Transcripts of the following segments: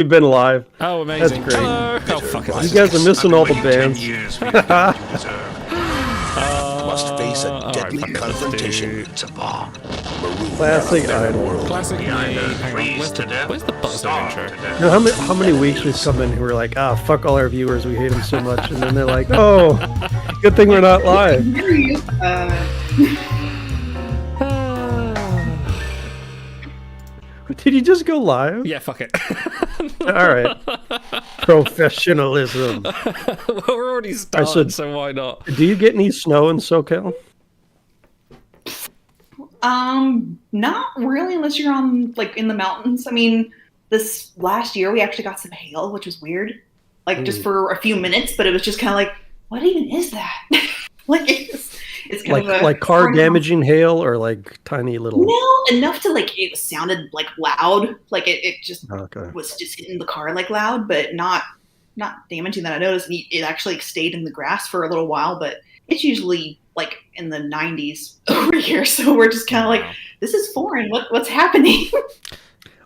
You've been live. Oh, amazing. That's great. Hello. Oh, fuck it. You guys are missing all the bands. Must face a deadly confrontation. It's a bomb. Classic Idol. Classic me. Hang on. Where's the buzzer intro? You know, how many weeks we've come in who are like, fuck all our viewers, we hate them so much, and then they're like, oh, good thing we're not live. Did you just go live? Yeah, fuck it. All right. Professionalism. Well, we're already started, so why not? Do you get any snow in SoCal? Not really, unless you're on like in the mountains. I mean, this last year we actually got some hail, which was weird. Like just for a few minutes, but it was just kind of like, what even is that? Like it's kind of like car damaging hail or like tiny little. No, enough to like it sounded like loud. Like it just was just hitting the car like loud, but not damaging that I noticed. It actually stayed in the grass for a little while, but it's usually like in the 90s over here. So we're just kind of like, this is foreign. What's happening?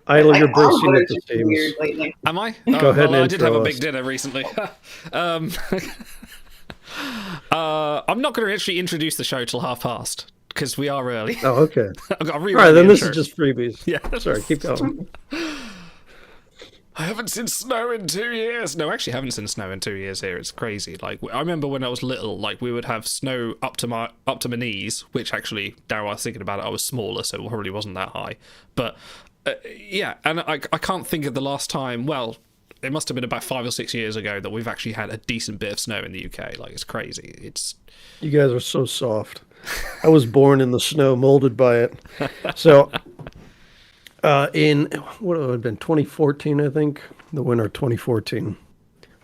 Isla, you're bursting at the seams. Am I? Go ahead. Well, I did have a big dinner recently. I'm not going to actually introduce the show till past, because we are early. Oh, okay. I've got to all right, then this intro. is just freebies. Yeah. Sorry, keep going. I haven't seen snow in 2 years. No, actually, I haven't seen snow in 2 years here. It's crazy. Like, I remember when I was little, like we would have snow up to my knees, which actually, now I was thinking about it, I was smaller, so it probably wasn't that high. But yeah, and I can't think of the last time. Well, it must have been about 5 or 6 years ago that we've actually had a decent bit of snow in the UK. Like, it's crazy. You guys are so soft. I was born in the snow, molded by it. So, in what would have been 2014, I think, the winter of 2014,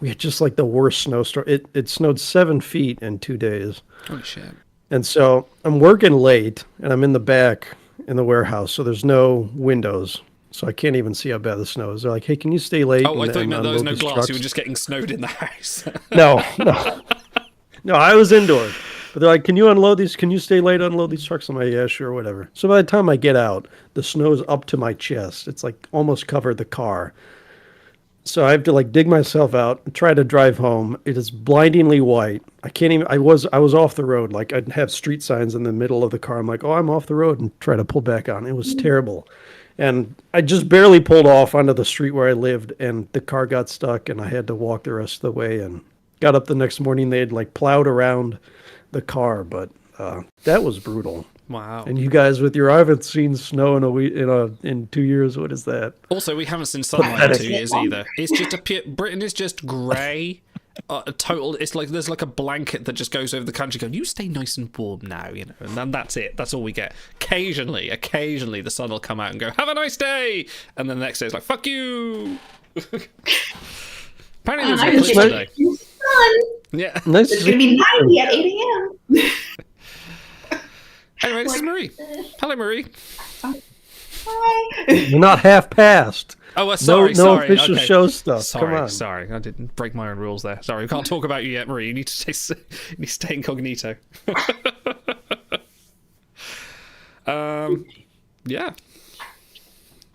we had just like the worst snowstorm. It snowed 7 feet in 2 days. Holy shit! And so I'm working late, and I'm in the back in the warehouse, so there's no windows. So I can't even see how bad the snow is. They're like, hey, can you stay late? Oh, I thought you meant there was no glass. You were just getting snowed in the house. No, I was indoors. But they're like, can you unload these? Can you stay late, unload these trucks? I'm like, yeah, sure, whatever. So by the time I get out, the snow's up to my chest. It's like almost covered the car. So I have to like dig myself out and try to drive home. It is blindingly white. I can't even, I was off the road. Like I'd have street signs in the middle of the car. I'm like, oh, I'm off the road, and try to pull back on. It was terrible. And I just barely pulled off onto the street where I lived, and the car got stuck, and I had to walk the rest of the way. And got up the next morning, they had like plowed around the car, but that was brutal. Wow. And you guys with your, I haven't seen snow in a week, in 2 years. What is that? Also, we haven't seen sunlight in 2 years either. It's just Britain is just grey. Total. It's like there's like a blanket that just goes over the country going, you stay nice and warm now, you know, and then that's it. That's all we get. Occasionally the sun will come out and go, have a nice day, and then the next day it's like, fuck you. Apparently there's a eclipse today. Yeah. Nice. It's gonna be 90 at 8 a.m. Anyway, this is Marie. Hello, Marie. Hi. You're not half past. Oh, sorry. No official okay. show stuff. Sorry, Come on. sorry. I didn't break my own rules there. Sorry, we can't talk about you yet, Marie. You need to stay incognito. Yeah.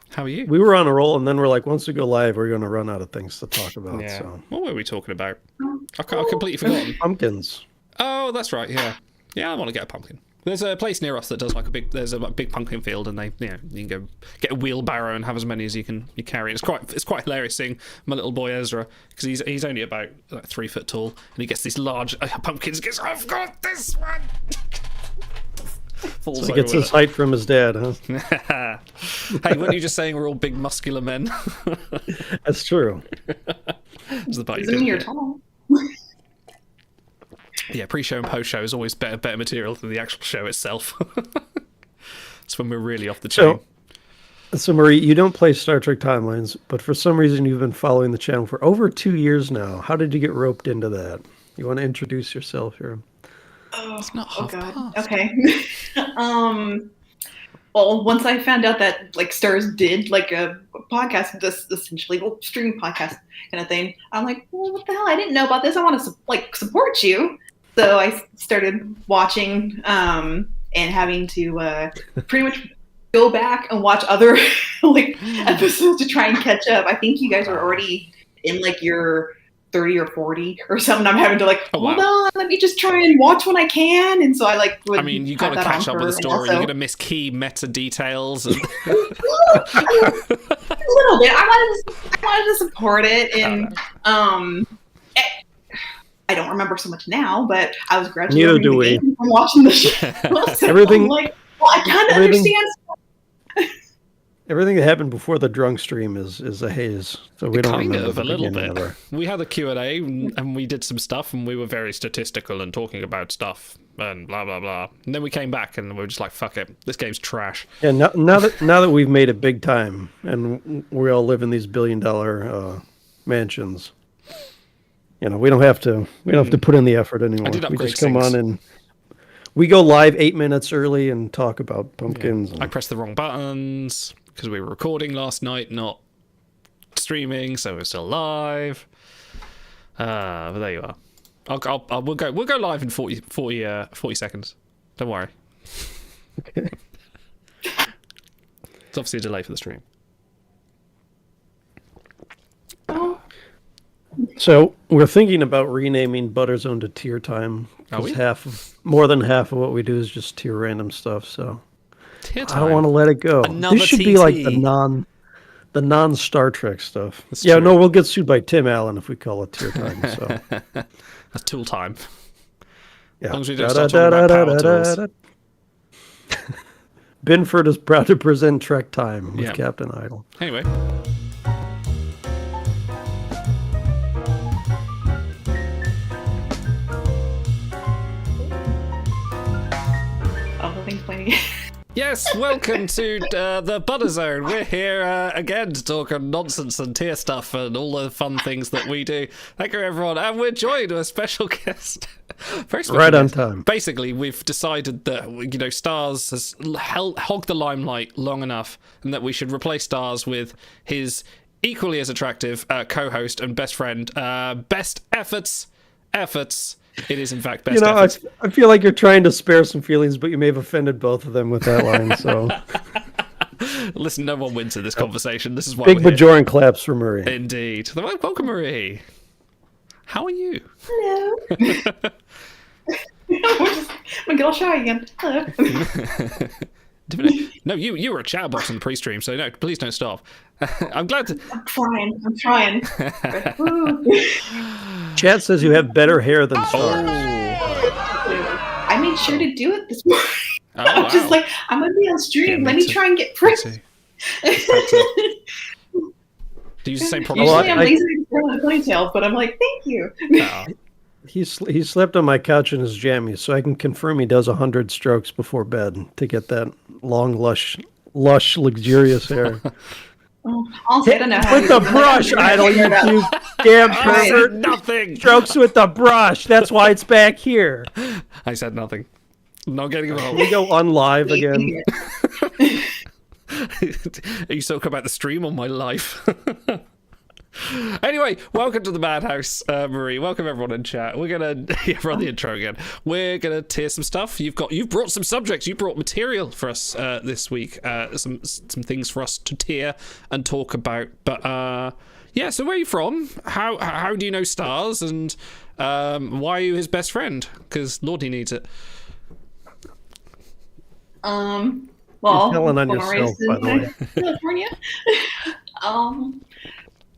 How are you? We were on a roll, and then we're like, once we go live, we're going to run out of things to talk about. Yeah. So. What were we talking about? I've completely forgotten. Pumpkins. Oh, that's right. Yeah. Yeah, I want to get a pumpkin. There's a place near us that does like there's a big pumpkin field, and you can go get a wheelbarrow and have as many as you carry. It's quite hilarious seeing my little boy Ezra, because he's only about 3 foot tall, and he gets these large pumpkins. He goes, I've got this one. So he gets his height from his dad, huh? Hey, weren't you just saying we're all big muscular men? That's true. Doesn't mean you're tall. Yeah, pre-show and post-show is always better material than the actual show itself. That's when we're really off the chain. So Marie, you don't play Star Trek Timelines, but for some reason you've been following the channel for over 2 years now. How did you get roped into that? You want to introduce yourself here? It's not oh God. Okay. Well, once I found out that like Stars did like a podcast, this essentially streaming podcast kind of thing, I'm like, well, what the hell? I didn't know about this. I want to support you. So I started watching and having to pretty much go back and watch other like episodes to try and catch up. I think you guys are already in like your 30 or 40 or something. I'm having to like hold on, let me just try and watch when I can. And so I like would you got to catch up with the story. Also, you're going to miss key meta details. And... a little bit. I wanted to support it, and I don't remember so much now, but I was graduating from watching the show. So everything, I'm like, well, I kind of understand. Everything that happened before the drunk stream is a haze, so we don't remember a little bit. We had a Q&A and we did some stuff, and we were very statistical and talking about stuff and blah blah blah. And then we came back and we were just like, "Fuck it, this game's trash." Yeah, now that we've made it big time and we all live in these billion-dollar mansions, we don't have to put in the effort anymore. We just come on and we go live 8 minutes early and talk about pumpkins. I pressed the wrong buttons because we were recording last night, not streaming, so we're still live. But there you are. We'll go live in 40 seconds. Don't worry. Okay. It's obviously a delay for the stream. So we're thinking about renaming Butterzone to Tier Time. More than half of what we do is just tier random stuff. So I don't want to let it go. This should be like the non Star Trek stuff. That's true. No, we'll get sued by Tim Allen if we call it Tier Time. So that's tool time. Yeah. As long as we don't start talking about power tools. Binford is proud to present Trek Time with Captain Idle. Anyway. Yes, welcome to the Butterzone. We're here again to talk nonsense and tier stuff and all the fun things that we do. Thank you, everyone. And we're joined with a special guest. Very special right on guest. Time. Basically, we've decided that, Stars has hogged the limelight long enough and that we should replace Stars with his equally as attractive co-host and best friend, Best Efforts. It is, in fact, Best Efforts. I feel like you're trying to spare some feelings, but you may have offended both of them with that line. So, listen, no one wins in this conversation. This is why big Bajoran claps for Marie. Indeed. Welcome, Marie. How are you? Hello. I'm gonna get all shy again. Hello. No, you were a chat box in the pre-stream, so no, please don't stop. I'm glad to... I'm trying. Chat says you have better hair than Stars. I made sure to do it this morning. I'm just like, I'm going to be on stream. Let me try and get pretty. Do you use the same product? Usually I'm lazy to throw in a ponytail, but I'm like, thank you. He slept on my couch in his jammies, so I can confirm he does 100 strokes before bed to get that long, lush, luxurious hair. Also, I don't know how with the brush, Idle, you damn pervert. Nothing. Strokes with the brush. That's why it's back here. I said nothing. Not getting involved. Can we go on live again? Are you talking about the stream or my life? Anyway, welcome to the Madhouse, Marie. Welcome everyone in chat. We're gonna run the intro again. We're gonna tier some stuff. You've brought some subjects. You brought material for us this week. Some things for us to tier and talk about. But so where are you from? How do you know Stars? And why are you his best friend? Because Lordy needs it. Well, you're telling on yourself, by the way. California.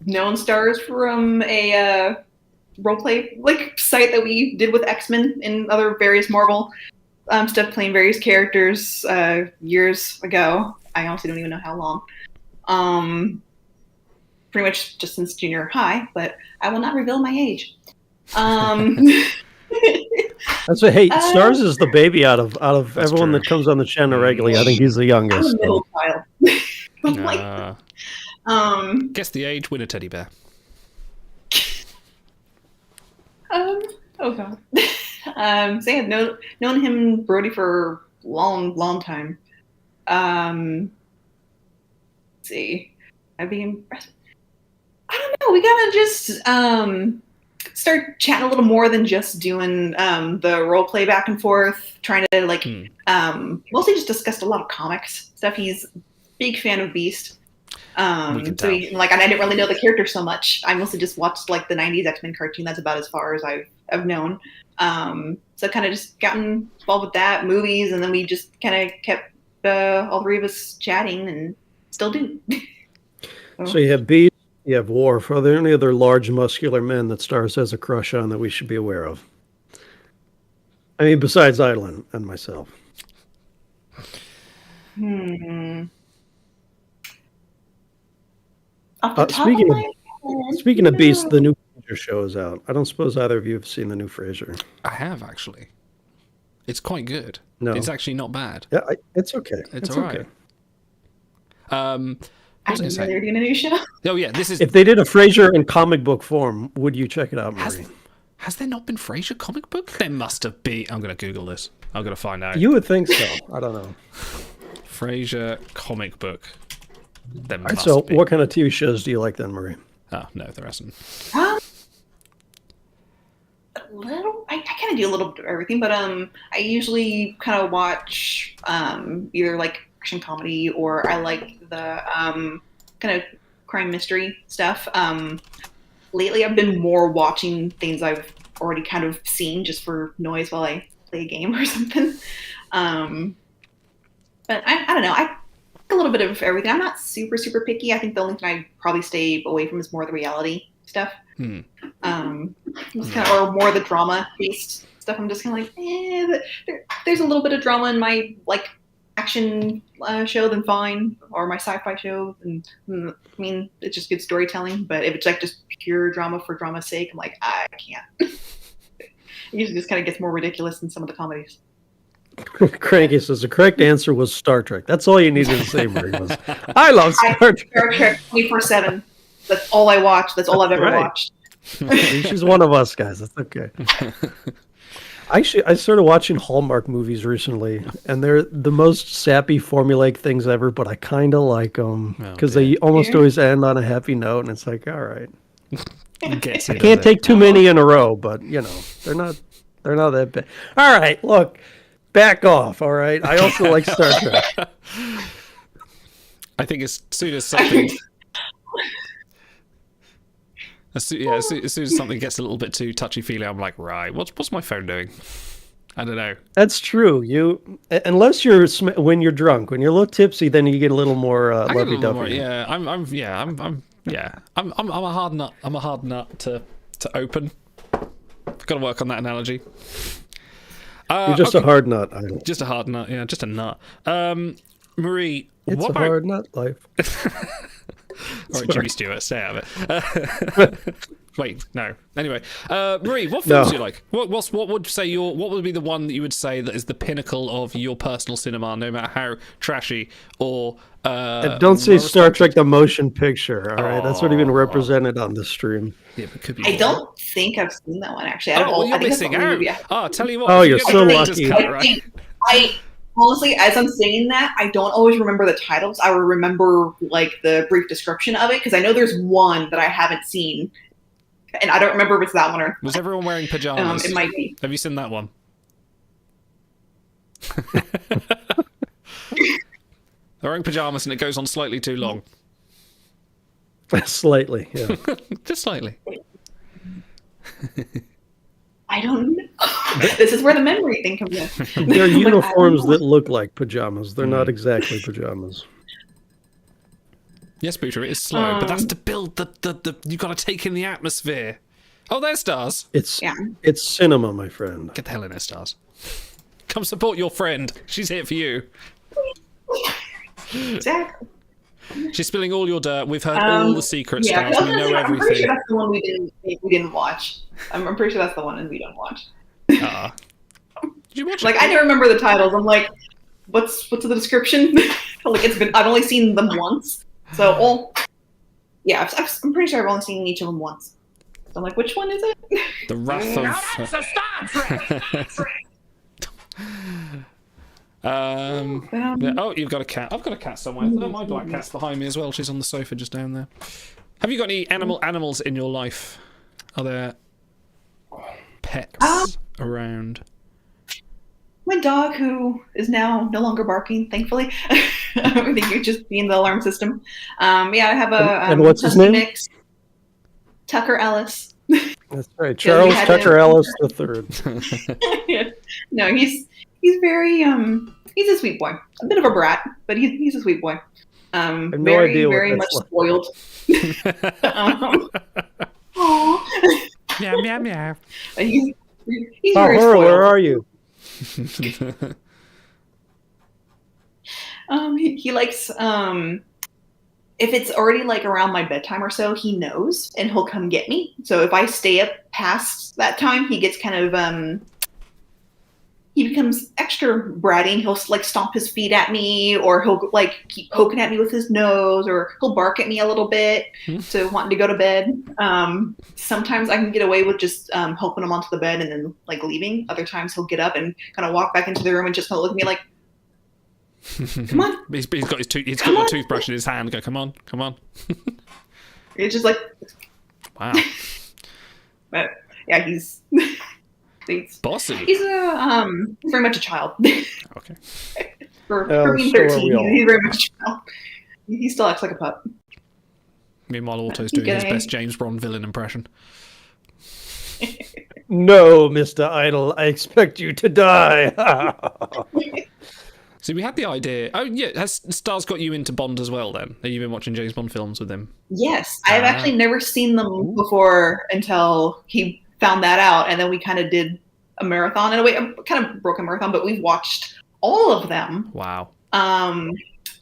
Known Stars from a roleplay site that we did with X-Men and other various Marvel stuff, playing various characters years ago. I honestly don't even know how long. Pretty much just since junior high, but I will not reveal my age. That's Stars is the baby out of everyone true. That comes on the channel regularly. I think he's the youngest. I'm a middle child. Guess the age, win a teddy bear. Oh god. So I've known him, Brody, for a long time. Let's see. I'd be impressed. I don't know. We kind of just start chatting a little more than just doing the role play back and forth, trying to like mostly just discussed a lot of comics stuff. He's a big fan of Beast. So like I didn't really know the character so much. I mostly just watched like the 90s X-Men cartoon. That's about as far as I've known. So kind of just gotten involved with that, movies, and then we just kind of kept all three of us chatting and still do. So you have Beast, you have Worf. Are there any other large muscular men that Stars has a crush on that we should be aware of? I mean, besides Island and myself. Speaking of Beast, the new Frasier show is out. I don't suppose either of you have seen the new Frasier. I have, actually. It's quite good. No. It's actually not bad. Yeah, it's okay. It's all right. I didn't know they were doing a new show. Oh yeah, this is. If they did a Frasier in comic book form, would you check it out, Marie? Has there not been Frasier comic book? There must have been. I'm going to Google this. I'm going to find out. You would think so. I don't know. Frasier comic book. There must so be. What kind of TV shows do you like then, Marie? Oh, no, there isn't. A little. I kind of do a little bit of everything, but I usually kind of watch either like action comedy or I like the kind of crime mystery stuff. Lately, I've been more watching things I've already kind of seen just for noise while I play a game or something. But I don't know. I like a little bit of everything. I'm not super picky. I think the only thing I probably stay away from is more the reality stuff. Just kind of, or more the drama based stuff. I'm just kind of like, there's a little bit of drama in my like action show, then fine, or my sci-fi show. And I mean, it's just good storytelling. But if it's like just pure drama for drama's sake, I'm like, I can't. It usually just kind of gets more ridiculous than some of the comedies. Cranky says the correct answer was Star Trek. That's all you needed to say, Marie. Was I love Star Trek. Star Trek 24/7. That's all I watch. That's all I've ever watched. She's one of us, guys. That's okay. I started watching Hallmark movies recently, and they're the most sappy, formulaic things ever. But I kind of like them because they almost always end on a happy note, and it's like, all right. I can't take too many in a row, but you know they're not that bad. All right, look. Back off, all right? I also like Star Trek. I think as soon as something... as soon as something gets a little bit too touchy-feely, I'm like, right, what's my phone doing? I don't know. That's true. Unless when you're drunk, when you're a little tipsy, then you get a little more lovey-dovey. Yeah, I'm a hard nut. I'm a hard nut to open. Got to work on that analogy. You're just a hard nut. Just a hard nut, yeah, just a nut. Marie, it's a hard nut life. All right, Jimmy Stewart, stay out of it. Wait, no. Anyway, Marie, what films do you like? What would be the one that you would say that is the pinnacle of your personal cinema, no matter how trashy or don't say Star Trek the motion picture, all right? That's not even represented on the stream. Yeah, but could be I don't think I've seen that one, actually. I don't know. You're missing out. Oh, tell you what. Oh, you're so lucky. I honestly, as I'm saying that, I don't always remember the titles. I will remember like the brief description of it because I know there's one that I haven't seen, and I don't remember if it's that one or. Was everyone wearing pajamas? It might be. Have you seen that one? They're wearing pajamas and it goes on slightly too long. Slightly, yeah. Just slightly. I don't know. This is where the memory thing comes in. They're uniforms that look like pajamas. They're not exactly pajamas. Yes, Booter, it is slow, but that's to build the you've got to take in the atmosphere. Oh, there's Stars. It's cinema, my friend. Get the hell in there, Stars. Come support your friend. She's here for you. Exactly. She's spilling all your dirt. We've heard all the secrets, Stars. We know everything. I'm pretty sure that's the one we didn't watch. I'm pretty sure that's the one and we don't watch. Did you watch it? I don't remember the titles. I'm like, what's the description? Like I've only seen them once. So I'm pretty sure I've only seen each of them once. So I'm like, which one is it? The Wrath of. Now that's a Star Trek. Oh, you've got a cat. I've got a cat somewhere. Oh, my black cat's behind me as well. She's on the sofa just down there. Have you got any animals in your life? Are there pets around? My dog, who is now no longer barking, thankfully. I think you're just being the alarm system. I have a and what's his husky name? mix. Tucker Ellis. That's right, Charles Tucker Ellis III. No, he's very he's a sweet boy. A bit of a brat, but he's a sweet boy. no Very idea what very that's much like. spoiled. Aww. Meow meow meow. He's Oh, very Hurl, spoiled. where are you? He likes if it's already like around my bedtime or so, he knows and he'll come get me. So if I stay up past that time, he gets kind of he becomes extra bratty and he'll like stomp his feet at me, or he'll like keep poking at me with his nose, or he'll bark at me a little bit to wanting to go to bed. Sometimes I can get away with just helping him onto the bed and then like leaving. Other times he'll get up and kind of walk back into the room and just kind of look at me like, come on. He's got a toothbrush in his hand. Go, come on. It's just like, Wow. but yeah, he's Bossy. he's very much a child. Okay. for being so are 13, we all. he's very much a child. He still acts like a pup. Meanwhile, Auto's doing his Okay. best James Bond villain impression. No, Mr. Idle, I expect you to die. See, we had the idea. Oh, yeah. Has Stars got you into Bond as well, then? Have you been watching James Bond films with him? Yes, I've actually never seen them before until he found that out, and then we kind of did a marathon in a way. Kind of broke a marathon, but we've watched all of them. Wow.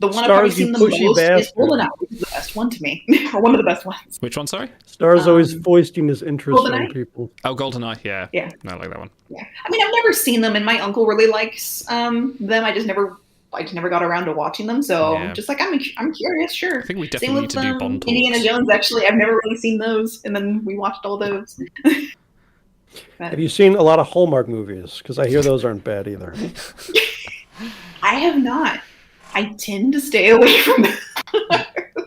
The one I've probably Stars, you seen the pushy most is bastard. GoldenEye, which is the best one to me, or one of the best ones. Which one, sorry? Star's always foisting his interest on GoldenEye? people. Oh, GoldenEye. Yeah. Yeah. No, I like that one. Yeah, I mean, I've never seen them, and my uncle really likes them. I just never got around to watching them. So Yeah. just like I'm curious. Sure. I think we Same definitely need with to do Bond talks. Indiana Jones. Actually, I've never really seen those, and then we watched all those. Have you seen a lot of Hallmark movies? Because I hear those aren't bad either. I have not. I tend to stay away from them.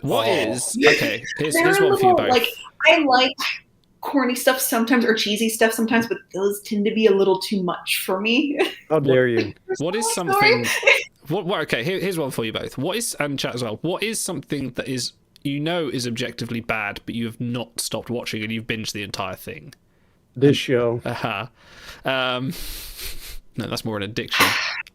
What is... Okay, here's They're one a for you little, both. like, I like corny stuff sometimes, or cheesy stuff sometimes, but those tend to be a little too much for me. How dare you? What is something... What? Okay, here's one for you both. What is... And chat as well. What is something that is... is objectively bad, but you have not stopped watching and you've binged the entire thing? This show. No, that's more an addiction.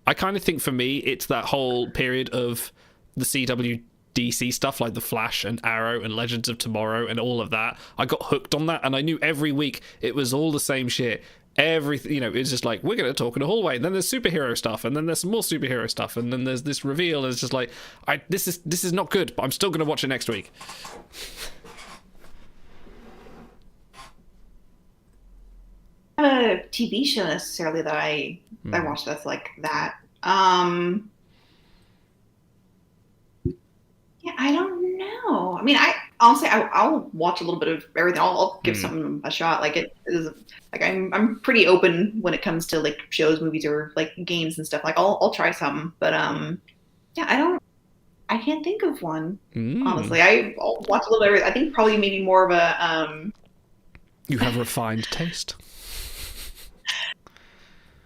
I kind of think for me, it's that whole period of the CW DC stuff, like The Flash and Arrow and Legends of Tomorrow and all of that. I got hooked on that, and I knew every week it was all the same shit. Everything, it's just like, we're going to talk in a hallway, and then there's superhero stuff, and then there's some more superhero stuff, and then there's this reveal, and it's just like, this is not good, but I'm still going to watch it next week. A TV show necessarily that I watch that's like that. Yeah, I don't know. I mean, honestly I'll watch a little bit of everything. I'll give something a shot. Like it is like I'm pretty open when it comes to like shows, movies, or like games and stuff. Like I'll try some, but yeah, I can't think of one. Honestly, I'll watch a little bit of everything. I think probably maybe more of a You have refined taste.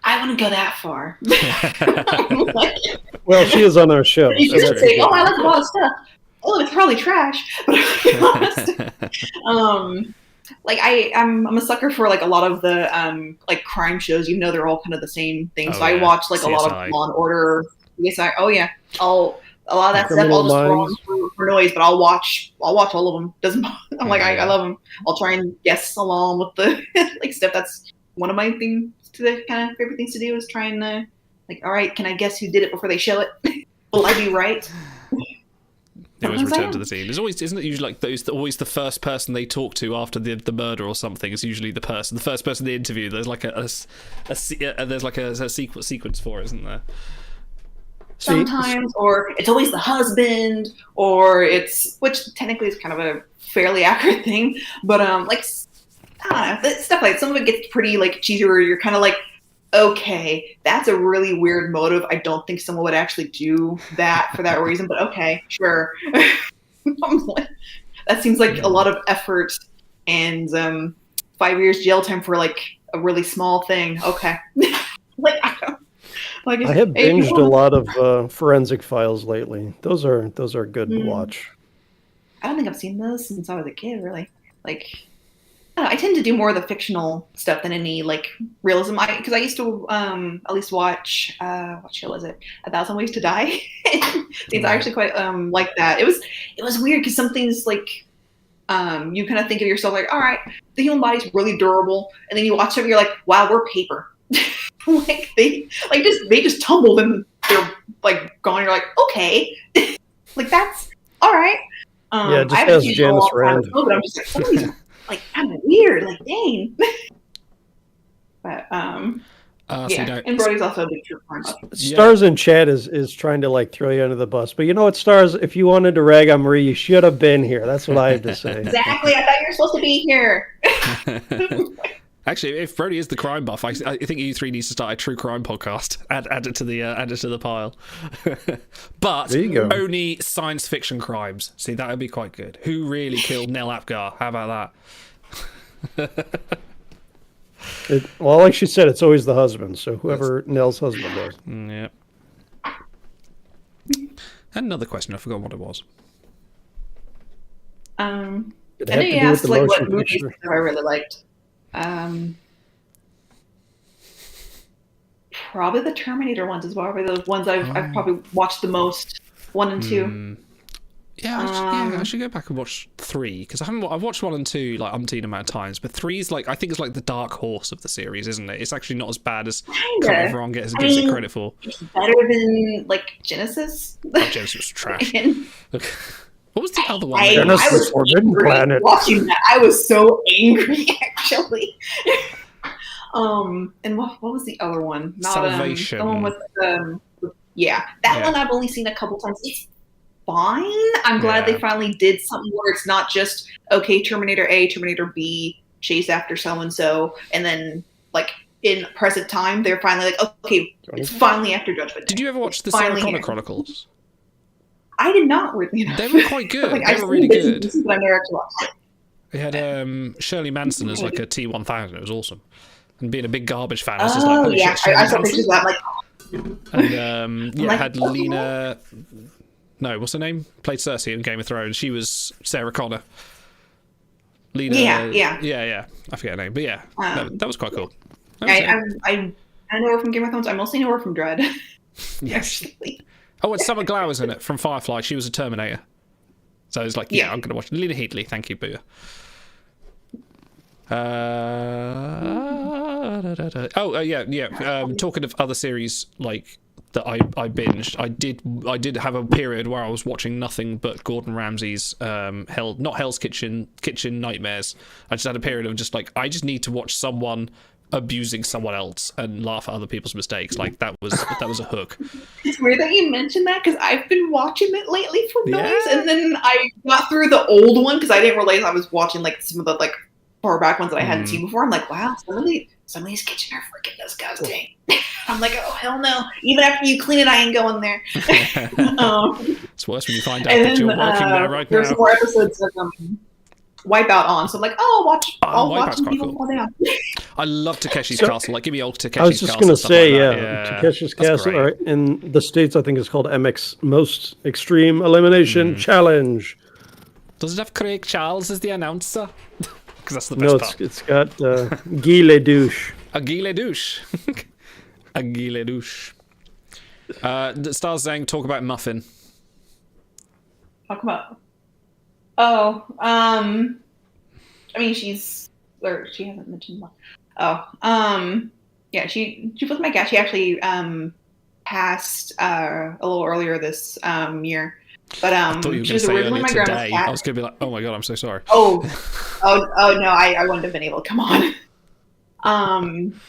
I wouldn't go that far. Well, she is on our show. You so should that's say, good. "Oh, I like a lot of stuff." Oh, it's probably trash. But like I'm a sucker for like a lot of the like crime shows. They're all kind of the same thing. So I watch like a lot of Law and Order, CSI. Oh yeah, a lot of that stuff. I'll just throw on for noise, but I'll watch all of them. Doesn't bother. I'm like I love them. I'll try and guess along with the like stuff. That's one of my things. The kind of favorite things to do is trying to like, all right, can I guess who did it before they show it? Will I be right? They always return to the scene. There's always, isn't it usually like always the first person they talk to after the murder or something is usually the first person they interview. There's like a sequence for it, isn't there? Sometimes, or it's always the husband, or which technically is kind of a fairly accurate thing, but like I don't know, stuff like some of it gets pretty like cheesy, where you're kind of like, okay, that's a really weird motive. I don't think someone would actually do that for that reason, but okay, sure. That seems like a lot of effort and 5 years jail time for like a really small thing. Okay. Like I don't. Like I have binged a lot of Forensic Files lately. Those are good to watch. I don't think I've seen those since I was a kid. Really, like I don't know, I tend to do more of the fictional stuff than any like realism. Because I used to at least watch what show was it? 1,000 Ways to Die. Things I actually quite like that. It was weird because some things like you kind of think of yourself like, all right, the human body's really durable, and then you watch them, you're like, wow, we're paper. Like they just tumbled and they're like gone. You're like, okay, like that's all right. Yeah, just I haven't as seen it in a Janice long time, Rand. but I'm just like, some of these are like kind of weird, like dang. But So yeah, and Brody's also a big true crime buff. Stars in chat is trying to like throw you under the bus, but you know what, Stars? If you wanted to rag on Marie, you should have been here. That's what I have to say. Exactly. I thought you were supposed to be here. Actually, if Brody is the crime buff, I think you three needs to start a true crime podcast. Add it to the pile. But there you go. Only science fiction crimes. See, that would be quite good. Who really killed Nell Apgar? How about that? Well, like she said, it's always the husband. So whoever Nell's husband was. Yeah. Another question. I forgot what it was. It I had know to you do with asked the like what motion movies picture. I really liked. Probably the Terminator ones as well. Probably the ones I've probably watched the most. 1 and 2. Yeah, I should go back and watch 3 because I've watched 1 and 2 like umpteen amount of times, but 3 is like I think it's like the dark horse of the series, isn't it? It's actually not as bad as everyone gives it credit for. It's better than like Genesis. Genesis was trash. And What was the other one? I Genesis was Forbidden angry Planet. watching that. I was so angry actually. And what was the other one? Not Salvation. The one with that one I've only seen a couple times. It's fine. I'm glad they finally did something where it's not just okay, Terminator A, Terminator B, chase after so and so, and then like in present time they're finally like, okay, it's finally after Judgment Day. Did you ever watch the Sarah Connor Chronicles? I did not. Weirdly enough. They were quite good. Like, They I've were really seen good. bits and pieces, but I never actually watched it. They had Shirley Manson as like a T-1000. It was awesome. And being a big Garbage fan, I was just like, holy shit, Shirley I saw Manson? pictures of that. Like, And like, had Lena. No, what's her name? Played Cersei in Game of Thrones. She was Sarah Connor. Lena. Yeah. I forget her name, but yeah, that was quite cool. I know her from Game of Thrones. I mostly know her from Dread. Yes. Actually. Oh, and Summer Glau was in it from Firefly. She was a Terminator. So I was like, I'm going to watch Lena Headley. Thank you, Booyah. Talking of other series like that I binged, I did have a period where I was watching nothing but Gordon Ramsay's not Hell's Kitchen Nightmares. I just had a period of just like I just need to watch someone abusing someone else and laugh at other people's mistakes. Like that was a hook. It's weird that you mentioned that because I've been watching it lately for those, and then I got through the old one because I didn't realize I was watching like some of the like far back ones that I hadn't seen before. I'm like, wow, some of these kitchen are freaking disgusting. I'm like, oh hell no! Even after you clean it, I ain't going there. It's worse when you find out that you're working there right now. There's more episodes of Wipeout on, so I'm like, I'll watch some people fall down. I love Takeshi's Castle. Like, give me old Takeshi's Castle. I was just going to say, like Takeshi's Castle. All right. In the States, I think it's called MX Most Extreme Elimination Challenge. Does it have Craig Charles as the announcer? Because that's the best part. No, it's got Guy Ledouche. Aguile douche. Aguile douche. Stars saying, talk about Muffin. Talk about. Oh, I mean, she hasn't mentioned much. Yeah, she was my guest. She actually passed a little earlier this year. But I thought you were she was originally my grandma's cat. I was gonna be like, oh my god, I'm so sorry. Oh no, I wouldn't have been able to come on.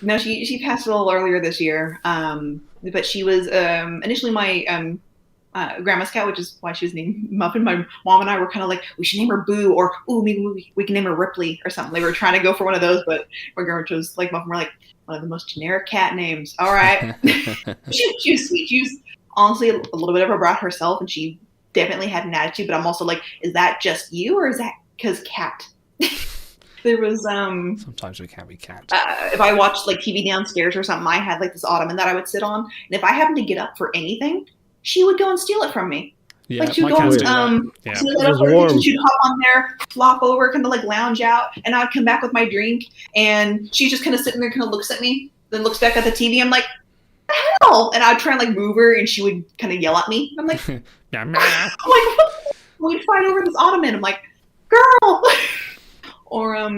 No, she passed a little earlier this year. But she was initially my grandma's cat, which is why she was named Muffin. My mom and I were kind of like, we should name her Boo, or maybe we can name her Ripley or something. They were trying to go for one of those, but my grandma chose like Muffin. We're like, one of the most generic cat names. All right. she was sweet. She was honestly a little bit of a brat herself, and she definitely had an attitude. But I'm also like, is that just you, or is that because cat? There was Sometimes we can be cat. if I watched like TV downstairs or something, I had like this ottoman that I would sit on, and if I happened to get up for anything, she would go and steal it from me. Yeah, Like she would my go cats and do that. Yeah. sit It up was for the warm. kitchen, she'd hop on there, flop over, kind of like lounge out, and I'd come back with my drink, and she's just kind of sitting there, kind of looks at me, then looks back at the TV. I'm like, the hell? And I'd try and like move her, and she would kind of yell at me. I'm like, Yeah, I'm like, we'd fight over this ottoman. I'm like, girl. Or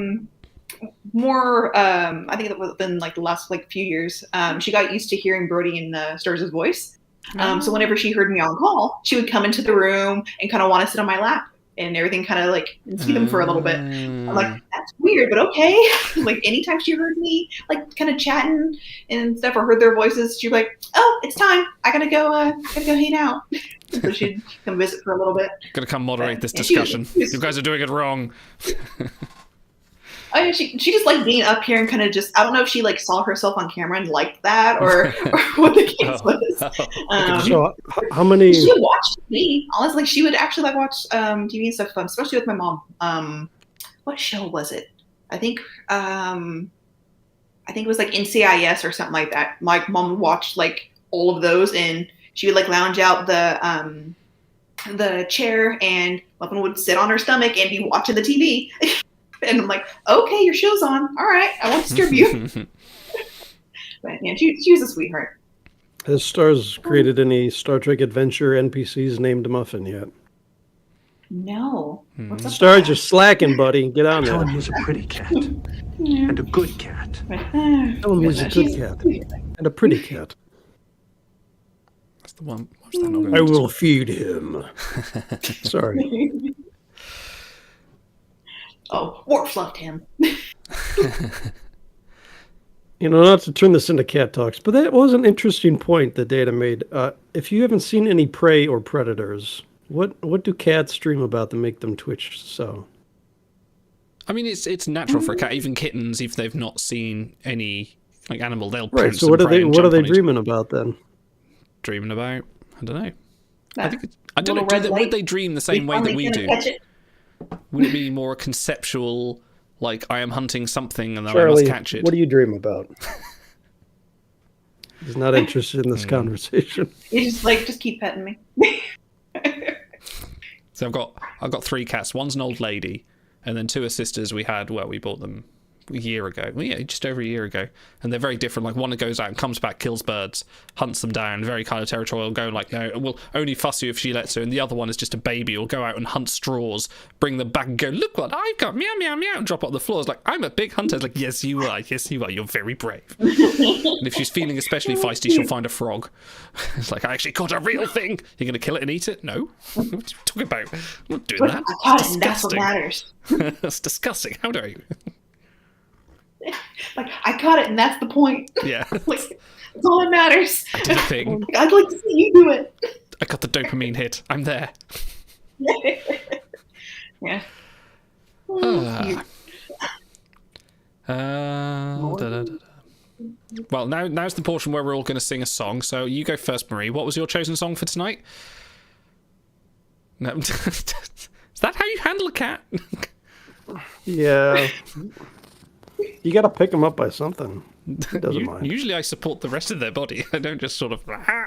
more. I think it was within like the last like few years. She got used to hearing Brody and Stars' voice. So whenever she heard me on call, she would come into the room and kind of want to sit on my lap and everything, kind of like see them for a little bit. I'm like, that's weird, but okay. Like anytime she heard me like kind of chatting and stuff, or heard their voices, she'd be like, "Oh, it's time. I gotta go hang out." So she'd come visit for a little bit. Gonna come moderate this Yeah, she was- discussion. she was- You guys are doing it wrong. Oh, yeah, she just liked being up here and kind of just, I don't know if she like saw herself on camera and liked that or what the case was. So how many? She would watch TV. Honestly, she would actually like watch TV and stuff, especially with my mom. What show was it? I think it was like NCIS or something like that. My mom would watch like all of those, and she would like lounge out the chair, and Muffin would sit on her stomach and be watching the TV. And I'm like, okay, your show's on. All right, I won't disturb you. But yeah, she was a sweetheart. Has Stars created any Star Trek Adventure NPCs named Muffin yet? No. What's up Stars, with you're slacking, buddy. Get on Tell there. him he's a pretty cat. that? Yeah. And a good cat. Tell him he's a good cat and a pretty cat. That's the one. What's that not going I will feed him. Sorry. Oh, Worf loved him. You know, not to turn this into cat talks, but that was an interesting point that Data made. If you haven't seen any prey or predators, what do cats dream about that make them twitch so? I mean, it's natural for a cat. Even kittens, if they've not seen any like animal, they'll Right. pounce So and what are prey they? and What are jump they on each- dreaming about then? Dreaming about? I don't know. I That think I don't know. little red Would light. they dream the same way that finally we gonna do? catch it. Would it be more conceptual, like I am hunting something and then I Charlie, must catch it? what do you dream about? He's not interested in this conversation. You just keep petting me. So I've got 3 cats. One's an old lady, and then 2 are sisters we had. Well, we bought them a year ago. Well, yeah, just over a year ago. And they're very different. Like one that goes out and comes back, kills birds, hunts them down, very kind of territorial. Go like, no, will only fuss you if she lets her. And the other one is just a baby. Will go out and hunt straws, bring them back, and go, look what I've got, meow meow meow, and drop it on the floor. It's like, I'm a big hunter. It's like, yes you are, you're very brave. And if she's feeling especially feisty, she'll find a frog. It's like, I actually caught a real thing. You're gonna kill it and eat it? No. What are you talking about? I'm not doing that. I caught it, It's and that's what disgusting. matters. That's disgusting. How dare you? Like I caught it, and that's the point. Yeah. Like that's all that matters. I did a thing. Like, I'd like to see you do it. I got the dopamine hit. I'm there. Yeah. Ah. Da-da-da-da. Well, now's the portion where we're all going to sing a song. So you go first, Marie. What was your chosen song for tonight? No. Is that how you handle a cat? Yeah. You got to pick them up by something. He doesn't mind. Usually I support the rest of their body. I don't just sort of... Unless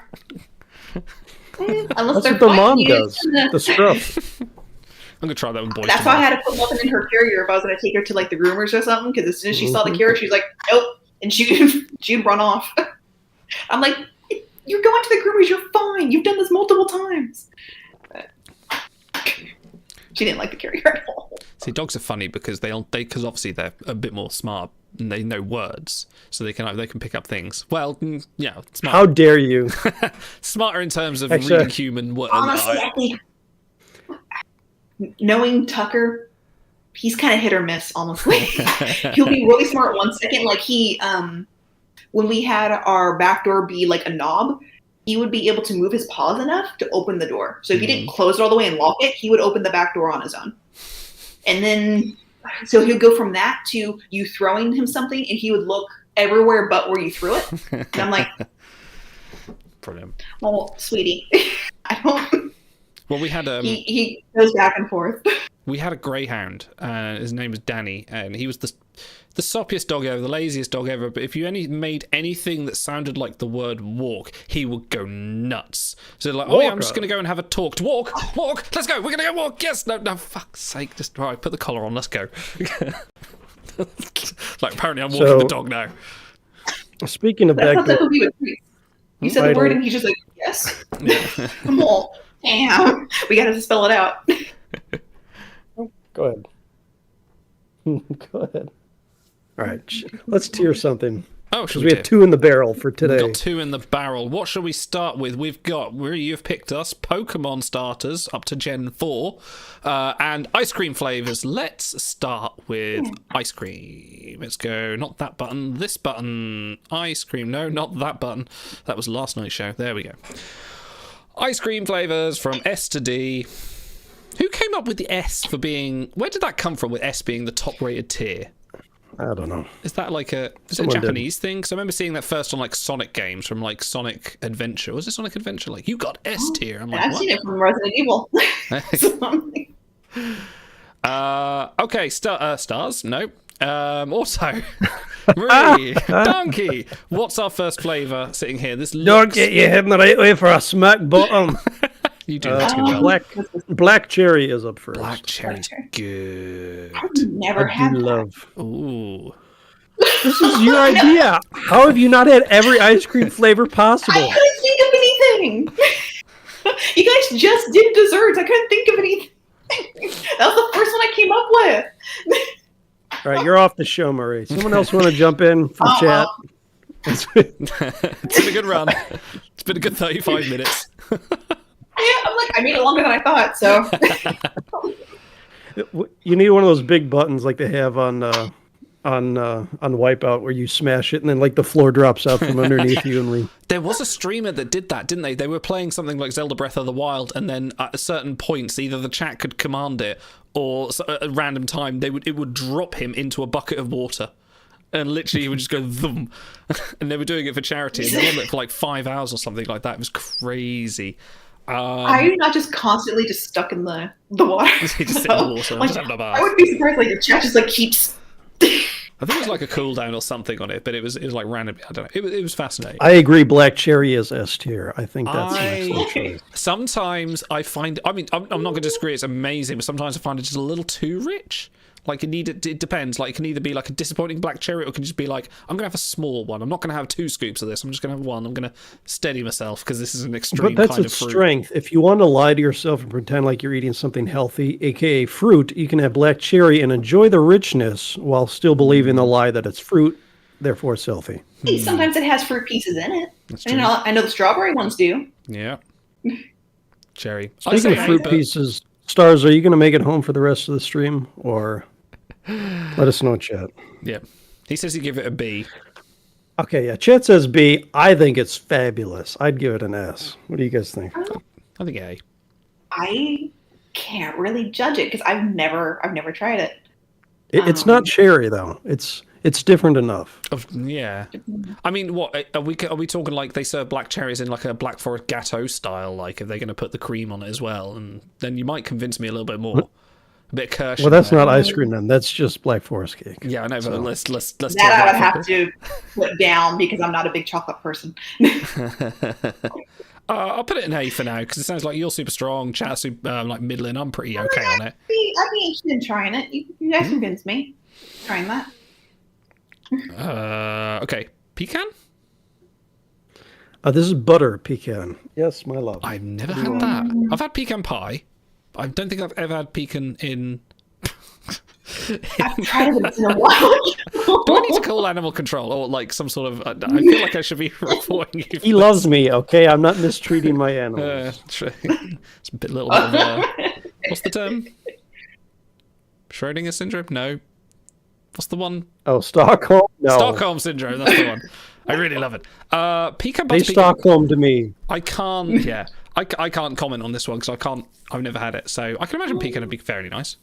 That's they're what the mom fighting, does. it's The scruff. I'm going to try that with boys That's why I tomorrow. had to put Muffin in her carrier if I was going to take her to like the groomers or something. Because as soon as she saw the carrier, she was like, "Nope," and she'd run off. I'm like, "You're going to the groomers. You're fine. You've done this multiple times." But she didn't like the carrier at all. See, dogs are funny because because obviously they're a bit more smart and they know words, so they can pick up things. Well, yeah, smart. How dare you? Smarter in terms of Actually, reading human words. Honestly, I think knowing Tucker, he's kind of hit or miss. Honestly, he'll be really smart one second. Like when we had our back door be like a knob, he would be able to move his paws enough to open the door. So if he didn't close it all the way and lock it, he would open the back door on his own. And then, so he'll go from that to you throwing him something, and he would look everywhere but where you threw it. And I'm like, Brilliant. well, sweetie, I don't. Well, we had He goes back and forth. We had a greyhound. His name was Danny, and he was the soppiest dog ever, the laziest dog ever. But if you made anything that sounded like the word walk, he would go nuts. So like, oh yeah, I'm just gonna go and have a talk. Walk, let's go. We're gonna go walk. Yes, no, fuck's sake. Just all right, put the collar on. Let's go. Like apparently I'm walking the dog now. Speaking of That's back not the you said the word and he's just like, yes. I'm all, damn. We gotta spell it out. Go ahead. Go ahead. All right, let's tier something. Oh, because we have 2 in the barrel for today. We've got 2 in the barrel. What shall we start with? We've got, where you've picked us, Pokemon starters up to Gen 4, and ice cream flavors. Let's start with ice cream. Let's go, not that button, this button. Ice cream, no, not that button. That was last night's show. There we go. Ice cream flavors from S to D. Who came up with the S for being, where did that come from with S being the top rated tier? I don't know. Is that like is it a Japanese thing? Because I remember seeing that first on like Sonic games from like Sonic Adventure. Was it Sonic Adventure? Like, you got S tier. I'm like, I've seen it from Resident Evil. Okay, stars. No. Also, Marie, Donkey. What's our first flavour sitting here? This Don't get your head in the right way for a smack bottom. You do that too well. Black cherry is up first. Black cherry's good. I've never had that. Love. Ooh. This is your idea. How have you not had every ice cream flavor possible? I couldn't think of anything. You guys just did desserts. I couldn't think of anything. That was the first one I came up with. All right, you're off the show, Marie. Someone else want to jump in from chat? It's been a good run. It's been a good 35 minutes. Yeah, I'm like, I made it longer than I thought, so. You need one of those big buttons like they have on Wipeout, where you smash it and then like the floor drops out from underneath you. And There was a streamer that did that, didn't they? They were playing something like Zelda Breath of the Wild, and then at certain points, either the chat could command it, or at a random time, it would drop him into a bucket of water. And literally, he would just go thum. And they were doing it for charity, and they were on it for like 5 hours or something like that. It was crazy. Are you not just constantly just stuck in the water? Just sit in the water. Like, just having a bath. I would be surprised, like, your chat just, like, keeps... I think it was like a cooldown or something on it, but it was like random. I don't know. It was fascinating. I agree. Black cherry is S tier. I think that's an excellent choice. Sometimes I find. I mean, I'm not going to disagree. It's amazing, but sometimes I find it just a little too rich. Like it depends. Like it can either be like a disappointing black cherry, or it can just be like, I'm gonna have a small one. I'm not gonna have 2 scoops of this. I'm just gonna have 1. I'm gonna steady myself because this is an extreme. But that's kind its of fruit. strength. If you want to lie to yourself and pretend like you're eating something healthy, aka fruit, you can have black cherry and enjoy the richness while still believing the lie that it's fruit, therefore it's healthy. Sometimes it has fruit pieces in it. That's And true. I know the strawberry ones do. Yeah. Cherry. Speaking of fruit pieces, Stars, are you going to make it home for the rest of the stream, or let us know in chat? Yeah. He says he'd give it a B. Okay, yeah. Chat says B. I think it's fabulous. I'd give it an S. What do you guys think? I think A. I can't really judge it because I've never tried it. It's not cherry though. It's different enough. Yeah. I mean, what are we talking like they serve black cherries in like a Black Forest Gâteau style? Like, if they're going to put the cream on it as well, and then you might convince me a little bit more. A bit of Kirsch. Well, that's not ice cream then. That's just Black Forest cake. Yeah, I know. But let's. That I would have to put down because I'm not a big chocolate person. I'll put it in A for now because it sounds like you're super strong. Chat's super, like middling. I'm pretty okay on it. I'd be interested in trying it. You guys convinced me. Trying that. Okay. Pecan? This is butter pecan. Yes, my love. I've never had that. I've had pecan pie. I don't think I've ever had pecan in... I've tried it, but it's in a while. Do I need to call animal control or like some sort of... I feel like I should be reporting you. He loves me, okay? I'm not mistreating my animals. It's a little bit of... what's the term? Schrödinger syndrome? No. What's the one? Oh, Stockholm? No. Stockholm syndrome, that's the one. I really love it. Pecan They butter pecan. Stockholm to me. I can't, yeah. I can't comment on this one because I've never had it. So I can imagine pecan would be fairly nice.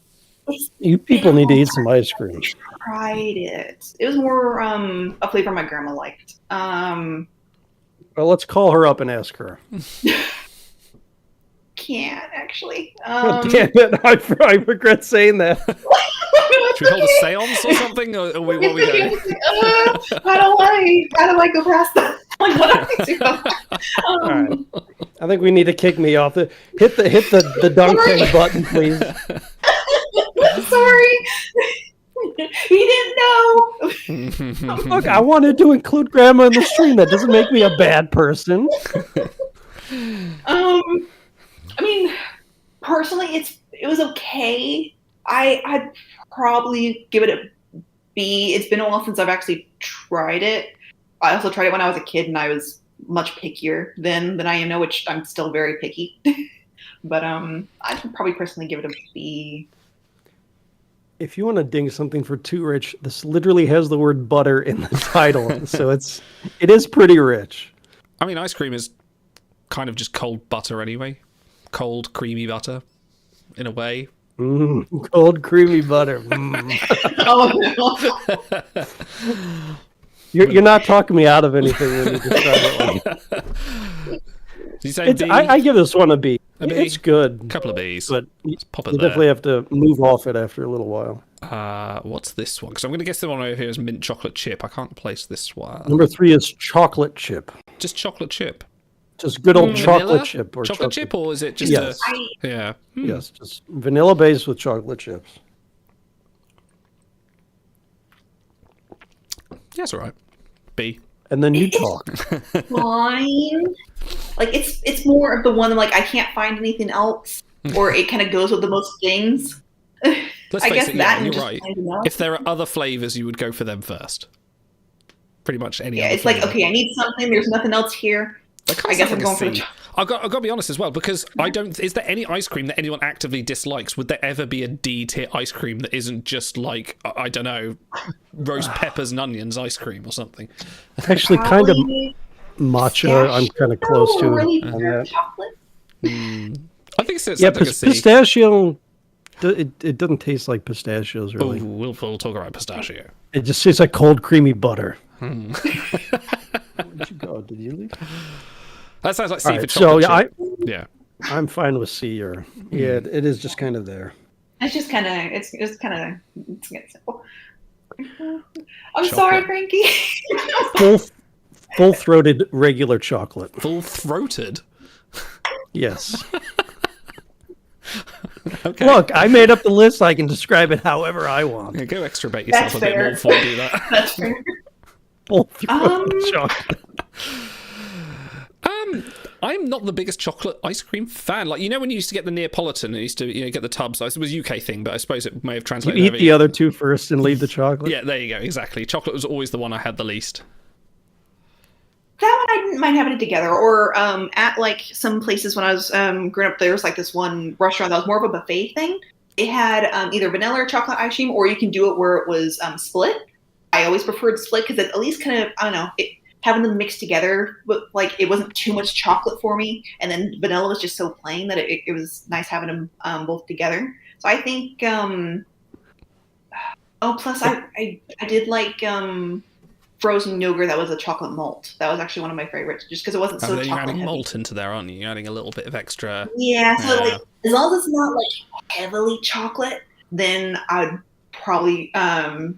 You people need to eat some ice cream. Tried it. It was more a flavor my grandma liked. Well, let's call her up and ask her. Can't can't actually. Damn it! I regret saying that. Should we hold a seance or something? Or what are we doing? How do I go past that? Like, what do I do? All right. I think we need to kick me off. Hit the dunk tank button, please. Sorry. He didn't know. Look, I wanted to include Grandma in the stream. That doesn't make me a bad person. I mean, personally, it was okay. I'd probably give it a B. It's been a while since I've actually tried it. I also tried it when I was a kid, and I was much pickier than I am now, which I'm still very picky. But I'd probably personally give it a B. If you want to ding something for too rich, this literally has the word butter in the title, so it is pretty rich. I mean, ice cream is kind of just cold butter anyway. Cold, creamy butter, in a way. Cold, creamy butter. Oh, no. You're not talking me out of anything when you describe it like that. Did you say B? I give this one a B. A B? It's good. A couple of Bs. But Let's pop it you there. definitely have to move off it after a little while. What's this one? Because I'm going to guess the one over here is mint chocolate chip. I can't place this one. Number 3 is chocolate chip. Just chocolate chip. Just good old Vanilla? chocolate chip. Or chocolate chip, or is it just Yes. yeah. Yes, just vanilla base with chocolate chips. Yeah, it's all right. B. And then you talk. Fine. Like it's more of the one that, like, I can't find anything else, or it kind of goes with the most things. Let's I face guess it, that yeah, and you're just right. finding out. If there are other flavors, you would go for them first. Pretty much any Yeah, other it's like, flavor. okay, I need something. There's nothing else here. I guess I'm going for the I've got to be honest as well, because I don't. Is there any ice cream that anyone actively dislikes? Would there ever be a D tier ice cream that isn't just like, I don't know, roast peppers and onions ice cream or something? Actually, kind of Probably matcha. I'm kind of close to. really on dark that. chocolate. I think it's Yeah, like a C. pistachio. It doesn't taste like pistachios Oh, really. we'll talk about pistachio. It just tastes like cold, creamy butter. Where'd you go? Did you leave? That sounds like C All for right, so chocolate yeah, chip. Yeah. I'm fine with C or yeah. It is just kind of there. It's just kind of it's kind of simple. I'm sorry, Frankie. Full-throated regular chocolate. Full-throated? Yes. Okay. Look, I made up the list. I can describe it however I want. Yeah, go extrabate yourself That's a bit fair. more before you do that. That's fair. Full-throated chocolate. I'm not the biggest chocolate ice cream fan. Like, you know, when you used to get the Neapolitan, and used to, you know, get the tubs. It was a UK thing, but I suppose it may have You translated eat over the here. other two first and leave the chocolate. Yeah, there you go. Exactly. Chocolate was always the one I had the least. That one I didn't mind having it together. Or at like some places when I was growing up, there was like this one restaurant that was more of a buffet thing. It had either vanilla or chocolate ice cream, or you can do it where it was split. I always preferred split because it at least kind of, I don't know, having them mixed together, but like it wasn't too much chocolate for me. And then vanilla was just so plain that it was nice having them both together. So I think, plus I did like frozen yogurt that was a chocolate malt. That was actually one of my favorites, just because it wasn't so And then you're chocolate adding heavy. malt into there, aren't you? You're adding a little bit of extra. Yeah, so Yeah. like as long as it's not like heavily chocolate, then I'd probably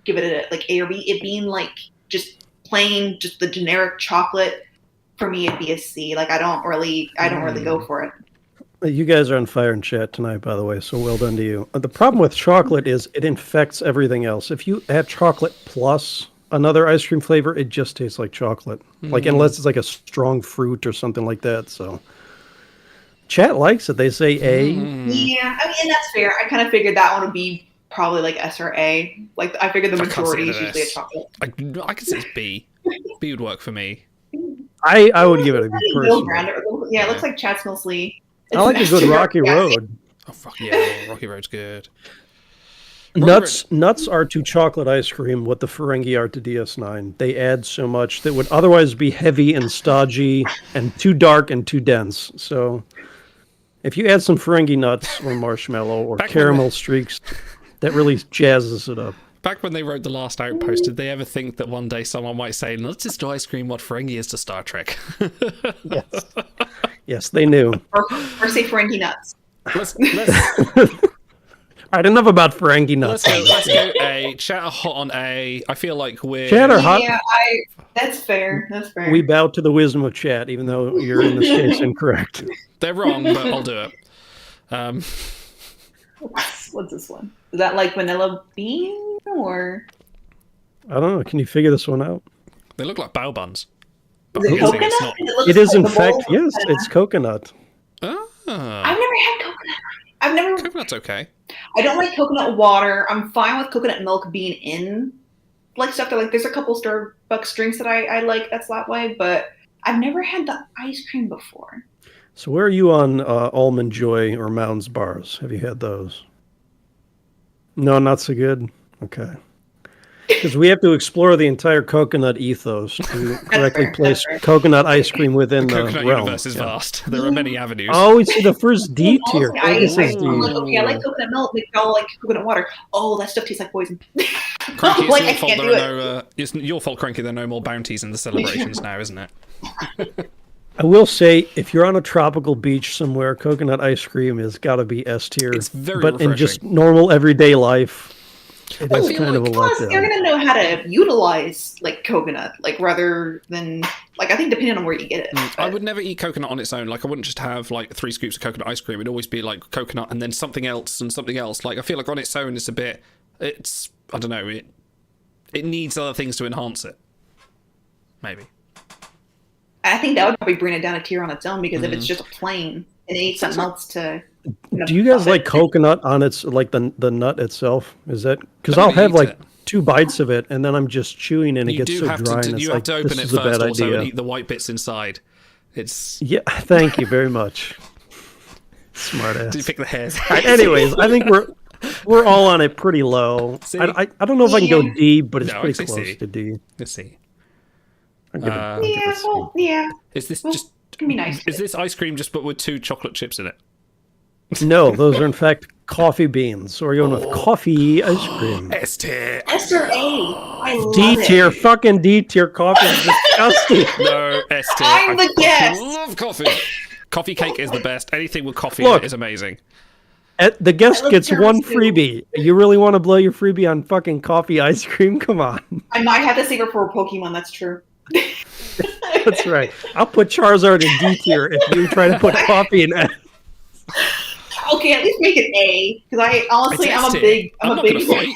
give it a like A or B. It being like just plain, just the generic chocolate, for me it'd be a C. Like I don't really go for it. You guys are on fire in chat tonight, by the way, so well done to you. The problem with chocolate is it infects everything else. If you add chocolate plus another ice cream flavor, it just tastes like chocolate. Like unless it's like a strong fruit or something like that. So chat likes it. They say A. Yeah, I mean, and that's fair. I kind of figured that one would be probably like S or A. Like I figured the I can't majority see is it usually a as. chocolate. I could say it's B. B would work for me. I would give it a B Middle personally. ground. Yeah, it looks like Chad's mostly. I like a good Rocky Road. Oh, fuck yeah. Rocky Road's good. Nuts are to chocolate ice cream what the Ferengi are to DS9. They add so much that would otherwise be heavy and stodgy and too dark and too dense. So if you add some Ferengi nuts or marshmallow or Back when caramel streaks, that really jazzes it up. back when they wrote The Last Outpost, did they ever think that one day someone might say, let's just do ice cream what Ferengi is to Star Trek? Yes. Yes, they knew. Or say Ferengi nuts. Let's All right, enough about Ferengi nuts. let's go A. Chat hot on A. I feel like we're... Chat or hot? Yeah, that's fair. That's fair. We bow to the wisdom of chat, even though you're in this case incorrect. They're wrong, but I'll do it. What's this one? Is that like vanilla bean or? I don't know. Can you figure this one out? They look like bao buns. Is it I'm guessing coconut? it's not. It is, in the fact, bowl yes, of it's coconut. Ah, I've never had coconut. I've never. coconut's okay. I don't like coconut water. I'm fine with coconut milk being in like stuff that like. There's a couple Starbucks drinks that I like that's that way, but I've never had the ice cream before. So where are you on Almond Joy or Mounds bars? Have you had those? No, not so good. Okay. Because we have to explore the entire coconut ethos to correctly fair, place that's fair. coconut ice cream within The the coconut realm. universe is Yeah. vast. There are many avenues. Oh, we see the first D tier. Honestly, I This is I'm like, the okay, I like coconut milk. They all like coconut water. Oh, that stuff tastes like poison. Cranky, like, it's I your fault can't there do are it. no. It's your fault, Cranky. There are no more bounties in the celebrations now, isn't it? I will say, if you're on a tropical beach somewhere, coconut ice cream has got to be S tier. It's very But in just refreshing. normal everyday life, it I is feel kind of a like- Plus, they're letdown. gonna know how to utilize like coconut, like rather than like I think depending on where you get it. I would never eat coconut on its own. Like I wouldn't just have like 3 scoops of coconut ice cream. It'd always be like coconut and then something else and something else. Like I feel like on its own, it's a bit. It's I don't know. It needs other things to enhance it. Maybe. I think that would probably bring it down a tier on its own because if Mm-hmm. it's just a plain and it needs something else to. Do you guys top it. like coconut on its like the nut itself? Is that because Don't I'll have eat like it. 2 bites of it and then I'm just chewing and it You gets do so have dry to. and it's You like have to open this it is a first bad also idea. and eat the white bits inside. It's. Yeah, thank you very much. Smart ass. Do you pick the hairs? Anyways, I think we're all on it pretty low. C? I don't know if I can go Yeah. D, but it's No, I'd pretty say close C. to D. Let's see. I'll give I'll give Yeah, it C. well, yeah, Is this well, just? it can be nice. Is this ice cream just but with 2 chocolate chips in it? No, those are in fact coffee beans. So we're going with coffee ice cream. S tier. S or A? I love D it. tier, fucking D tier coffee is disgusting. No, S tier. I'm the I fucking guest. love coffee. Coffee cake is the best. Anything with coffee Look. in it is amazing. The guest love gets one tiramisu. freebie. You really want to blow your freebie on fucking coffee ice cream? Come on. I might have to save it for a Pokemon. That's true. That's right. I'll put Charizard in D tier if you try to put coffee in F. Okay, at least make it A because I honestly It's I'm S a tier. big I'm I'm a not big gonna fight.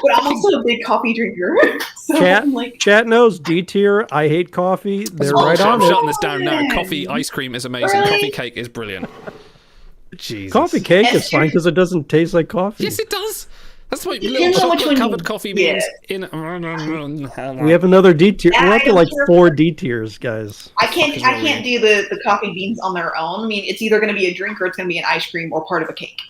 but I'm also a big coffee drinker. So Chat, I'm like chat knows D tier. I hate coffee. They're Oh, right shit, on I'm it. shutting this down now. Really? Coffee ice cream is amazing. Really? Coffee cake is brilliant. Jesus. Coffee cake is S tier. fine because it doesn't taste like coffee. Yes, it does. That's why Depends little on which chocolate one covered you coffee get. beans in. We have another D tier. Yeah, We're I up to don't like care. 4 D tiers, guys. I can't Fucking do the coffee beans on their own. I mean, it's either going to be a drink or it's going to be an ice cream or part of a cake.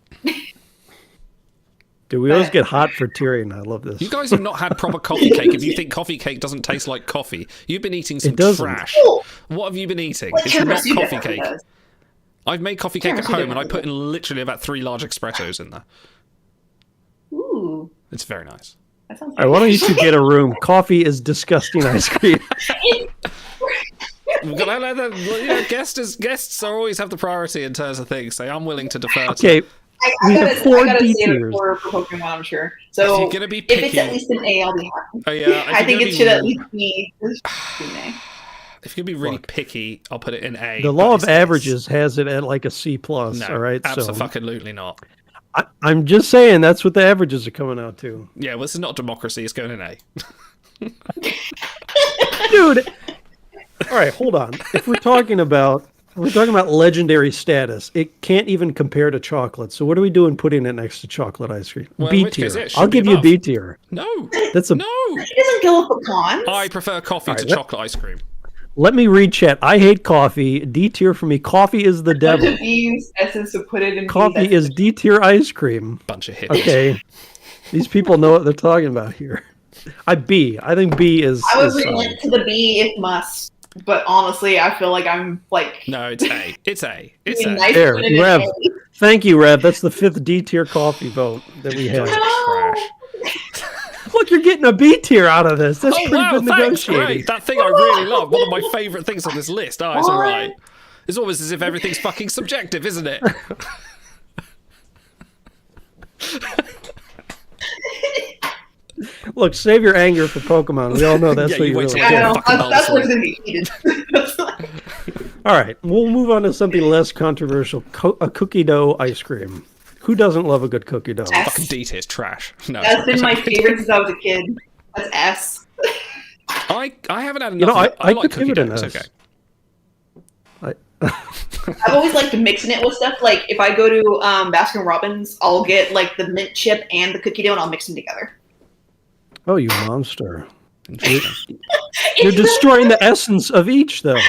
Dude, we always get hot for Tyrion. I love this. You guys have not had proper coffee cake. If you think coffee cake doesn't taste like coffee, you've been eating some doesn't. trash. Cool. What have you been eating? Well, It's not tiramisu coffee definitely cake. does. I've made coffee cake at Tiramisu home and I definitely put in literally about 3 large espressos in there. Ooh, It's very nice. that sounds. All right, why don't you two get a room? Coffee is disgusting ice cream. We're gonna let them, guests always have the priority in terms of things, so I'm willing to defer to. Okay, I We gotta, have 4 I gotta D save it tiers. for Pokemon, I'm sure. If So you're gonna be if it's picky, at least an A, I'll be happy. oh yeah, I think it should at least be an A. If you're gonna be really Look. picky, I'll put it in A. the but law of it's- averages has it at like a C plus. No, all right, so absolutely not. I'm just saying that's what the averages are coming out to, Yeah, well, this is not democracy. It's going in A. dude. All right, hold on. If we're talking about legendary status, it can't even compare to chocolate. So what are we doing putting it next to chocolate ice cream? Well, in B which case tier. it should I'll be give you above. B tier. No, That's a. no. It doesn't go with pecans. I prefer coffee to Alright, chocolate ice cream. Let me read chat. I hate coffee. D tier for me. Coffee is the Bunch devil. of B's, S's to put it in. Coffee B's, is D tier ice cream. Bunch of hippies. Okay, these people know what they're talking about here. I think B is. I would is solid. relent to the B if must, but honestly, I feel like I'm like No, it's A. It's A. It's being A. nice There, to put it in Rev. A. Thank you, Rev. That's the 5th D tier coffee vote that we have. No. Trash. Look, you're getting a B tier out of this. That's Oh pretty wow, good thanks, negotiating. great. That thing I really love. One of my favourite things on this list. Oh, it's What? alright. It's almost as if everything's fucking subjective, isn't it? Look, save your anger for Pokemon. We all know that's Yeah, what you you wait really till I care. know. fucking That's what's Bulbasaur. gonna be heated. All right, we'll move on to something less controversial. A cookie dough ice cream. Who doesn't love a good cookie dough? Yes. Fucking D tier's trash. No, That's been my favorite since I was a kid. That's S. I haven't had enough. You know, of it. I like could cookie give it an dough. It's S. okay. I've always liked mixing it with stuff. Like if I go to Baskin Robbins, I'll get like the mint chip and the cookie dough, and I'll mix them together. Oh, you monster. Interesting. You're destroying the essence of each, though. No,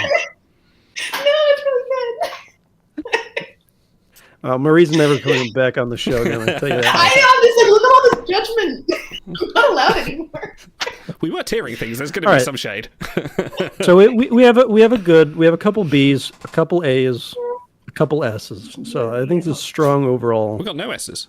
it's really good. Marie's never coming back on the show now, I'll tell you I that. know. I'm just like, look at all this judgment. I'm not allowed anymore. We were tiering things. There's going to All be right. some shade. So we have a couple B's, a couple A's, a couple S's. So I think this is strong overall. We've got no S's.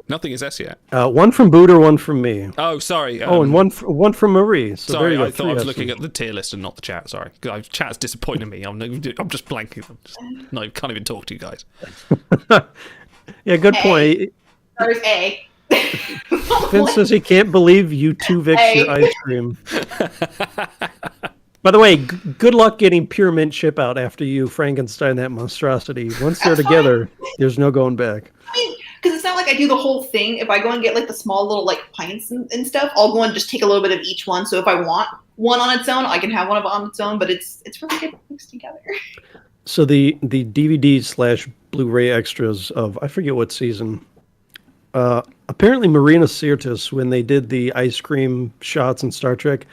Nothing is S yet. One from Booter, one from me. Oh, sorry. And one from Marie. So there Sorry, you go. I thought I was 3 looking S's. at the tier list and not the chat. Sorry, chat's disappointing me. I'm just blanking. Can't even talk to you guys. Yeah, good point. There's A. Vince says he can't believe you two Vicks your ice cream. By the way, good luck getting pure mint chip out after you Frankenstein that monstrosity. Once they're That's together, there's no going back. I mean, because it's not like I do the whole thing. If I go and get like the small little like pints and stuff, I'll go and just take a little bit of each one. So if I want one on its own, I can have one of it on its own. But it's really good mixed together. So the DVD / Blu-ray extras of I forget what season. Apparently Marina Sirtis, when they did the ice cream shots in Star Trek,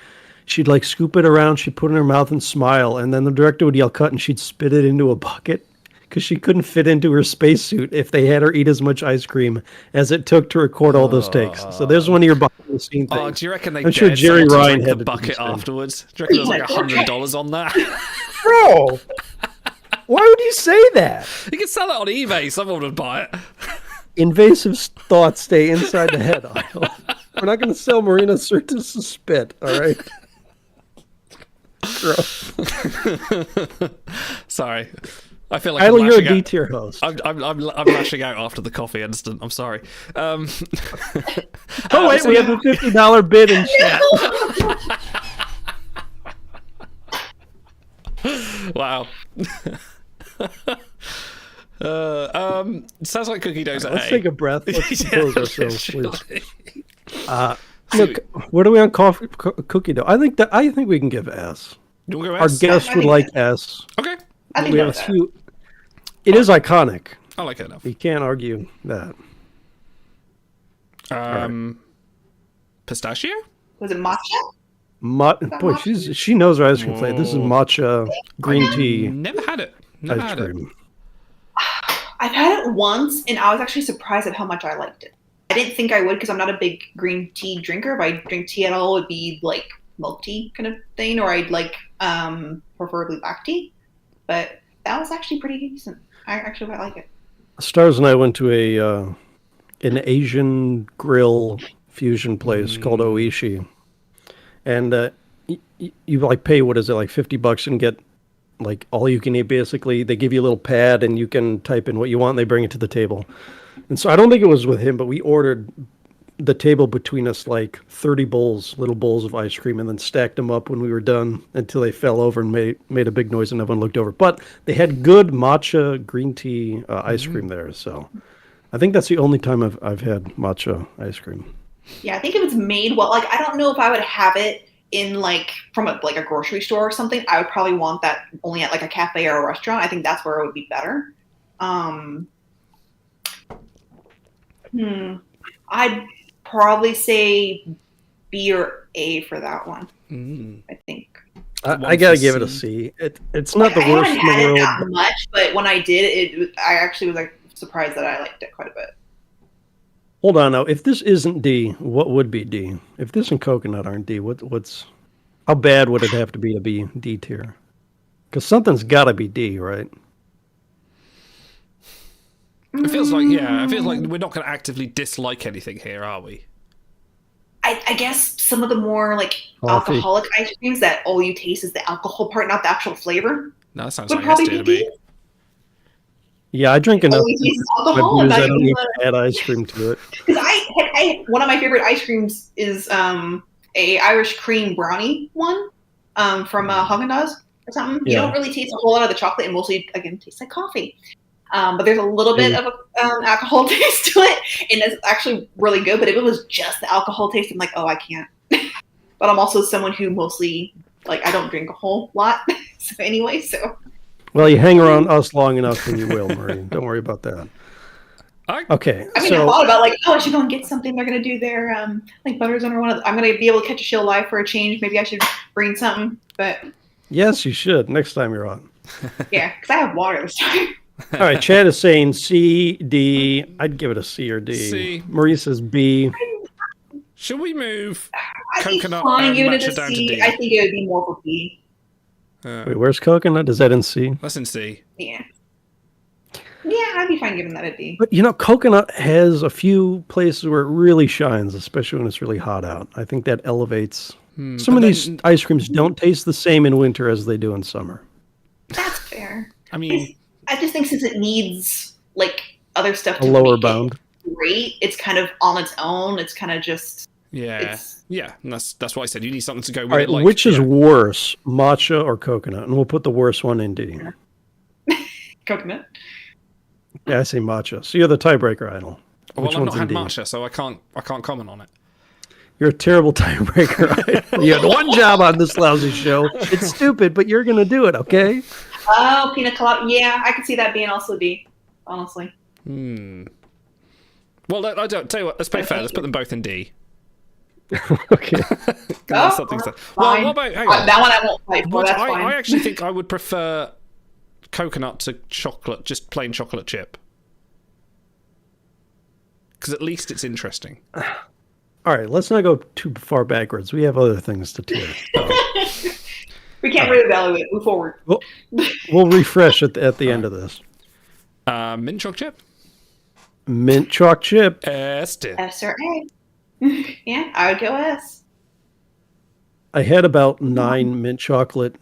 she'd like scoop it around, she'd put it in her mouth and smile, and then the director would yell cut and she'd spit it into a bucket because she couldn't fit into her spacesuit if they had her eat as much ice cream as it took to record all those takes. So there's one of your behind the scene things. Oh, do you reckon they I'm sure dared Jerry someone to Ryan drink had the to do bucket the same. afterwards? Do you reckon there was like $100 on that? Bro, why would you say that? You could sell it on eBay. Someone would buy it. Invasive thoughts stay inside the head aisle. We're not going to sell Marina Sirtis' spit, all right? Gross. Sorry. I feel like Idle, I'm you're a lashing out. D-tier host. I'm lashing out after the coffee incident. I'm sorry. Oh, wait, we have a $50 bid in chat. Wow. Sounds like cookie dough's at Let's A. take a breath. Let's compose ourselves, sure. please. Look, what are we on cookie dough? I think we can give S. You wanna go Our S? guest I would think like S. S. Okay. I think We have a that's few. It is iconic. I like it enough. You can't argue that. Pistachio? Was it matcha? Boy, she knows her ice cream flavor. This is matcha green tea Never had it. Never ice had it. cream. I've had it once, and I was actually surprised at how much I liked it. I didn't think I would because I'm not a big green tea drinker. If I drink tea at all, it would be like milk tea kind of thing, or I'd like preferably black tea. But that was actually pretty decent. I actually quite like it. Stars and I went to an Asian grill fusion place called Oishi, and you like pay, what is it, like $50 and get like all you can eat. Basically, they give you a little pad and you can type in what you want. And they bring it to the table. And so I don't think it was with him, but we ordered the table between us like 30 little bowls of ice cream, and then stacked them up when we were done until they fell over and made a big noise and everyone looked over. But they had good matcha green tea ice cream there. So I think that's the only time I've had matcha ice cream. Yeah, I think if it's made well, like I don't know if I would have it in like from a grocery store or something. I would probably want that only at like a cafe or a restaurant. I think that's where it would be better. I'd probably say B or A for that one. I think. I gotta give it a C. It's not the I worst haven't in the had it world. that much, but when I did, I actually was like surprised that I liked it quite a bit. Hold on now. If this isn't D, what would be D? If this and coconut aren't D, what's how bad would it have to be D tier? Because something's got to be D, right? It feels like we're not going to actively dislike anything here, are we? I guess some of the more like Coffee. alcoholic ice creams that all you taste is the alcohol part, not the actual flavor. No, that sounds Would like probably yesterday to be me. Yeah, I drink enough. all you taste is My alcohol, and booze, not I don't even need to add ice cream to it. because I one of my favorite ice creams is a Irish cream brownie one from Haagen-Dazs or something. You Yeah. don't really taste a whole lot of the chocolate, and mostly again tastes like coffee. But there's a little bit of a alcohol taste to it, and it's actually really good. But if it was just the alcohol taste, I'm like, oh, I can't. But I'm also someone who mostly like I don't drink a whole lot. So anyway, so Well, you hang around us long enough and you will, Marie. Don't worry about that. Okay, I mean, I so thought about like, oh, I should go and get something. They're gonna do their like Butterzone or one of. I'm gonna be able to catch a show live for a change. Maybe I should bring something. But yes, you should next time you're on. yeah, because I have water this time. All right, Chad is saying C, D. I'd give it a C or D. C. Marie says B. Should we move I'd be coconut fine and giving it matcha a down to C. D? I think it would be more for B. Wait, where's coconut? Is that in C? That's in C. Yeah. Yeah, I'd be fine giving that a D. But you know, coconut has a few places where it really shines, especially when it's really hot out. I think that elevates. Some of these ice creams don't taste the same in winter as they do in summer. That's fair. I mean, I just think since it needs like other stuff A to lower make bound. it great, it's kind of on its own. It's kind of just yeah, It's- yeah. And that's why I said you need something to go with All right, it. Like, which is yeah. worse, matcha or coconut? And we'll put the worst one in D. coconut. Yeah, I say matcha. So you're the tiebreaker, Idle. Well, Which I've one's not in had D? matcha, so I can't comment on it. You're a terrible tiebreaker. Idle. You had one job on this lousy show. It's stupid, but you're going to do it, okay? Oh, pina colada. Yeah, I could see that being also D. Honestly. Well, I don't tell you what. Let's play fair. Let's put them both in D. Okay. That's something to- Well, fine. what about? Hang on. That one I won't fight for. Would- That's fine. I actually think I would prefer coconut to chocolate, just plain chocolate chip, because at least it's interesting. All right, let's not go too far backwards. We have other things to do. We can't reevaluate. Move forward. We'll refresh at the end of this. Mint choc chip. Mint chalk chip. Still. S or A. Yeah, I would go S. I had about 9 mint chocolate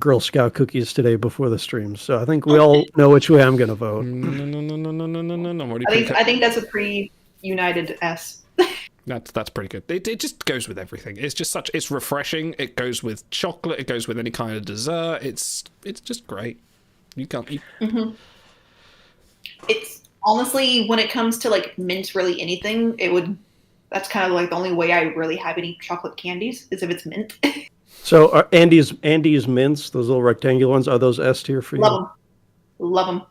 Girl Scout cookies today before the stream, so I think we all know which way I'm going to vote. No. I'm already I think that's a pretty united S. That's pretty good. It just goes with everything. It's just it's refreshing. It goes with chocolate. It goes with any kind of dessert. It's just great. You can't. It's honestly when it comes to like mint, really anything, that's kind of like the only way I really have any chocolate candies is if it's mint. So are Andy's mints, those little rectangular ones, are those S tier for you? Love them.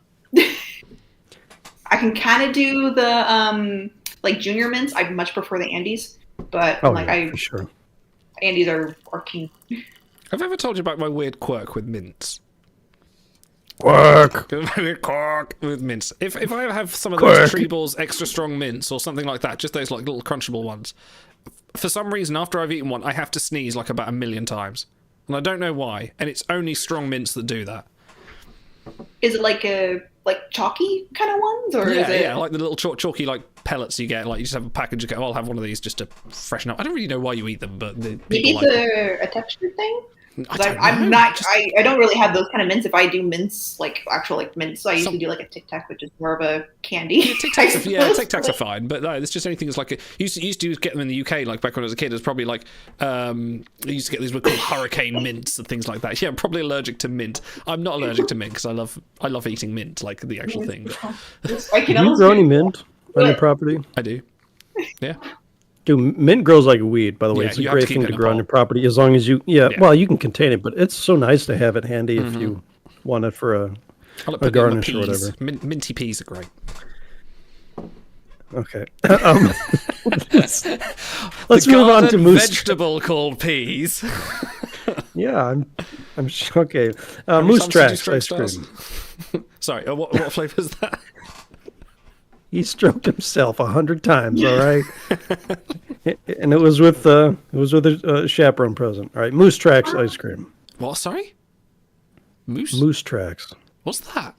I can kind of do the like junior mints. I much prefer the Andes, but Oh, like yeah, for sure. Andes are king. Have I ever told you about my weird quirk with mints? Quirk. Quirk with mints. If I ever have some of Quirk. those Treeballs extra strong mints or something like that, just those like little crunchable ones, for some reason after I've eaten one, I have to sneeze like about 1,000,000 times, and I don't know why. And it's only strong mints that do that. Is it like chalky kind of ones, or Yeah, is it? yeah, like the little chalky like pellets you get. Like you just have a package. You go, I'll have one of these just to freshen up. I don't really know why you eat them, but the Maybe people it's like a texture thing. I don't I'm know, not. just- I don't really have those kind of mints. If I do mints, like actual like mints, so I usually do like a Tic Tac, which is more of a candy. Tic Tacs are fine, but no, it's just anything that's like used to get them in the UK. Like back when I was a kid, it was probably like I used to get these were called hurricane mints and things like that. Yeah, I'm probably allergic to mint. I'm not allergic to mint because I love eating mint, like the actual thing. But I can Do you almost grow do- any mint on your property? I do. Yeah. Dude, mint grows like weed, by the way. Yeah, It's a you have to great keep thing it to in a grow on bowl. your property as long as you, yeah, Yeah. well, you can contain it, but it's so nice to have it handy if you want it for I'll a put it in the garnish or peas. whatever. Minty peas are great. Okay. Let's move on to Garden moose. vegetable called peas. Yeah, I'm okay. many Moose times did you tracks stroke ice stars? cream. Sorry, what flavour is that? He stroked himself 100 times. All right, and it was with a chaperone present. All right, Moose Tracks ice cream. What? Sorry. Moose. Moose Tracks. What's that?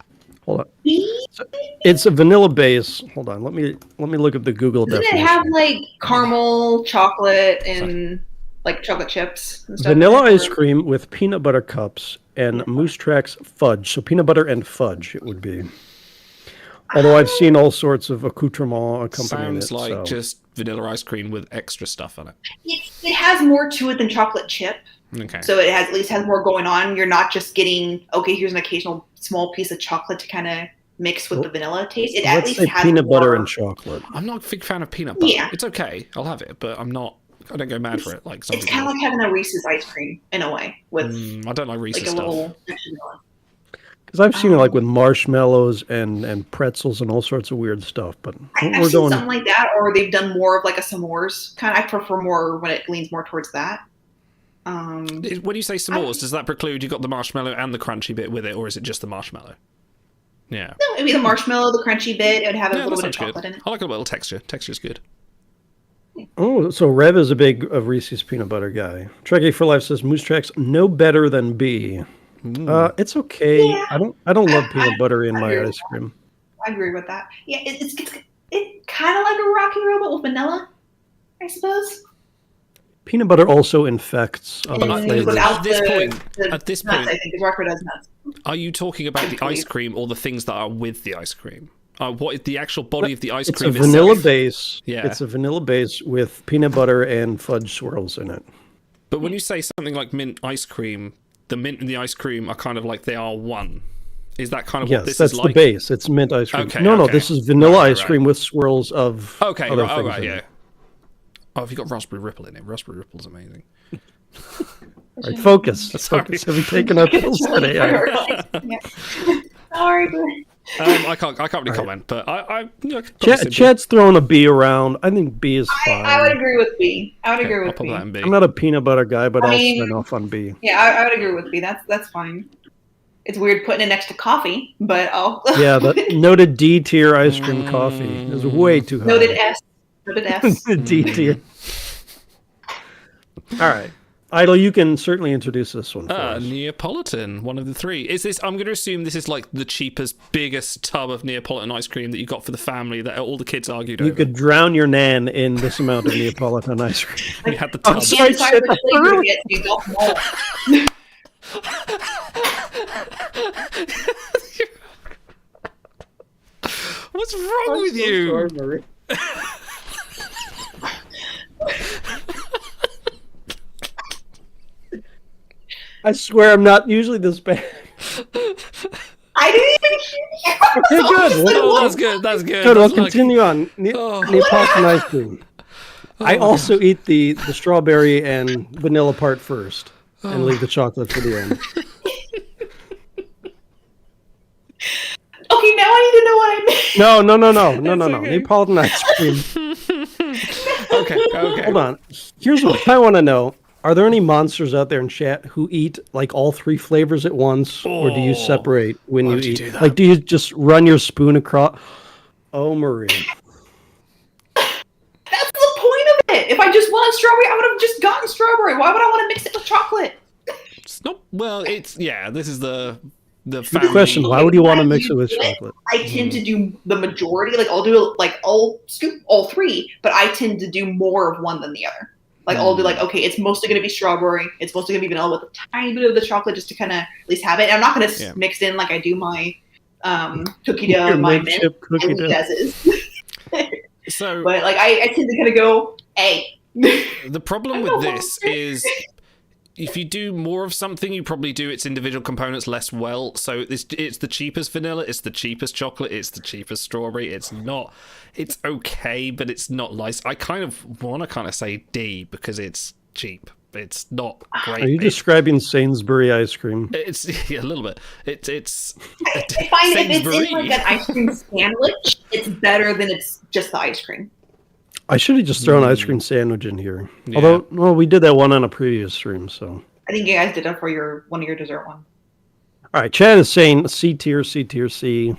Hold on. It's a vanilla base. Hold on. Let me look at the Google Doesn't definition. it have like caramel, chocolate, and like chocolate chips and stuff? Vanilla in it, ice or- cream with peanut butter cups and Moose Tracks fudge. So peanut butter and fudge it would be. Although I've seen all sorts of accoutrement accompanying Sounds it. like so. just vanilla ice cream with extra stuff on it. It has more to it than chocolate chip. Okay. So it has at least has more going on. You're not just getting, okay, here's an occasional small piece of chocolate to kind of mix with the vanilla taste. It at Let's least say has peanut butter more- and chocolate. I'm not a big fan of peanut butter. Yeah. It's okay. I'll have it, but I don't go mad for it like some It's people. kind of like having a Reese's ice cream in a way with I don't like Reese's like a stuff. little section on. Because I've seen it like with marshmallows and pretzels and all sorts of weird stuff. But I've we're seen going. something like that, or they've done more of like a s'mores kind. I prefer more when it leans more towards that. When you say s'mores, does that preclude you got the marshmallow and the crunchy bit with it, or is it just the marshmallow? Yeah. No, maybe the marshmallow, the crunchy bit, it would have a Yeah, little that bit of sounds chocolate good. in it. I like a little texture. Texture's good. Oh, so Rev is a big Reese's peanut butter guy. Trekkie for Life says Moose Tracks no better than B. It's okay. Yeah. I don't love peanut butter in I my agree with ice cream. I agree with that. Yeah, it's kind of like a Rocky Road, but with vanilla, I suppose. Peanut butter also infects other And flavors. without At this the- point- the at this nuts, point- I think the Rocky Road has nuts. Are you talking about the ice cream or the things that are with the ice cream? What is the actual body of the ice It's a cream vanilla itself? base. Yeah. It's a vanilla base with peanut butter and fudge swirls in it. But when you say something like mint ice cream, the mint and the ice cream are kind of like they are one. Is that kind of what Yes, this that's is the like? base. It's mint ice cream. Okay, No, okay. this is vanilla Right, ice right. cream with swirls of Okay, other right, things in yeah. it. Oh, have you got raspberry ripple in it? Raspberry ripple's amazing. All right, focus. Sorry. Focus. Have we taken our pills today? Yeah. Sorry. I can't really comment, but I Chad's throwing a B around. I think B is fine. I would agree with B. I would agree I'll with put B. that in B. I'm not a peanut butter guy, but I I'll mean- sign off on B. Yeah, I would agree with B. That's fine. It's weird putting it next to coffee, but I'll Yeah, the noted D tier ice cream coffee is way too high. noted S. Noted S. D tier. All right. Idle, you can certainly introduce this one for us. Neapolitan, one of the three. Is this? I'm going to assume this is like the cheapest, biggest tub of Neapolitan ice cream that you got for the family that all the kids argued You over. could drown your nan in this amount of Neapolitan ice cream. You had the I'm tub. sorry. Yeah, sorry, which flavor it is. You don't know. What's wrong with you? I swear I'm not usually this bad. I didn't even hear you. Okay, good. Like, Well, Oh, what? that's good. That's good. Good, we'll That's like- continue on. Neapolitan ice cream. I also eat the strawberry and vanilla part first and leave the chocolate for the end. Okay, now I need to know what I missed. No. okay. Neapolitan ice cream. Okay. Hold on. Here's what I want to know. Are there any monsters out there in chat who eat like all three flavors at once? Or do you separate when you would you eat? do that? Like, do you just run your spoon across? Oh, Marie. That's the point of it. If I just wanted strawberry, I would have just gotten strawberry. Why would I want to mix it with chocolate? It's not. Well, it's This is the Good family. question. Why would you want to mix it with chocolate? I tend to do the majority. Like I'll scoop all three, but I tend to do more of one than the other. Like I'll do like, okay, it's mostly going to be strawberry. It's mostly going to be vanilla with a tiny bit of the chocolate just to kind of at least have it. And I'm not going to mix in like I do my cookie dough, Your my mint mint, chip cookie and dough. as is. So But like I tend to kind of go A. the problem with this is if you do more of something, you probably do its individual components less well. So it's the cheapest vanilla, it's the cheapest chocolate, it's the cheapest strawberry. It's okay, but it's not nice. I kind of want to say D because it's cheap. It's not great. Are you describing Sainsbury ice cream? It's a little bit. It's I find if it's Sainsbury. in like an ice cream sandwich, it's better than it's just the ice cream. I should have just thrown an ice cream sandwich in here. Yeah. Although, well, we did that one on a previous stream, so. I think you guys did that for one of your dessert ones. All right, Chad is saying C tier, C tier, C.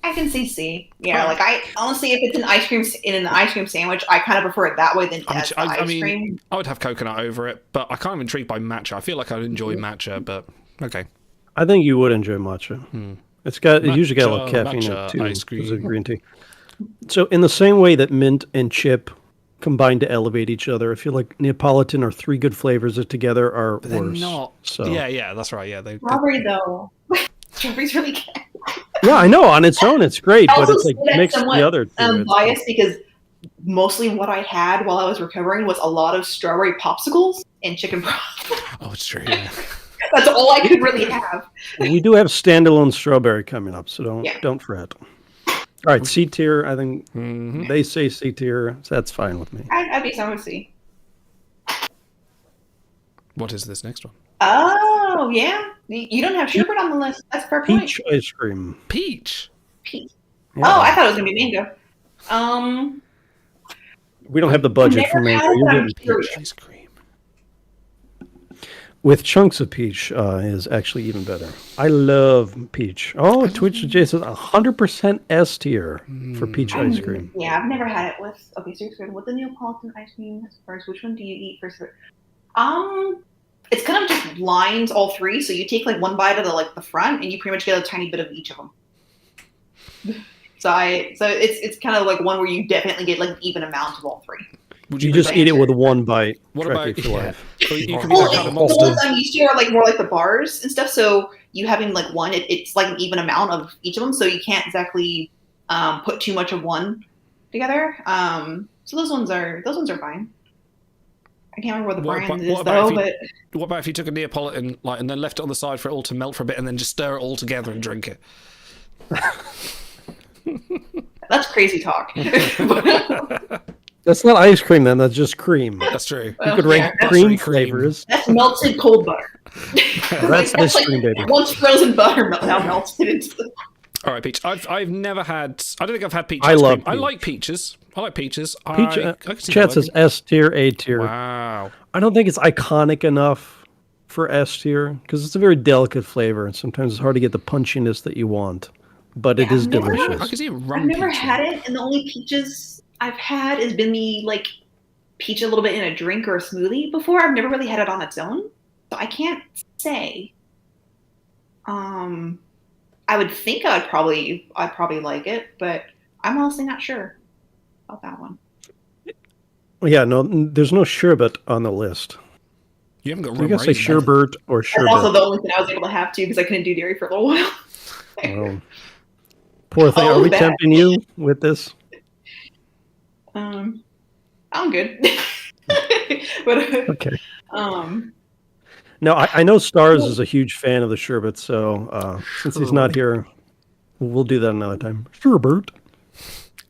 I can see C. Yeah, like I honestly, if it's an ice cream in an ice cream sandwich, I kind of prefer it that way than as the ice cream. I would have coconut over it, but I kind of intrigued by matcha. I feel like I'd enjoy matcha, but okay. I think you would enjoy matcha. It usually got a little caffeine in matcha it too. ice Because of cream. green tea. So in the same way that mint and chip combine to elevate each other, I feel like Neapolitan are three good flavors that together are They're worse. not. So Yeah, that's right. Yeah, Strawberry though. Strawberry's really good. yeah, I know on its own it's great, I but also it's like say that's mixed somewhat, the other two. it's- biased because mostly what I had while I was recovering was a lot of strawberry popsicles and chicken broth. Oh, it's true. Yeah. That's all I could really have. We do have standalone strawberry coming up, so Yeah. don't fret. All right, C tier. I think Mm-hmm. they say C tier, so that's fine with me. I'd be someone to see. What is this next one? Oh yeah, you don't have sherbet on the list. That's a fair point. Peach ice cream. Peach. Peach. Yeah. Oh, I thought it was gonna be mango. We don't have the budget for never mango. had You're it, getting I'm curious. peach. Ice cream. With chunks of peach is actually even better. I love peach. Oh, Twitch J says 100% S tier for peach ice cream. Yeah, I've never had it with. Okay, so with the Neapolitan ice cream first, which one do you eat first? It's kind of just lines all three. So you take like one bite of the front, and you pretty much get a tiny bit of each of them. So it's kind of like one where you definitely get like an even amount of all three. Would You just eat it with one bite. What Track about it for life. So you can be Well, that kind of the monster. ones I'm used to are like more like the bars and stuff. So you having like one, it's like an even amount of each of them. So you can't exactly put too much of one together. So those ones are fine. I can't remember what the brand is though, but What about if you took a Neapolitan and then left it on the side for it all to melt for a bit and then just stir it all together and drink it? that's crazy talk. That's not ice cream then. That's just cream. That's true. You could rank yeah, cream that's cream. flavors. That's melted cold butter. That's this cream, baby. Once frozen butter now melted into the. All right, peach. I've never had. I don't think I've had peach. I ice love cream. I peach. like peaches. I like peaches. Peach. I can see Chat that says liking- S tier, A tier. Wow. I don't think it's iconic enough for S tier because it's a very delicate flavor, and sometimes it's hard to get the punchiness that you want. But it Yeah, is I've never- delicious. I can see a rum I've never peach. had it, and the only peaches I've had has been the peach a little bit in a drink or a smoothie before. I've never really had it on its own, so I can't say. I would think I'd probably like it, but I'm honestly not sure about that one. Yeah, no, there's no sherbet on the list. You haven't got You rum gotta say raisin, have you? sherbet or That's also sherbet. the only thing I was able to have too because I couldn't do dairy for a little while. Oh, poor thing. Oh, Are we bad. tempting you with this? I'm good. But Okay. um, No, I know Stars is a huge fan of the sherbet, so since he's not here, we'll do that another time. Sherbet.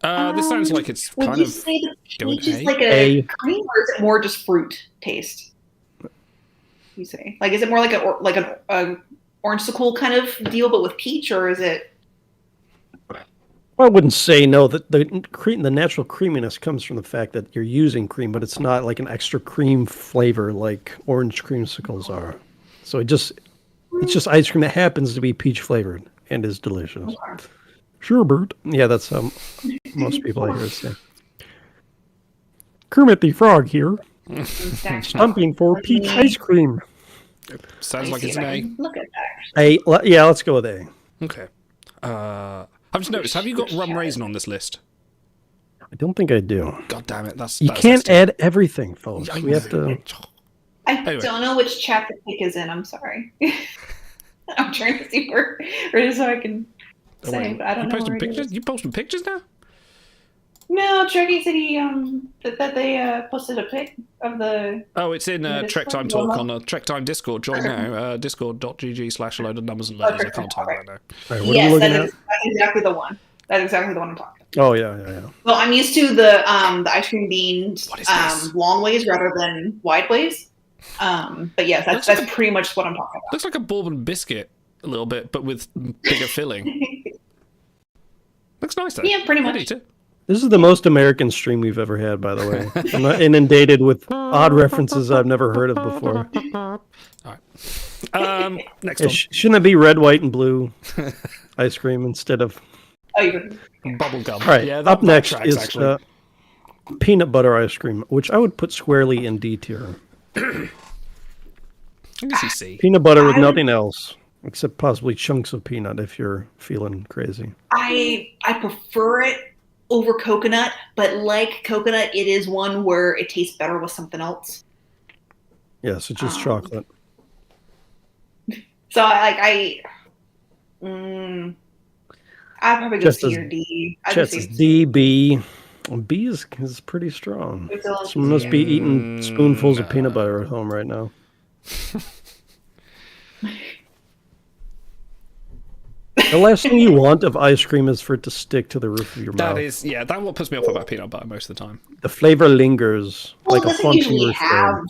This sounds like it's would kind you of. say the going peach is A? like A. a cream, or is it more just fruit taste? You say, is it more like an orange-sicle kind of deal, but with peach, or is it? I wouldn't say no. That the natural creaminess comes from the fact that you're using cream, but it's not like an extra cream flavor like orange creamsicles are. So it's just ice cream that happens to be peach flavored and is delicious. Sherbet. Yeah, that's how most people I hear say. Kermit the Frog here, stumping for peach ice cream. Sounds like it's an A. Look at that. Yeah, let's go with A. Okay. I've just noticed. Have you got rum raisin on this list? I don't think I do. God damn it! That's You that's can't S tier. add everything, folks. I We have to. I Anyway. don't know which chapter pick is in. I'm sorry. I'm trying to see where it is so I can Oh, say, wait, but I don't you know posting where it pictures? is. You posting pictures now? No, Trekkie said he that they posted a pic of the. Oh, it's in Yeah, Trek Time Discord. Talk on the Trek Time Discord. Join now. Discord.gg/a load of numbers and letters. I can't type that now. All right, what are we Yes, looking that's exactly the one. That's exactly the one I'm talking about. Oh yeah. Well, I'm used to the ice cream beans What is this? long ways rather than wide ways. But yes, Looks that's like pretty much what I'm talking Looks like a bourbon biscuit a little bit, but with bigger filling. Looks nice though. Yeah, pretty I'd much. eat it. This is the most American stream we've ever had, by the way. I'm not inundated with odd references I've never heard of before. Next Yeah, one. shouldn't it be red, white, and blue ice cream instead of? Oh, you're Bubble gum. All right. Yeah, up that next tracks, is actually. peanut butter ice cream, which I would put squarely in D tier. I can see C. Peanut butter with nothing else. Except possibly chunks of peanut if you're feeling crazy. I prefer it over coconut, but like coconut, it is one where it tastes better with something else. Yeah, so just chocolate. So I'd probably go Just C as- or D. I'd Chess say is D, B. B is pretty strong. Someone must be eating spoonfuls of peanut butter at home right now. The last thing you want of ice cream is for it to stick to the roof of your mouth. That's what puts me off about peanut butter most of the time. The flavor lingers Well, like it a doesn't funky usually roof have there.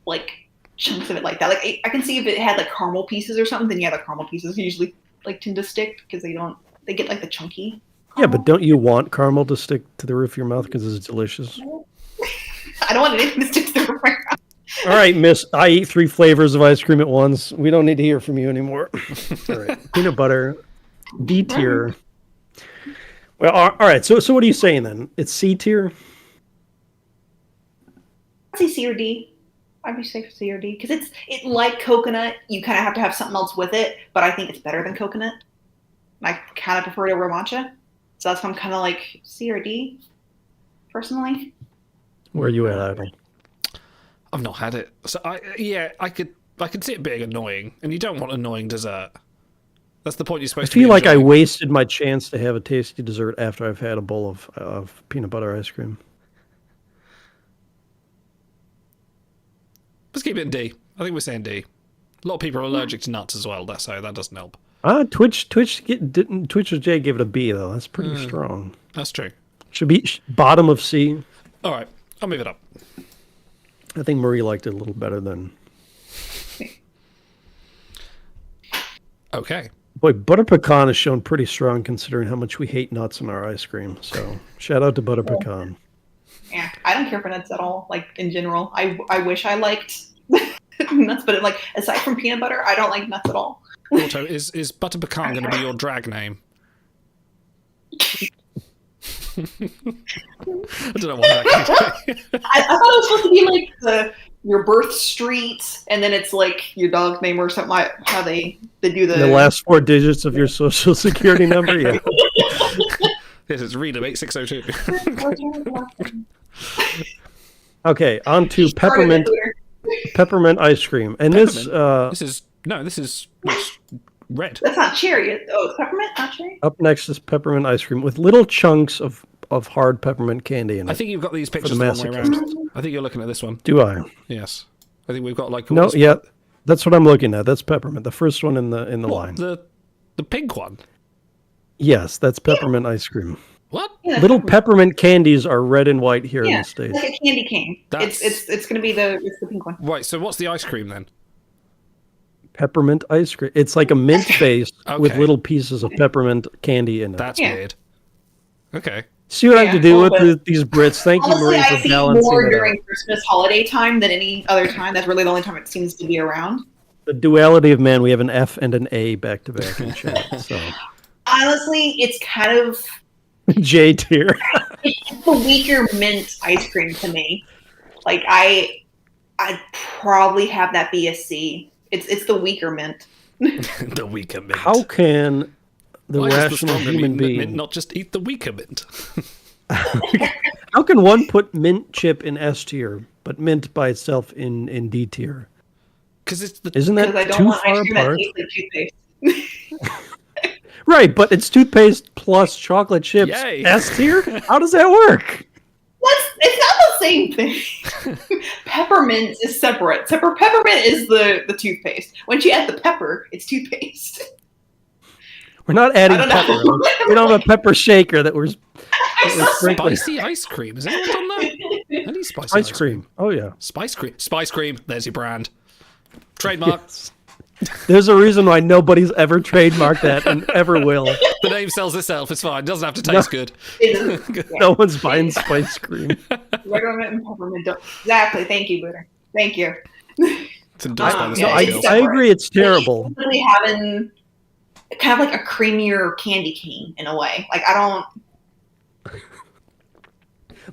like chunks of it like that. Like I can see if it had like caramel pieces or something, then yeah, the caramel pieces usually like tend to stick because they get like the chunky. Yeah, but don't you want caramel to stick to the roof of your mouth because it's delicious? I don't want anything to stick to the roof. All right, miss. I eat 3 flavors of ice cream at once. We don't need to hear from you anymore. All right. Peanut butter, D tier. Well, all right. So what are you saying then? It's C tier? I'd say C or D. I'd be safe for C or D because it like coconut. You kind of have to have something else with it, but I think it's better than coconut. I kind of prefer it over matcha, so that's why I'm kind of like C or D, personally. Where are you at, Idle? I've not had it, so I could see it being annoying, and you don't want annoying dessert. That's the point you're I supposed to. feel like I enjoying. wasted my chance to have a tasty dessert after I've had a bowl of peanut butter ice cream. Let's keep it in D. I think we're saying D. A lot of people are allergic to nuts as well, so that doesn't help. Twitch with Jay gave it a B though. That's pretty strong. That's true. Should be bottom of C. All right, I'll move it up. I think Marie liked it a little better than. Okay. Boy, butter pecan is shown pretty strong considering how much we hate nuts in our ice cream. So shout out to butter pecan. Yeah, I don't care for nuts at all. Like in general, I wish I liked nuts, but like aside from peanut butter, I don't like nuts at all. Auto, is butter pecan going to be your drag name? I don't know what that could be. I thought it was supposed to be like your birth street, and then it's like your dog's name or something. Like how they do the last 4 digits of your social security number. Yeah. This is Rita 8602. Okay, on to peppermint ice cream, and this This is red. That's not cherry. It's peppermint, not cherry. up next is peppermint ice cream with little chunks of hard peppermint candy in it. I think you've got these pictures the the wrong way around. I think you're looking at this one. Do I? Yes. I think we've got like No, yeah, that's what I'm looking at. That's peppermint, the first one in the line. the pink one. Yes, that's peppermint ice cream. What? Yeah, that's Little peppermint candies are red and white here in the It's States. like a candy cane. It's gonna be the pink one. Right, so what's the ice cream then? Peppermint ice cream. It's like a mint base with Okay. little pieces of peppermint candy in it. That's Yeah. weird. Okay. See what I have to Yeah, do a with little bit. these Brits. Thank you, Honestly, Marie, I for see balancing more it during out. Christmas holiday time than any other time. That's really the only time it seems to be around. The duality of man. We have an F and an A back to back in chat. So Honestly, it's kind of J tier. it's the weaker mint ice cream to me. Like I'd probably have that be a C. It's the weaker mint. The weaker mint. How can the Why does the rational stronger human mint being? not just eat the weaker mint? How can one put mint chip in S tier, but mint by itself in D tier? Because it's the Isn't Because I that don't too want far ice cream that apart? tastes like toothpaste. Right, but it's toothpaste plus chocolate chips. Yay. S tier? How does that work? It's not the same thing. Peppermint is separate. Peppermint is the toothpaste. Once you add the pepper, it's toothpaste. We're not adding I don't know. pepper. We don't have a pepper shaker that we're sprinkling. spicy ice cream. Has anyone done that? I need spicy Ice cream. Oh yeah. Spice cream. Spice cream. There's your brand. Trademark. Yes. There's a reason why nobody's ever trademarked that and ever will. The name sells itself. It's fine. It doesn't have to taste good. No one's buying spice cream. Regular mint and peppermint don't. Exactly. Thank you, Buddha. Thank you. It's endorsed by the Yeah, Spice it's Girls. I agree it's terrible. It's really having kind of like a creamier candy cane in a way. Like I don't.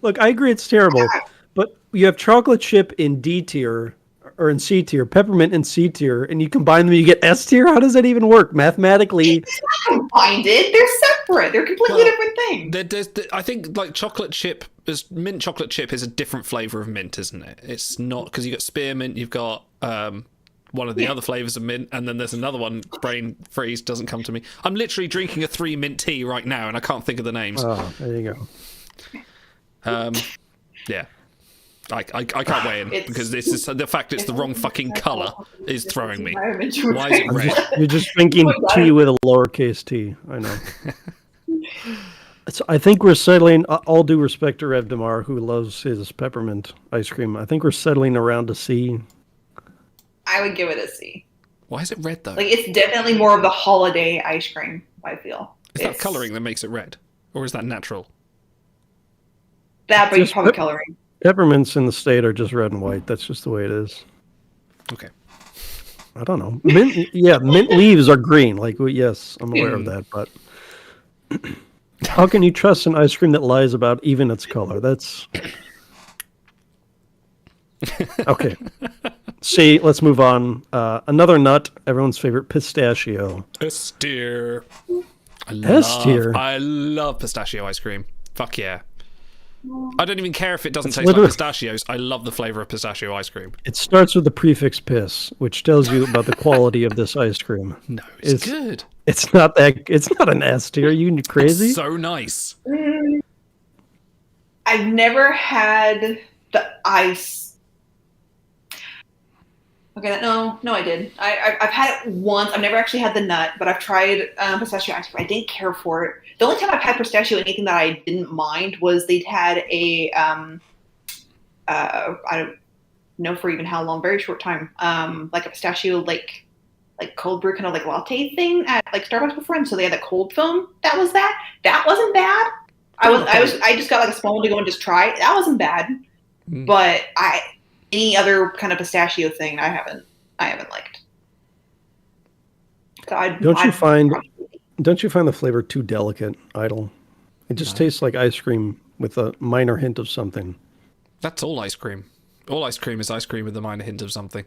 Look, I agree it's terrible, but you have chocolate chip in D tier, or in C tier, peppermint in C tier, and you combine them, you get S tier. How does that even work mathematically? It's not combined. They're separate. They're completely different things. I think like chocolate chip, mint chocolate chip is a different flavor of mint, isn't it? It's not, because you've got spearmint, you've got one of the other flavors of mint, and then there's another one. Brain freeze doesn't come to me. I'm literally drinking a 3 mint tea right now, and I can't think of the names. Oh, there you go. Yeah. I can't weigh in because this is the fact it's the wrong fucking color is throwing me. Why is it red? You're just thinking tea with a lowercase t. I know. So I think we're settling. All due respect to Rev Damar, who loves his peppermint ice cream. I think we're settling around a C. I would give it a C. Why is it red though? Like, it's definitely more of the holiday ice cream, I feel. Is that coloring that makes it red, or is that natural? That, but Just probably coloring. Peppermints in the state are just red and white. That's just the way it is. Okay. I don't know. Mint leaves are green. Like, yes, I'm aware of that. But how can you trust an ice cream that lies about even its color? That's okay. See, let's move on. Another nut, everyone's favorite, pistachio. S tier. S tier. I love pistachio ice cream. Fuck yeah. I don't even care if it doesn't taste like literally pistachios. I love the flavor of pistachio ice cream. It starts with the prefix piss, which tells you about the quality of this ice cream. No, it's good. It's not that. It's not an S tier. You crazy? It's so nice. I've never had the ice. Okay, no, I did. I've had it once. I've never actually had the nut, but I've tried pistachio ice cream. I didn't care for it. The only time I've had pistachio anything that I didn't mind was they'd had a I don't know for even how long, very short time, like a pistachio like cold brew kind of like latte thing at like Starbucks before, and so they had the cold foam. That wasn't bad. I just got like a small one to go and just try. That wasn't bad, but any other kind of pistachio thing I haven't liked. So Don't you find the flavor too delicate, Idle? It just tastes like ice cream with a minor hint of something. That's all ice cream. All ice cream is ice cream with a minor hint of something.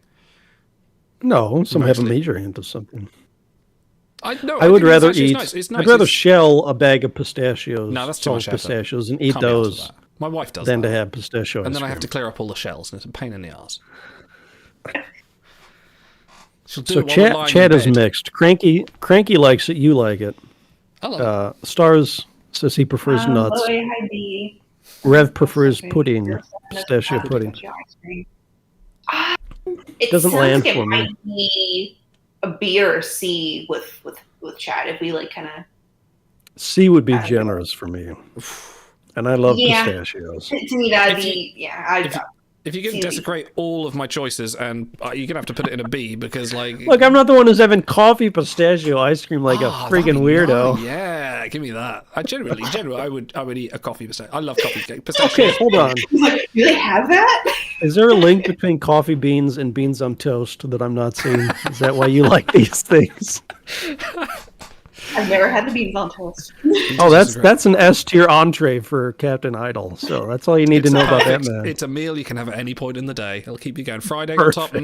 No, some have a major hint of something. I would rather eat. Nice. It's nice. I'd rather shell a bag of pistachios, no, that's too much pistachios, and eat Can't be arsed with those that. My wife does than that. to have pistachio. And then ice I have cream. to clear up all the shells, and it's a pain in the ass. So Chad is mixed. Cranky likes it. You like it. I love it. Stars says he prefers nuts. Rev prefers pudding, pistachio pudding. It doesn't sounds land like for it me. might be a B or a C with Chad if we like kind of. C would be generous for me, and I love pistachios. To me, that'd be If you're going to desecrate all of my choices, and you're going to have to put it in a B because, like... Look, I'm not the one who's having coffee pistachio ice cream like a freaking weirdo. Nice. Yeah, give me that. Generally, I would eat a coffee pistachio. I love coffee pistachio. Okay, hold on. Do they have that? Is there a link between coffee beans and beans on toast that I'm not seeing? Is that why you like these things? I've never had the beans on toast. Oh, that's an S tier entree for Captain Idle. So that's all you need to know about that man. It's a meal you can have at any point in the day. It'll keep you going. Fried egg on top.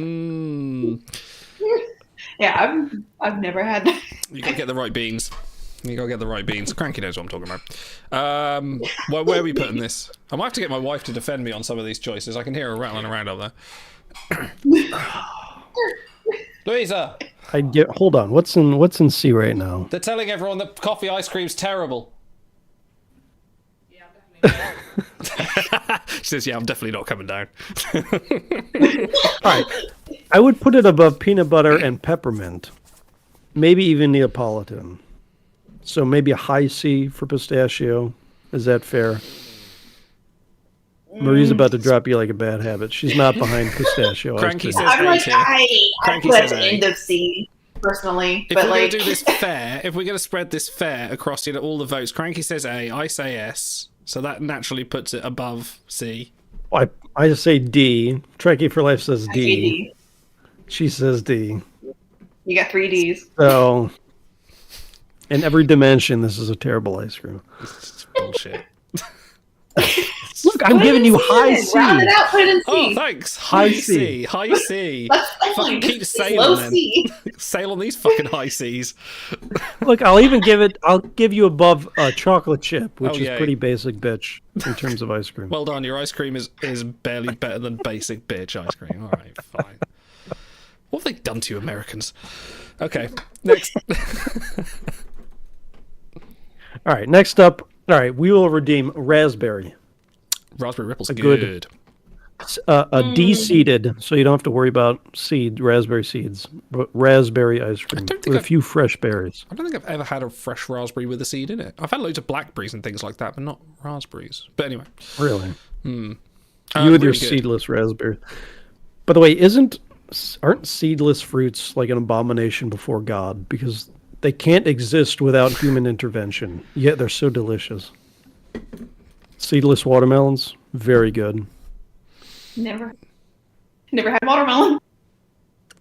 Yeah, I've never had that. You gotta get the right beans. Cranky knows what I'm talking about. Where are we putting this? I might have to get my wife to defend me on some of these choices. I can hear her rattling around up there. Louisa! Hold on. What's in C right now? They're telling everyone that coffee ice cream's terrible. Yeah, definitely. She says, yeah, I'm definitely not coming down. All right. I would put it above peanut butter and peppermint. Maybe even Neapolitan. So maybe a high C for pistachio. Is that fair? Marie's about to drop you like a bad habit. She's not behind pistachio. Cranky says I'm like, A tier. I put end of C personally. If but we're like, going to do this fair, if we're going to spread this fair across all the votes, Cranky says A, I say S, so that naturally puts it above C. I just say D. Trekkie for Life says I say D. D. She says D. You got 3 Ds. So, in every dimension, this is a terrible ice cream. It's bullshit. Look, I'm giving you high C. Round it out, put it in C. Oh, thanks. High High C. C. High C. That's Fucking fine. keep Just sailing low then. C. Sail on these fucking high seas. Look, I'll give you above chocolate chip, which Oh, is yay. pretty basic bitch in terms of ice cream. Well done. Your ice cream is barely better than basic bitch ice cream. All right, fine. What have they done to you, Americans? Okay, next. All right, next up. All right, we will redeem raspberry. Raspberry Ripple's good- good. De-seeded, so you don't have to worry about raspberry seeds, but raspberry ice cream don't think with a I've- few fresh berries. I don't think I've ever had a fresh raspberry with a seed in it. I've had loads of blackberries and things like that, but not raspberries. But anyway. Really? You You with your really good. seedless raspberry. By the way, aren't seedless fruits like an abomination before God? Because they can't exist without human intervention, yet they're so delicious. Seedless watermelons, very good. Never had watermelon.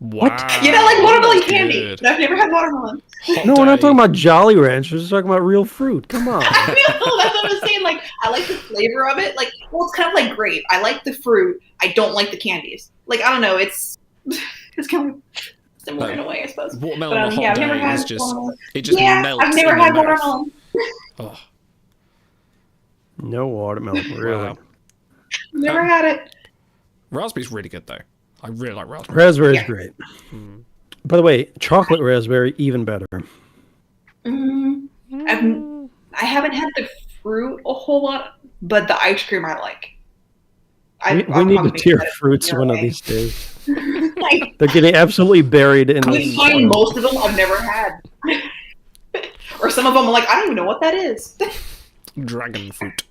Wow. You know, like watermelon that's candy. good. But I've never had watermelon. Hot No, we're not day. talking about Jolly Ranchers. We're talking about real fruit. Come on. No, that's what I'm saying. Like, I like the flavor of it. Like, well, it's kind of like grape. I like the fruit. I don't like the candies. Like, I don't know. It's kind of similar in a way, I suppose. Watermelon But, on a hot yeah, I've never day had is just watermelon. it just Yeah, melts. I've never in your had mouth. watermelon. Oh, No watermelon, really. wow. Never had it. Raspberry's really good though. I really like raspberry. Raspberry's Yeah. great. By the way, chocolate raspberry, even better. I haven't had the fruit a whole lot, but the ice cream I like. We need to tier fruits one of way. these days. Like, They're getting absolutely buried in I this. find most of them I've never had. Or some of them I'm like, I don't even know what that is. Dragon fruit.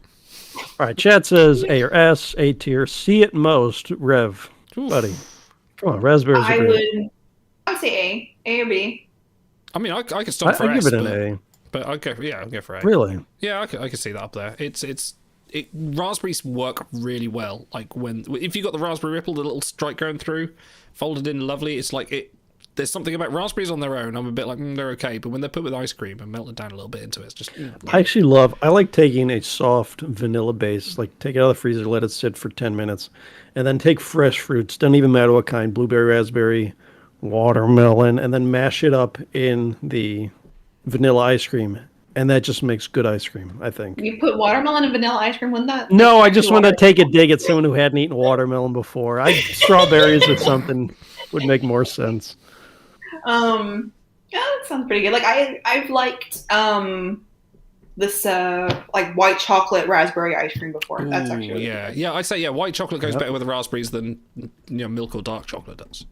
All right, chat says A or S, A tier, C at most, Rev. Oof. Buddy. Come on, raspberries I are great. would say A or B. I mean, I could stop for I'd S, give it an but I'll go for A. A. Really? Yeah, I could see that up there. Raspberries work really well. Like if you got the Raspberry Ripple, the little stripe going through, folded in lovely. It's like there's something about raspberries on their own. I'm a bit like they're okay, but when they're put with ice cream and melted down a little bit into it, it's just. I like taking a soft vanilla base, like take it out of the freezer, let it sit for 10 minutes, and then take fresh fruits, doesn't even matter what kind, blueberry, raspberry, watermelon, and then mash it up in the vanilla ice cream. And that just makes good ice cream, I think. You put watermelon and vanilla ice cream with that? No, I just want to take a dig at someone who hadn't eaten watermelon before. Strawberries or something would make more sense. Yeah, that sounds pretty good. Like I've liked this like white chocolate raspberry ice cream before. That's actually really good. yeah. I say white chocolate goes better with the raspberries than milk or dark chocolate does.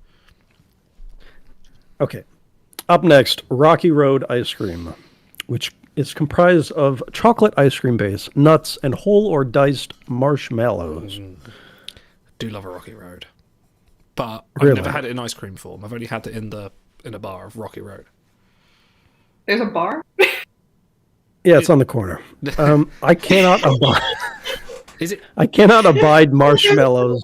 Okay. Up next, Rocky Road ice cream, which is comprised of chocolate ice cream base, nuts, and whole or diced marshmallows. Do love a Rocky Road, but Really? I've never had it in ice cream form. I've only had it in a bar of Rocky Road. There's a bar? Yeah, it's on the corner. I cannot abide. Is it? I cannot abide marshmallows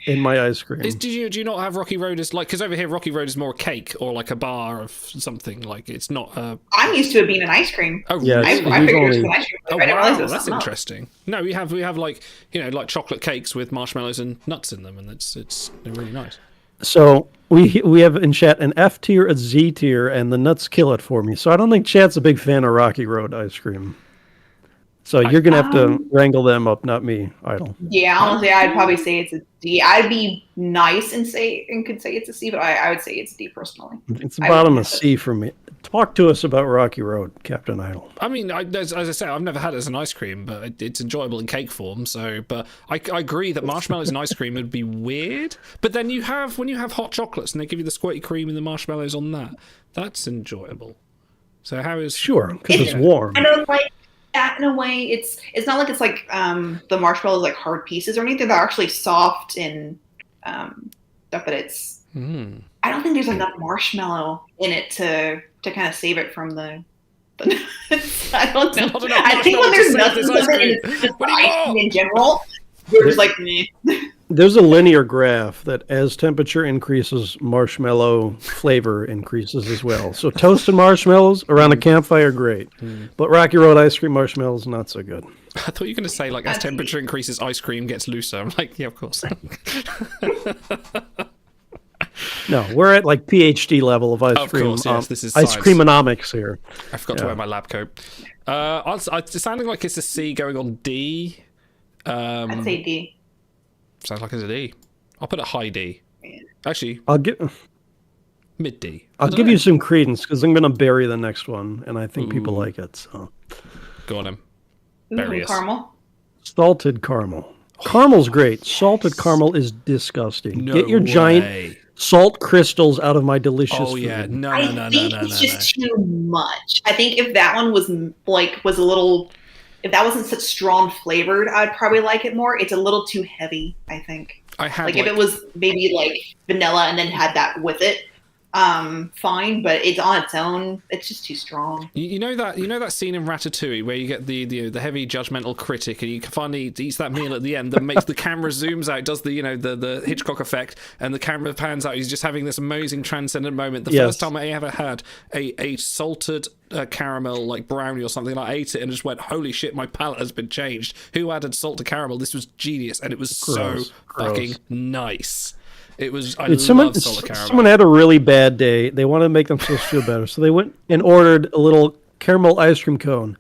in my ice cream. Do you not have Rocky Road as like, because over here Rocky Road is more a cake or like a bar of something, like it's not a. I'm used to it being an ice cream. Oh, Yeah, really? it's- I he's figured it was only- an ice cream. Oh I didn't realize it wow, was that's something else. interesting. No, we have like like chocolate cakes with marshmallows and nuts in them, and they're really nice. So we have in chat an F tier, a Z tier, and the nuts kill it for me. So I don't think chat's a big fan of Rocky Road ice cream. So you're gonna have to wrangle them up, not me, Idle. Yeah, honestly, I'd probably say it's a D. I'd be nice and could say it's a C, but I would say it's a D personally. It's the I bottom would of have C for me. Talk to us about Rocky Road, Captain Idle. I mean, as I say, I've never had it as an ice cream, but it's enjoyable in cake form. So, but I agree that marshmallows and ice cream would be weird. But then when you have hot chocolates and they give you the squirty cream and the marshmallows on that, that's enjoyable. So how is Sure, because it's warm. I know, like that in a way. It's not like it's like the marshmallows like hard pieces or anything. They're actually soft and stuff. But it's I don't think there's enough marshmallow in it to kind of save it from the nuts. I don't know. Not enough I think when marshmallow to there's save nuts this in ice something cream. and it's just What do you ice want? cream in general, you're just like, meh. There's a linear graph that as temperature increases, marshmallow flavor increases as well. So toasted marshmallows around a campfire, great. But Rocky Road ice cream marshmallows, not so good. I thought you were going to say, like, as temperature increases, ice cream gets looser. I'm like, yeah, of course. No, we're at like PhD level of ice Of cream. course, yes, this is ice science. creamonomics here. I forgot to wear my lab coat. It's sounding like it's a C going on D. I'd say D. Sounds like it's a D. I'll put a high D. Actually, I'll give mid D. I'll give you some credence because I'm going to bury the next one, and I think people like it. So, Go on, him. Ooh, Bury us. caramel. salted caramel. Caramel's great. Salted caramel is disgusting. No Get your giant way. salt crystals out of my delicious Oh food. yeah, no. I think it's just too much. I think if that one was a little, if that wasn't such strong flavored, I'd probably like it more. It's a little too heavy, I think. I had Like if it was maybe like vanilla and then had that with it, fine. But it's on its own. It's just too strong. You know that scene in Ratatouille where you get the heavy judgmental critic and you finally eats that meal at the end that makes the camera zooms out, does the Hitchcock effect, and the camera pans out. He's just having this amazing transcendent moment. The first time I ever had a salted caramel like brownie or something, I ate it and just went, holy shit, my palate has been changed. Who added salt to caramel? This was genius, and it was so fucking nice. It was. I love salted caramel. Someone had a really bad day. They wanted to make themselves feel better, so they went and ordered a little caramel ice cream cone.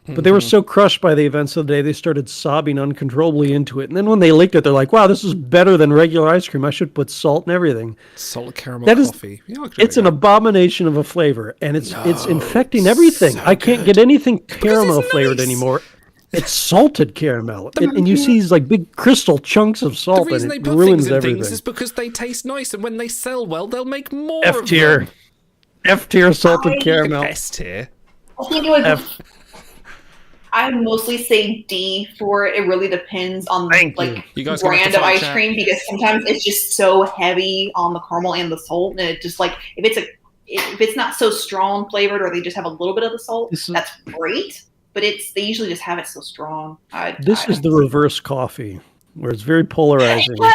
But they were so crushed by the events of the day, they started sobbing uncontrollably into it. And then when they licked it, they're like, "Wow, this is better than regular ice cream. I should put salt and everything." Salted caramel That is, coffee. it's an abomination of a flavor, and it's infecting everything. so I can't good. get anything caramel it's flavored nice. anymore. It's salted caramel, and you see these like big crystal chunks of The salt, reason and they it put ruins things in everything. things is because they taste nice, and when they sell well, they'll make more. F of tier, them. F tier salted caramel. S tier. I think it would. F. I would mostly say D for it. It really depends on Thank like you. You guys gonna have brand to of fight ice chat. cream because sometimes it's just so heavy on the caramel and the salt, and it just like if it's not so strong flavored or they just have a little bit of the salt, This is- that's great. But they usually just have it so strong. This is the reverse coffee, where it's very polarizing. But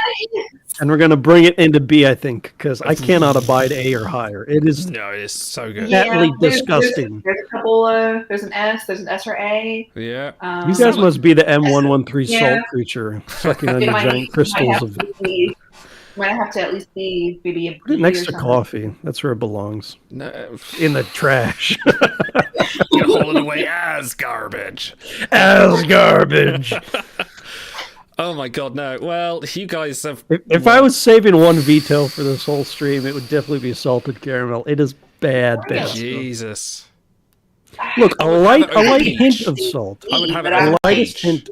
And we're going to bring it into B, I think, because I cannot abide A or higher. It is No, it's so good. Yeah. Deadly there's- disgusting. There's a couple. There's an S or A. Yeah. you guys must be the M113 Yeah. salt creature, sucking on your giant crystals of. Might have to at least be maybe a Put it B next or to something. coffee. That's where it belongs. No, In the trash. you haul it away as garbage. As garbage. Oh my god, no. Well, you guys have. If I was saving one veto for this whole stream, it would definitely be salted caramel. It is bad. Jesus. Look, a would light have it over hint peach. of salt. I would have it But I over The lightest peach. hint.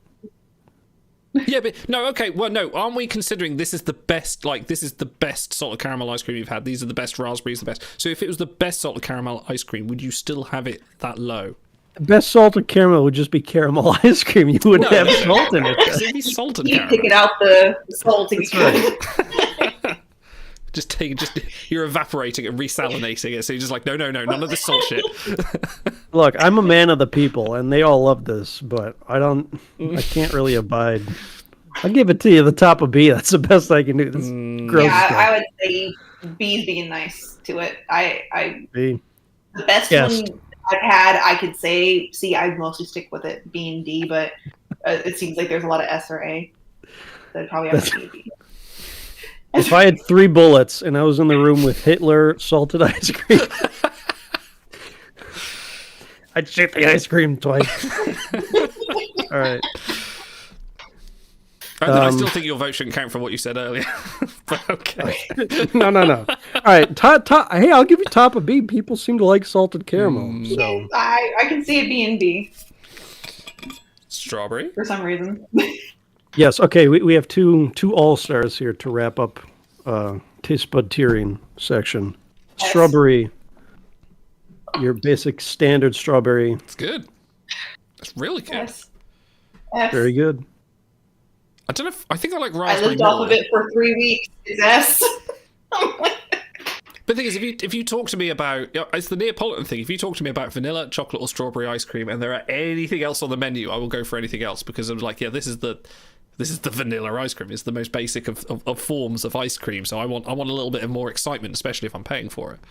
Yeah, but no, okay, well, no. Aren't we considering this is the best? Like, this is the best salted caramel ice cream you've had. These are the best raspberries, the best. So, if it was the best salted caramel ice cream, would you still have it that low? The best salted caramel would just be caramel ice cream. You wouldn't have salt in it. Because it'd be salted You caramel. pick it out the salt and You're evaporating and resalinating it. So you're just like, no, none of this salt shit. Look, I'm a man of the people, and they all love this, but I can't really abide. I'll give it to you, the top of B. That's the best I can do. This gross Yeah, stuff. I would say B's being nice to it. B. The best Yes. one I've had, I could say C. I'd mostly stick with it being D, but it seems like there's a lot of S or A. So I'd probably have to be B. If I had 3 bullets and I was in the room with Hitler salted ice cream, I'd shoot the ice cream twice. All right. I still think your vote shouldn't count for what you said earlier. But okay. No. All right. Hey, I'll give you top of B. People seem to like salted caramel. So I can see it being B Strawberry? for some reason. yes. Okay. We have two all-stars here to wrap up taste bud tiering section. Yes. Strawberry. Your basic standard strawberry. It's good. It's really good. Yes. F. Very good. I don't know if I think I like I raspberry lived off more. of it for 3 weeks. It's S. But the thing is, if you talk to me about, it's the Neapolitan thing. If you talk to me about vanilla, chocolate, or strawberry ice cream, and there are anything else on the menu, I will go for anything else because I'm like, yeah, this is the This is the vanilla ice cream. It's the most basic of forms of ice cream. So I want a little bit of more excitement, especially if I'm paying for it.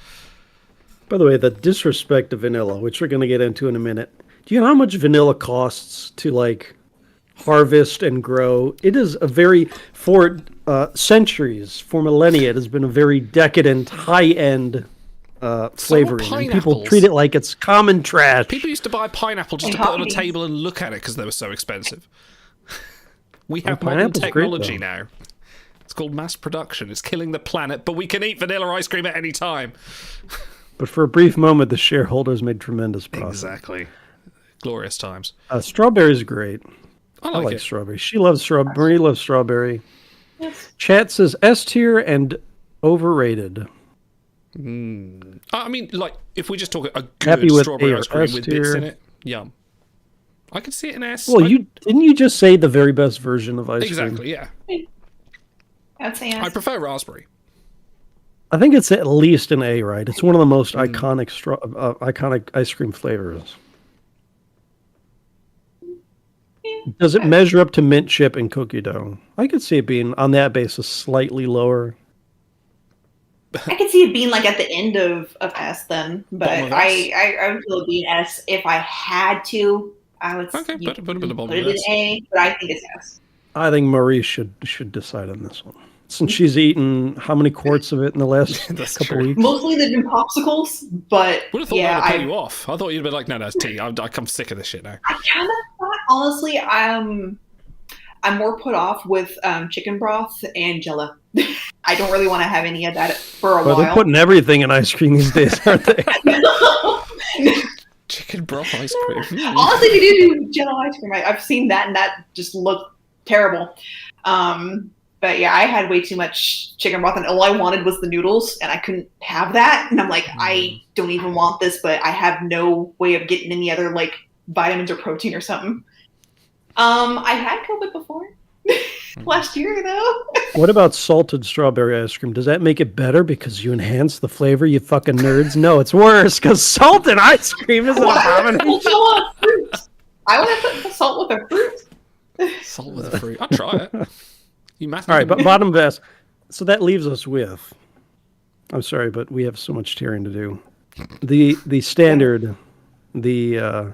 By the way, the disrespect of vanilla, which we're going to get into in a minute. Do you know how much vanilla costs to like harvest and grow? It is a very, for centuries, for millennia, it has been a very decadent, high-end flavoring. And people treat it like it's common trash. People used to buy pineapple just to put on a table and look at it because they were so expensive. We have modern technology now. It's called mass production. It's killing the planet, but we can eat vanilla ice cream at any time. But for a brief moment, the shareholders made tremendous profit. Exactly. Glorious times. Strawberry's great. I like it. strawberry. She loves strawberry. Marie loves strawberry. Yes. Chat says S tier and overrated. I mean, like, if we just talk a Happy good with strawberry A ice or cream S with tier. bits in it, yum. I could see it in S. Well, didn't you just say the very best version of ice cream? Exactly, yeah. I'd say yes. I prefer raspberry. I think it's at least an A, right? It's one of the most iconic iconic ice cream flavors. Does it measure up to mint chip and cookie dough? I could see it being on that basis slightly lower. I could see it being like at the end of S then, but Bottom of S. I would feel it being S if I had to. I would Okay, put it at the bottom put of it in S. A, but I think it's S. I think Marie should decide on this one. Since she's eaten how many quarts of it in the last couple true. weeks? Mostly they've been popsicles, but Would have thought yeah, that would put you off. I thought you'd be like, no, it's tea. I'm sick of this shit now. I kind of thought, honestly, I'm more put off with chicken broth and Jell-O. I don't really want to have any of that for a Well, they're while. putting everything in ice cream these days, aren't they? Chicken broth ice cream. Honestly, they do Jell-O ice cream. I've seen that, and that just looked terrible. But yeah, I had way too much chicken broth, and all I wanted was the noodles, and I couldn't have that. And I'm like, I don't even want this, but I have no way of getting any other like vitamins or protein or something. I had COVID before last year, though. What about salted strawberry ice cream? Does that make it better because you enhance the flavor, you fucking nerds? No, it's worse because salted ice cream is an abomination. I want to put salt with a fruit. Salt with a fruit. I'll try it. You All right, but bottom of S. So that leaves us with. I'm sorry, but we have so much tearing to do. The standard, what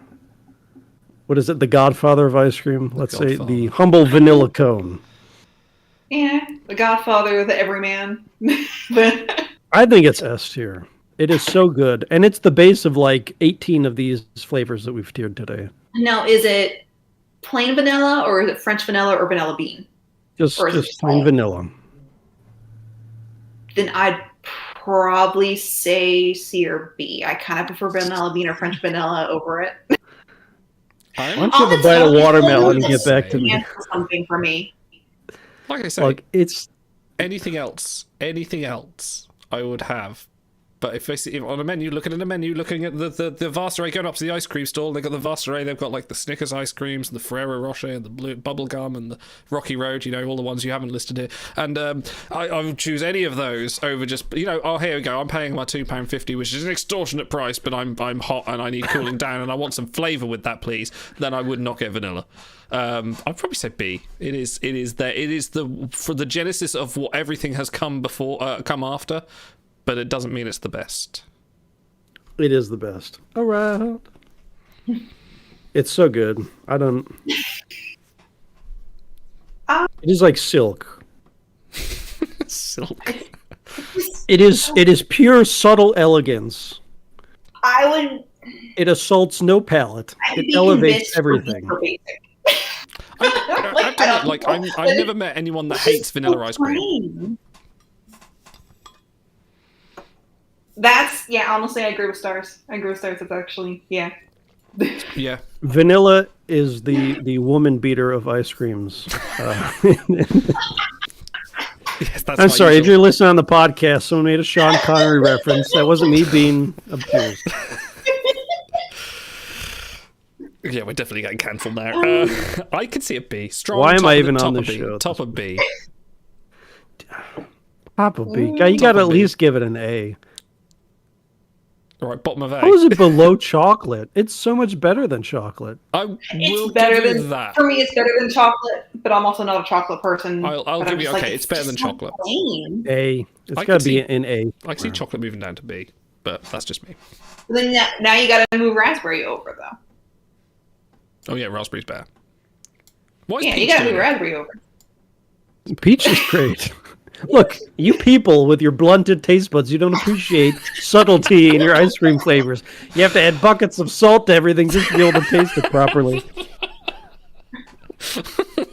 is it? The Godfather of ice cream. Let's say the humble vanilla cone. Yeah, the Godfather, the Everyman. I think it's S tier. It is so good, and it's the base of like 18 of these flavors that we've tiered today. Now, is it plain vanilla, or is it French vanilla, or vanilla bean? Just plain vanilla. Then I'd probably say C or B. I kind of prefer vanilla bean or French vanilla over it. Why don't you have a bite of watermelon and get back to me? Something for me. Like I say, Like it's anything else, I would have. But if on a menu, looking at the menu, looking at the Vasteray, going up to the ice cream stall, they've got the Vasteray, they've got like the Snickers ice creams, and the Ferrero Rocher, and the blue bubble gum, and the Rocky Road, all the ones you haven't listed here. And I would choose any of those over just, oh, here we go, I'm paying my £2.50, which is an extortionate price, but I'm hot and I need cooling down, and I want some flavour with that, please. Then I would not get vanilla. I'd probably say B. It is for the genesis of what everything has come after. But it doesn't mean it's the best. It is the best. All right. It's so good. I don't. It is like silk. Silk. It is pure subtle elegance. I would. It assaults no palate. It elevates everything. I've never met anyone that hates vanilla ice cream. Honestly, I agree with Stars. It's actually, yeah. Yeah. Vanilla is the woman beater of ice creams. Yes, I'm sorry, if you're listening on the podcast, someone made a Sean Connery reference. That wasn't me being abused. Yeah, we're definitely getting cancelled now. I could see a B. Strong. Why am I even top on of the B. show? Top of B. Top of B. You got to at least give it an A. All right, bottom of A. How is it below chocolate? It's so much better than chocolate. I will It's better give you than that. for me. It's better than chocolate, but I'm also not a chocolate person. I'll But give I'm you just okay. It's better than just so chocolate. plain. A. It's I got could to be see- in A. I can see chocolate moving down to B, but that's just me. Then now you got to move raspberry over though. Oh yeah, raspberry's better. Why is Yeah, you peach got to doing move it? raspberry over. Peach is great. Look, you people with your blunted taste buds, you don't appreciate subtlety in your ice cream flavors. You have to add buckets of salt to everything just to be able to taste it properly.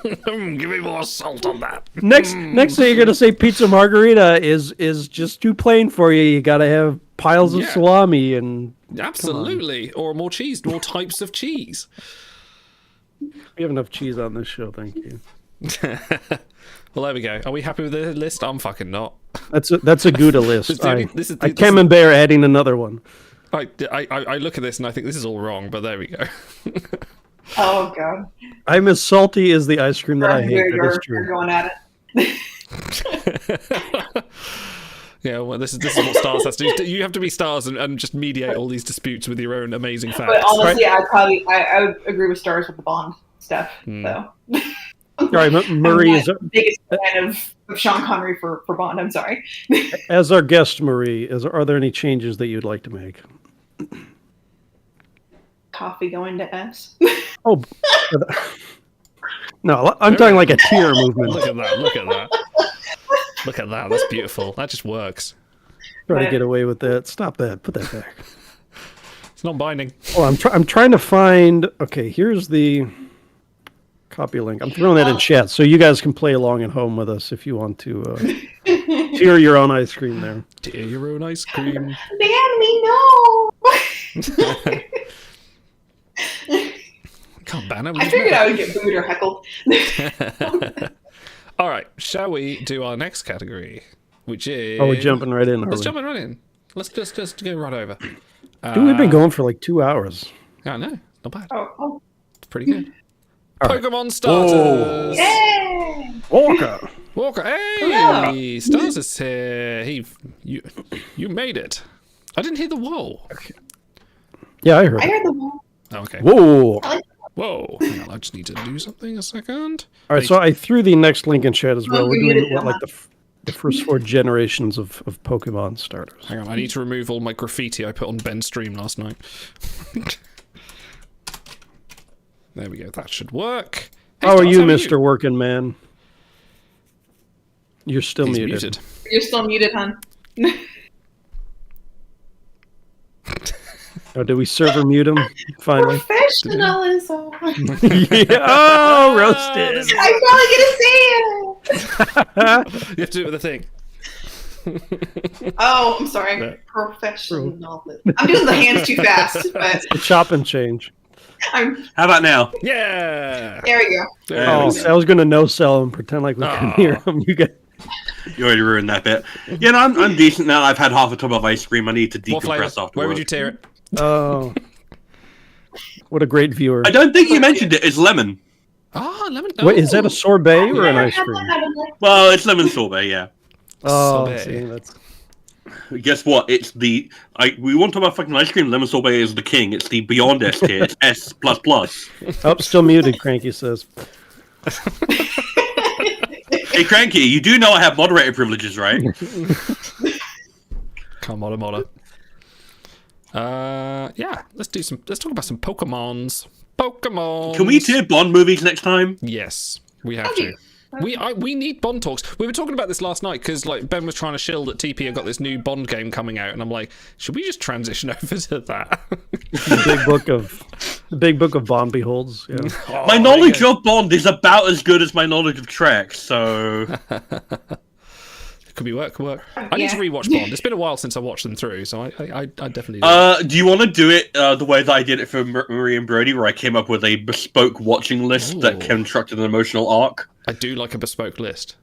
Give me more salt on that. Next thing you're gonna say pizza margarita is just too plain for you. You gotta have piles of Yeah. salami and Absolutely, or more cheese, more types of cheese. we have enough cheese on this show, thank you. Well, there we go. Are we happy with the list? I'm fucking not. That's a Gouda list. It's the only- this is the- I this is- camembert adding another one. I look at this and I think this is all wrong, but there we go. Oh god, I'm as salty as the ice cream that I hate. That is you're true. going at it. Yeah, well, this is what Stars has to do. You have to be Stars and just mediate all these disputes with your own amazing facts. But honestly, I would agree with Stars with the Bond stuff. So. All right, Marie, I'm not the biggest fan of Sean Connery for Bond. I'm sorry. as our guest, Marie, are there any changes that you'd like to make? Coffee going to S. Oh, no, I'm talking like a tier movement. Look at that! Look at that! Look at that! That's beautiful. That just works. Try to get away with that. Stop that. Put that back. It's not binding. Oh, I'm trying to find. Okay, here's the copy link. I'm throwing that in chat so you guys can play along at home with us if you want to tier your own ice cream there. Dear your own ice cream. Ban me, no. Can't ban it. I figured I would get booed or heckled. All right, shall we do our next category, which is? Oh, we're jumping right in. Let's Are we? jump right in. Let's just go right over. Dude, we've been going for like 2 hours. I know, not bad. Oh, It's pretty good. All right. Pokemon starters. yay! Walker. Walker, hey, Hello. Stars is here. You made it. I didn't hear the whoa. Yeah, I heard. I it. heard the one. Okay. Whoa. Whoa. Hang on, I just need to do something a second. All right, so I threw the next link in chat as well. Oh, We're you doing did what, that. like the first 4 generations of Pokemon starters. Hang on, I need to remove all my graffiti I put on Ben's stream last night. There we go. That should work. Hey, How are Stars, you, Mr. Working Man? You're still He's muted. muted. You're still muted, hon. Oh, did we server mute him finally? Professionalism. Yeah. Oh, roasted. I'm probably gonna say it. You have to do it with a thing. Oh, I'm sorry. Professionalism. I'm doing the hands too fast, but The chop and change. I'm. How about now? Yeah. There we go. There Oh, we go. I was gonna no sell and pretend like we couldn't hear him. You get You already ruined that bit. Yeah, no, I'm decent now. I've had half a tub of ice cream. I need to What flavor? decompress afterwards. Where would you tear it? oh, what a great viewer. I don't think you mentioned it. It's lemon. Ah, lemon. Wait, is that a sorbet or an Never ice had cream? one out of like- Well, it's lemon sorbet. Yeah. Oh, Sorbet. see, that's Guess what? It's the we want to talk about fucking ice cream. Lemon sorbet is the king. It's the beyond S tier. It's S plus plus. oh, still muted. Cranky says. Hey, Cranky, you do know I have moderator privileges, right? Come on, Moda. Yeah. Let's talk about some Pokemons. Pokemon. Can we tier Bond movies next time? Yes, we have to. We need Bond talks. We were talking about this last night because like Ben was trying to shill that TP had got this new Bond game coming out, and I'm like, should we just transition over to that? The big book of Bond beholds. Yeah. Oh, My knowledge of Bond is about as good as my knowledge of Trek, so Could be work. I need to rewatch Bond. It's been a while since I watched them through, so I definitely. do you want to do it the way that I did it for Marie and Brody, where I came up with a bespoke watching list that Ooh. constructed an emotional arc? I do like a bespoke list.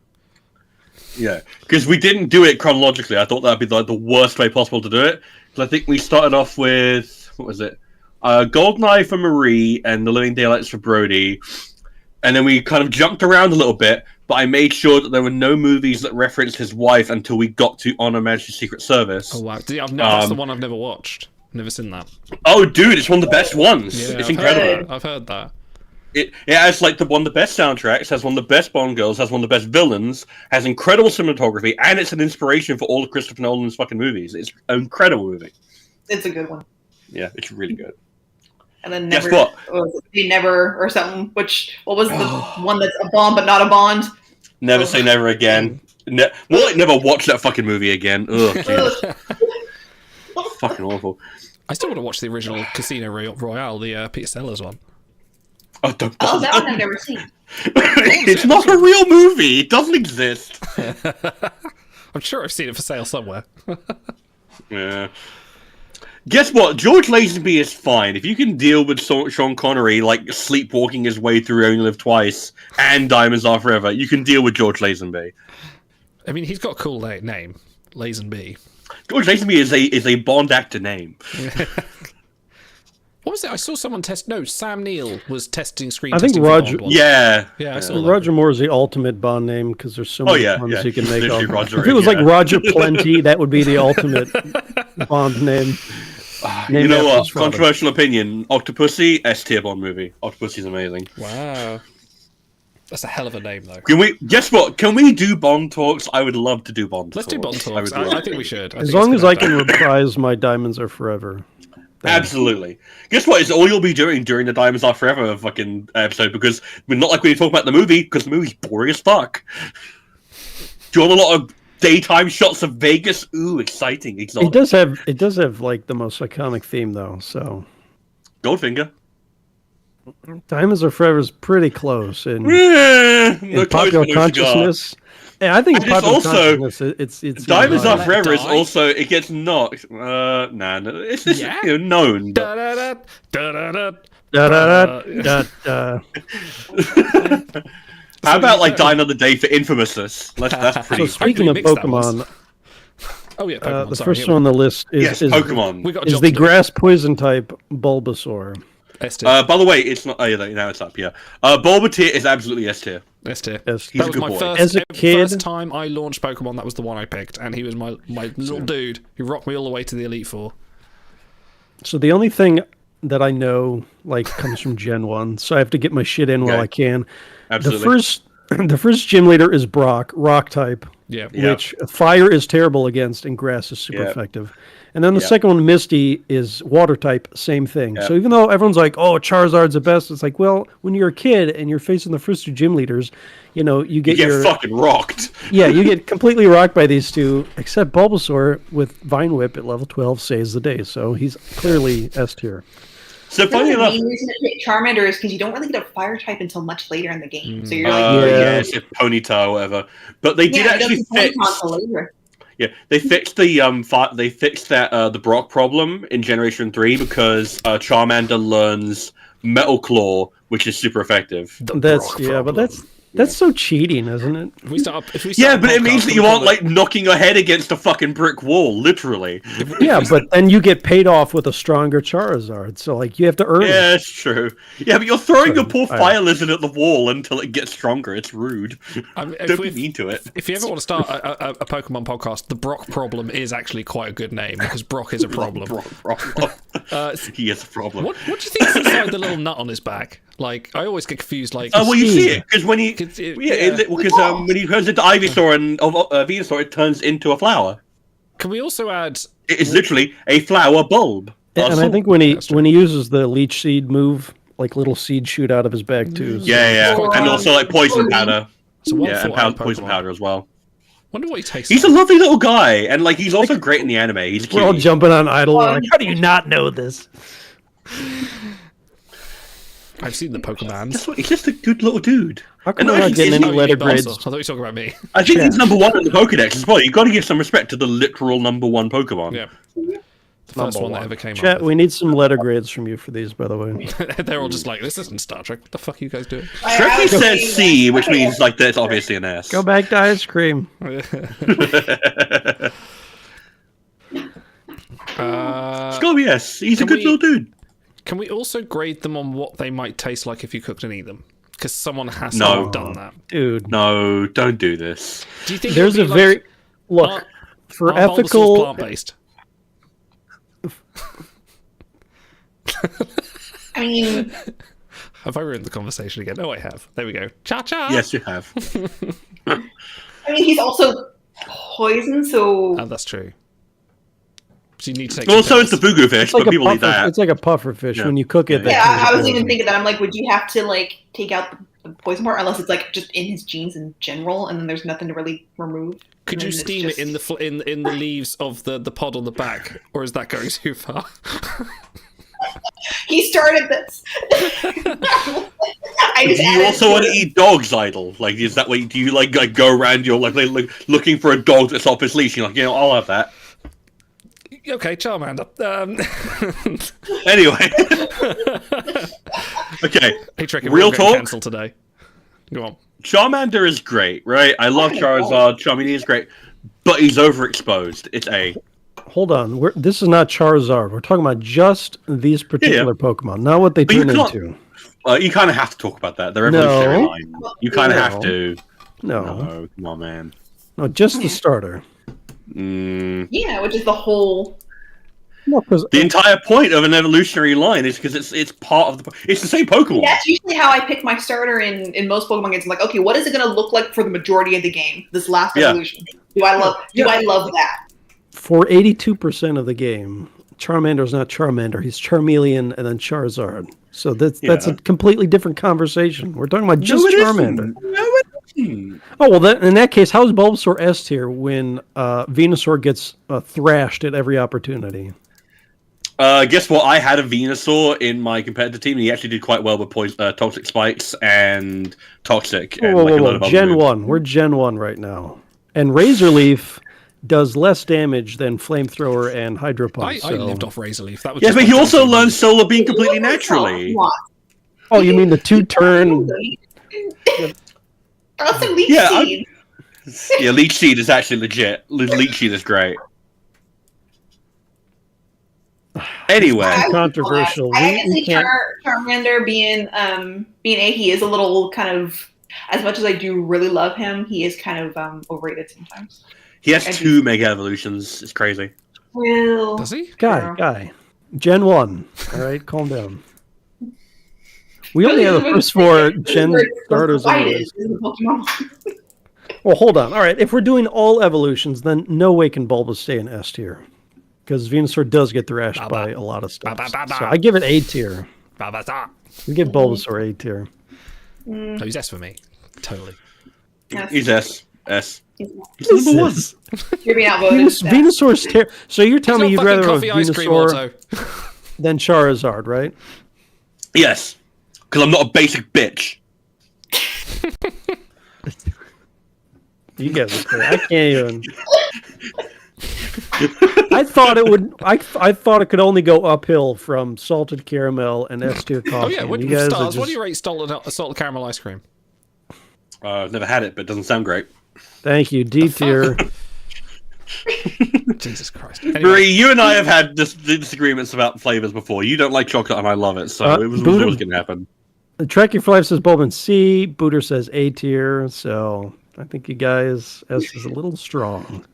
Yeah, because we didn't do it chronologically. I thought that'd be like the worst way possible to do it. Because I think we started off with what was it? Goldeneye for Marie and The Living Daylights for Brody, and then we kind of jumped around a little bit. But I made sure that there were no movies that referenced his wife until we got to On Her Majesty's Secret Service. Oh wow, that's the one I've never watched. Never seen that. Oh, dude, it's one of the best ones. Yeah, It's I've incredible. Heard, I've heard that. It has like one of the best soundtracks, has one of the best Bond girls, has one of the best villains, has incredible cinematography, and it's an inspiration for all of Christopher Nolan's fucking movies. It's an incredible movie. It's a good one. Yeah, it's really good. And then Guess never, what? Never or something. What was the one that's a Bond but not a Bond? Never say never again. More like never watch that fucking movie again. Ugh, God. Fucking awful. I still want to watch the original Casino Royale, the Peter Sellers one. Oh, don't Oh, that bother. one I've never seen. It's not a real movie. It doesn't exist. I'm sure I've seen it for sale somewhere. Yeah. Guess what? George Lazenby is fine. If you can deal with Sean Connery like sleepwalking his way through Only Live Twice and Diamonds Are Forever, you can deal with George Lazenby. I mean, he's got a cool name, Lazenby. George Lazenby is a Bond actor name. What was it? I saw someone test. No, Sam Neill was testing screen. I think testing for Roger- Bond once. Yeah. Yeah, I saw that. Roger Moore is the ultimate Bond name because there's so many Bonds you can he's make. literally Up. Roger, If it was yeah. like Roger Plenty, that would be the ultimate Bond name. You Named know after what? his father. Controversial opinion. Octopussy, S-tier Bond movie. Octopussy's amazing. Wow. That's a hell of a name, though. Can we? Guess what? Can we do Bond talks? I would love to do Bond. Let's do Bond talks. would love I think we should. As long as I can reprise my Diamonds Are Forever. Absolutely. Guess what? It's all you'll be doing during the Diamonds Are Forever fucking episode because we're not like when you talk about the movie because the movie's boring as fuck. Do you want a lot of daytime shots of Vegas? Ooh, exciting, exotic. It does have like the most iconic theme though. So Goldfinger. Diamonds Are Forever is pretty close in No popular close, no cigar. consciousness. Yeah, I think And in it's popular also- consciousness, it's Diamonds even Are higher. Forever is Die. also it gets knocked. No, it's just Yeah? known. but- Da-da-da, da-da-da. Da-da-da-da-da. How about like Die Another Day for Infamous? That's So pretty. speaking of mixed that was. Pokemon, Oh yeah, Pokemon. the sorry, first here one on the list is Yes, Pokemon. we got a is job the to do. grass poison type Bulbasaur. S tier. By the way, it's not. Oh, yeah, now it's up. Yeah, Bulbapear is absolutely S tier. S tier. Yes. He's That a was good my boy. first, As a kid- first time I launched Pokemon. That was the one I picked, and he was my little dude who rocked me all the way to the Elite Four. So the only thing that I know like comes from Gen 1, so I have to get my shit in while Okay. I can. Absolutely. The first gym leader is Brock, rock type, Yeah. Yeah. which fire is terrible against and grass is super Yeah. effective. And then the Yeah. second one, Misty, is water type, same thing. Yeah. So even though everyone's like, oh, Charizard's the best, it's like, well, when you're a kid and you're facing the first two gym leaders, you know, you You get get your fucking rocked. yeah, you get completely rocked by these two, except Bulbasaur with Vine Whip at level 12 saves the day. So he's clearly S tier. So funny The enough, main reason to pick Charmander is because you don't really get a fire type until much later in the game. So you're like, Yeah. it's a Ponyta or whatever. But they did it actually doesn't play fix. until later. Yeah, they fixed the they fixed that the Brock problem in Generation 3 because Charmander learns Metal Claw, which is super effective. That's but that's so cheating, isn't it? If we start, if we Yeah, start a but it podcast, means that can you we aren't call it- like knocking your head against a fucking brick wall, literally. Yeah, but then you get paid off with a stronger Charizard. So like you have to earn it. Yeah, it's true. Yeah, but you're throwing your poor I- fire lizard at the wall until it gets stronger. It's rude. I mean, if Don't be we- mean to it. If you ever want to start a Pokemon podcast, the Brock problem is actually quite a good name because Brock is a problem. Problem. He is a problem. What do you think is inside the little nut on his back? Like, I always get confused. Like, Oh, well, you see it because when he, It's- it- when he turns into Ivysaur and Venusaur, it turns into a flower. can we also add? It is literally a flower bulb. And I think when he uses the leech seed move, like little seeds shoot out of his back too. So- yeah, Quite and cool. also like poison powder. So one Yeah, and thought on poison Pokemon. powder as well. Wonder what he tastes. He's a like. lovely little guy, and like he's also great in the anime. He's We're all cute. jumping on Idle. Like, how do you not know this? I've seen the Pokemons. That's what, he's just a good little dude. How come And we're not actually, getting isn't any he letter Bulbasaur. grades? I thought you were talking about me. I think Yeah. he's number one in the Pokedex as well. You've got to give some respect to the literal number one Pokemon. Yeah. The first Number one that one. ever came Chat, up. we need some letter grades from you for these, by the way. They're all just like, this isn't Star Trek. What the fuck are you guys doing? Shrek says C, which means like that's obviously an S. Go back to ice cream. It's gotta be S. He's a Can good we- little dude. Can we also grade them on what they might taste like if you cooked and eat them? Because someone has to No. have done that. Dude, No, don't do this. Do you think there's a very... Look, for ethical... plant based? I mean, Have I ruined the conversation again? No, I have. There we go. Cha-cha! Yes, you have. he's also poison, so Oh, that's true. So you need to take Well, some so it's the pills. fugu fish, It's like but a people eat puffer. that. It's like a puffer fish. Yeah. When you cook it, that yeah, turns I was poison. even thinking that. I'm like, would you have to like take out the poison part, unless it's like just in his genes in general, and then there's nothing to really remove? Could And you then it's steam just- it in the leaves of the pod on the back, or is that going too far? He started this. I Do just you added also to want to it. eat dogs, Idle? Like, is that way? Do you like go around? You're like looking for a dog that's off his leash. You're like, I'll have that. Okay, Charmander. Anyway, okay. Hey, Trick, Real talk? Cancelled today. Go on. Charmander is great, right? I love Charizard. Charmander is great, but he's overexposed. It's A. Hold on. This is not Charizard. We're talking about just these particular Pokemon, not what they But you turn can't- into. You kind of have to talk about that. They're evolutionary No. line. You kind of No. have to. No, No, come on, man. no, just the starter. Yeah, which is the whole. No, because The entire point of an evolutionary line is because it's part of the. It's the same Pokemon. That's usually how I pick my starter in most Pokemon games. I'm like, okay, what is it going to look like for the majority of the game? This last Yeah. evolution. Do I love that? for 82% of the game, Charmander is not Charmander. He's Charmeleon and then Charizard. So that's a completely different conversation. We're talking about just Charmander. Oh, well, in that case, how's Bulbasaur S tier when Venusaur gets thrashed at every opportunity? Guess what? I had a Venusaur in my competitor team, and he actually did quite well with Toxic Spikes and Toxic. And Whoa, like a lot of whoa, other Gen moves. 1. We're Gen 1 right now. And Razor Leaf does less damage than Flamethrower and Hydro Pump. I lived off Razor Leaf. That was Yes, just but my he also favorite. learned Solar Beam completely naturally. Oh, you mean the two-turn... That's a leech Yeah, seed. Yeah, Leech Seed is actually legit. Leech Seed is great. Anyway, Controversial. I We can see can't- Charmander being A. He is a little kind of, as much as I do really love him, he is kind of overrated sometimes. he has 2 Mega Evolutions. It's crazy. Well, Does he? Guy. Gen 1. All right, calm down. We only have the first 4 Gen starters anyways. Well, hold on. All right, if we're doing all evolutions, then no way can Bulba stay in S tier. Because Venusaur does get thrashed by a lot of stuff. So I give it A tier. We give Bulbasaur A tier. No, he's S for me. Totally. He's S. He's number 1. You're being outvoted. Venusaur's tier. So you're telling me It's you'd not rather fucking have coffee ice cream, Venusaur Otto. than Charizard, right? Yes, because I'm not a basic bitch. You guys are crazy. I can't even. I thought it would. I thought it could only go uphill from salted caramel and S tier Oh coffee. yeah, and what, you guys are stars, what do just- you rate salted caramel ice cream? I've never had it, but it doesn't sound great. Thank you, D tier. Jesus Christ. Anyway, Bree, you and I have had disagreements about flavors before. You don't like chocolate, and I love it, so it was Buddha- always going to happen. Trekkie for Life says Bulbin C. Booter says A tier. So I think you guys S is a little strong.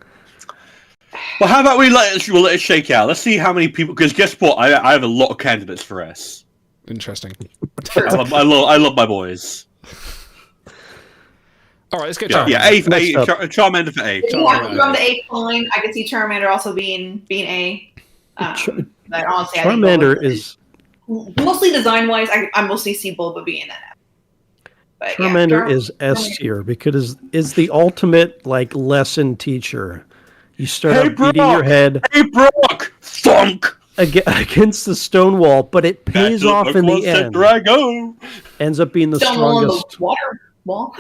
Well, how about we'll let it shake out? Let's see how many people. Because guess what? I have a lot of candidates for S. interesting. I love my boys. All right, let's go. Yeah, Charmander. yeah, A for Next up. Charmander for A. If you have to go to A fine, I could see Charmander also being A. But honestly, I think Charmander Bulba is mostly design wise. I mostly see Bulba being an F. But Charmander yeah, is S tier because is the ultimate like lesson teacher. You start Hey, out beating Brock! your head Hey, Brock! Thunk! against the stone wall, but it pays That's off in the end. Drago. Ends up being the Stonewall on the strongest. water wall.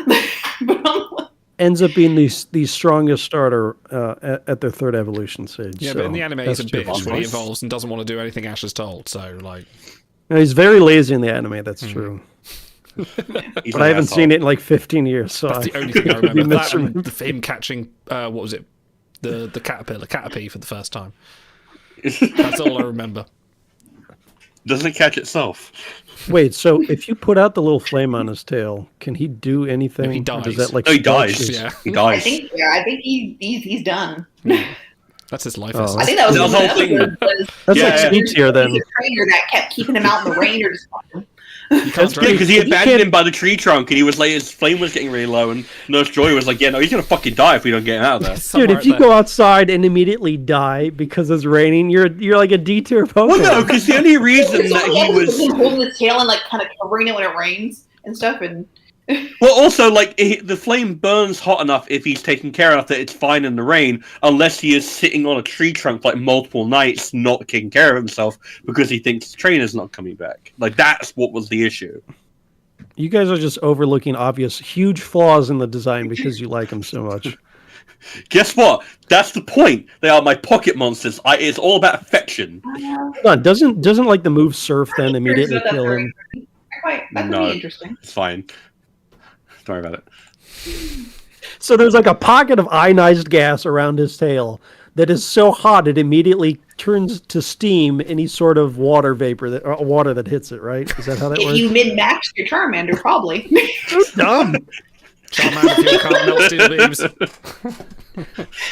Ends up being the strongest starter at their third evolution stage. Yeah, so but in the anime, he's a S tier. bitch when he evolves and doesn't want to do anything Ash is told. So, like, No, he's very lazy in the anime. That's true. But I haven't seen it in like 15 years. So that's the only thing I remember. That and him catching, what was it? The caterpillar, Caterpie for the first time. That's all I remember. Doesn't it catch itself? Wait, so if you put out the little flame on his tail, can he do anything? No, he Or dies. Does that like No, he scorch dies. his- Yeah. He I dies. think he's done. That's his life Oh. essence. I think that was That was the the whole thing. That's Yeah, like yeah. C tier then. The trainer that kept keeping him out in the rain or just You can't That's drive. Yeah, because he You abandoned can't- him by the tree trunk, and he was like, his flame was getting really low, and Nurse Joy was like, "Yeah, no, he's gonna fucking die if we don't get him out of there." Dude, Somewhere if you there. go outside and immediately die because it's raining, you're like a D tier Pokemon. Well, no, because the only reason It's that all he was him holding his tail and like kind of covering it when it rains and stuff. And well, also like the flame burns hot enough if he's taken care of that it's fine in the rain, unless he is sitting on a tree trunk for like multiple nights, not taking care of himself because he thinks the trainer's not coming back. Like that's what was the issue. You guys are just overlooking obvious, huge flaws in the design because you like them so much. Guess what? That's the point. They are my pocket monsters. It's all about affection. Hold on, doesn't like the move Surf then immediately kill him? that could No. be interesting. It's fine. Sorry about it. So there's like a pocket of ionized gas around his tail that is so hot it immediately turns to steam any sort of water vapor water that hits it, right? Is that how that If works? you min-max your Charmander, probably. So dumb. Charmander, if you can't melt steel beams.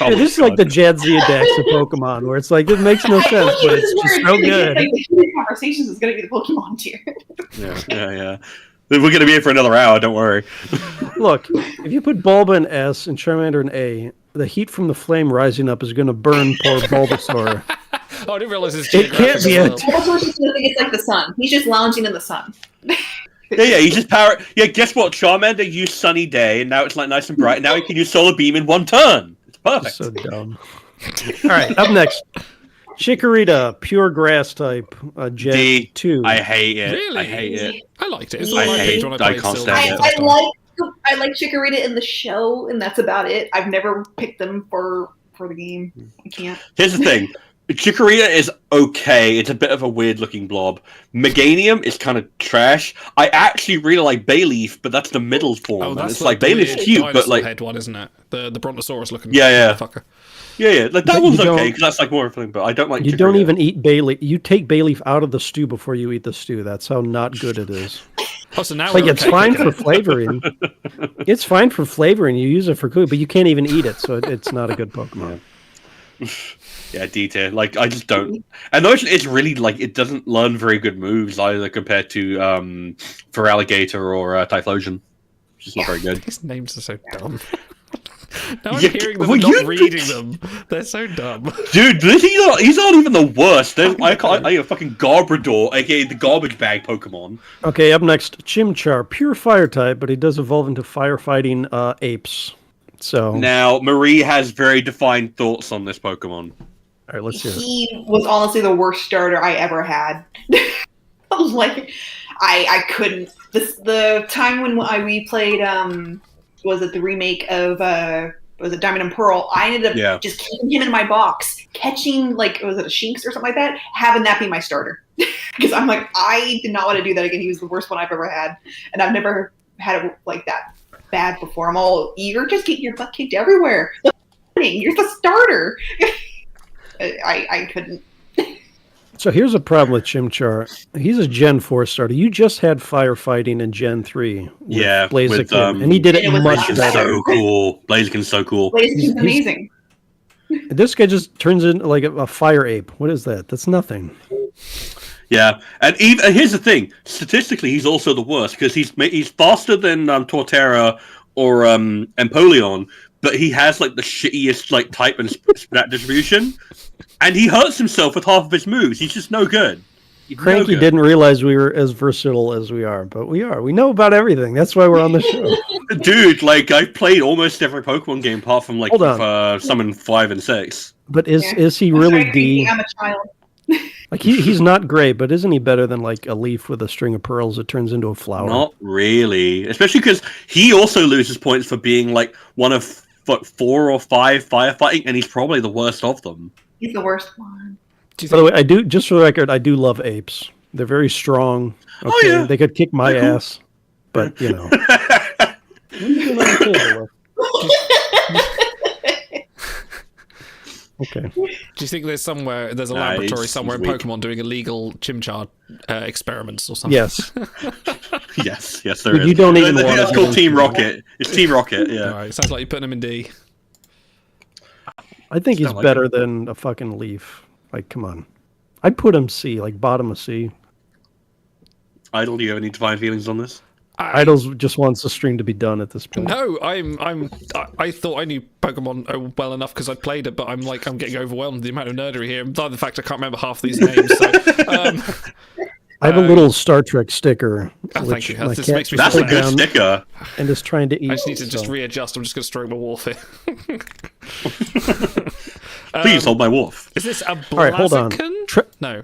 Oh Yeah, this is my like the God. Jadzia Dex of Pokemon, where it's like it makes no I sense, told you but this it's is just where so it's gonna good. be, like, the human conversations is going to be the Pokemon tier. Yeah. We're gonna be here for another hour. Don't worry. Look, if you put Bulba in S and Charmander in A, the heat from the flame rising up is going to burn poor Bulbasaur. Oh, I didn't realize it's It can't geographic be as a well. Bulbasaur's just going to think it's like the sun. He's just lounging in the sun. Yeah. He just power. Yeah. Guess what? Charmander used Sunny Day, and now it's like nice and bright. Now he can use Solar Beam in one turn. It's perfect. So dumb. All right, up next. Chikorita, pure grass type, Gen D. 2. I hate it. Really? I hate it. I liked it. It's I like my hate- page when I I played can't Silver. stand I, it. I like Chikorita in the show, and that's about it. I've never picked them for the game. I can't. Here's the thing. Chikorita is okay. It's a bit of a weird looking blob. Meganium is kind of trash. I actually really like Bayleaf, but that's the middle form. Oh, and that's it's like the Bayleaf's weird cute, but dinosaur like head one, isn't it? The Brontosaurus looking. Yeah. Motherfucker. yeah, like that But one's you okay don't- because that's like more of a thing. But I don't like. You don't Chikorita. even eat Bayleaf. You take Bayleaf out of the stew before you eat the stew. That's how not good it is. Oh, so now Like, we're it's okay fine cooking for it. flavoring. It's fine for flavoring. You use it for cooking, but you can't even eat it, so it's not a good Pokemon. Yeah, D tier. Like I just don't. And those, it's really like it doesn't learn very good moves either compared to for Alligator or Typhlosion. It's just not very good. These names are so dumb. Now I'm Yeah, hearing them well, and you not reading them. They're so dumb. Dude, he's not even the worst. I fucking Garbodor, aka the garbage bag Pokemon. Okay, up next, Chimchar, pure fire type, but he does evolve into firefighting apes. So, Now, Marie has very defined thoughts on this Pokemon. all right, let's hear it. He was honestly the worst starter I ever had. Like, I couldn't. The time when we played, was it the remake of was it Diamond and Pearl? I ended Yeah. up just keeping him in my box, catching like was it a Shinx or something like that, having that be my starter. Because I'm like, I did not want to do that again. He was the worst one I've ever had, and I've never had it like that bad before. I'm all, you're just getting your butt kicked everywhere. You're the starter. I couldn't. So here's a problem with Chimchar. He's a Gen 4 starter. You just had firefighting in Gen 3. With Yeah, with, Blaziken, and he did it it was much awesome. better. So cool. Blaziken's so cool. Blaziken's He's- amazing. This guy just turns into like a fire ape. What is that? That's nothing. Yeah, and here's the thing. Statistically, he's also the worst because he's faster than Torterra or Empoleon, but he has like the shittiest like type and stat distribution, and he hurts himself with half of his moves. He's just no good. He's no Cranky good. didn't realize we were as versatile as we are, but we are. We know about everything. That's why we're on the show. Dude, like I've played almost every Pokemon game apart from like Hold on. some in 5 and 6. But is Yeah. is he I'm really sorry, D? I'm a child. Like he's not great, but isn't he better than like a leaf with a string of pearls that turns into a flower? Not really, especially because he also loses points for being like one of 4 or 5 firefighting, and he's probably the worst of them. He's the worst one. Do you By the think, way, I do, just for the record, I do love apes. They're very strong. Okay, Oh, yeah. they could kick my They're cool. ass, but you know. What are you doing on the table, Okay. do you think there's a Nah, laboratory he's somewhere in weak. Pokemon doing illegal Chimchar experiments or something? Yes. yes, there Dude, is. you don't even I think want that's to called go Team into Rocket. It's Team Rocket, yeah. All right. Sounds like you're putting him in D. I think he's Don't like better than a fucking Leaf. Like, come on. I'd put him C, like bottom of C. Idle, do you have any defined feelings on this? Idols just wants the stream to be done at this point. No, I thought I knew Pokemon well enough because I played it, but I'm getting overwhelmed with the amount of nerdery here. By the fact I can't remember half these names. So, I have a little Star Trek sticker. Oh, thank you. my This cat makes me That's feel a good bad. sticker. and is trying to eat. I just need to just so- readjust. I'm just going to stroke my wolf here. Please hold my wolf. Is this a Blaziken? right, hold on. No.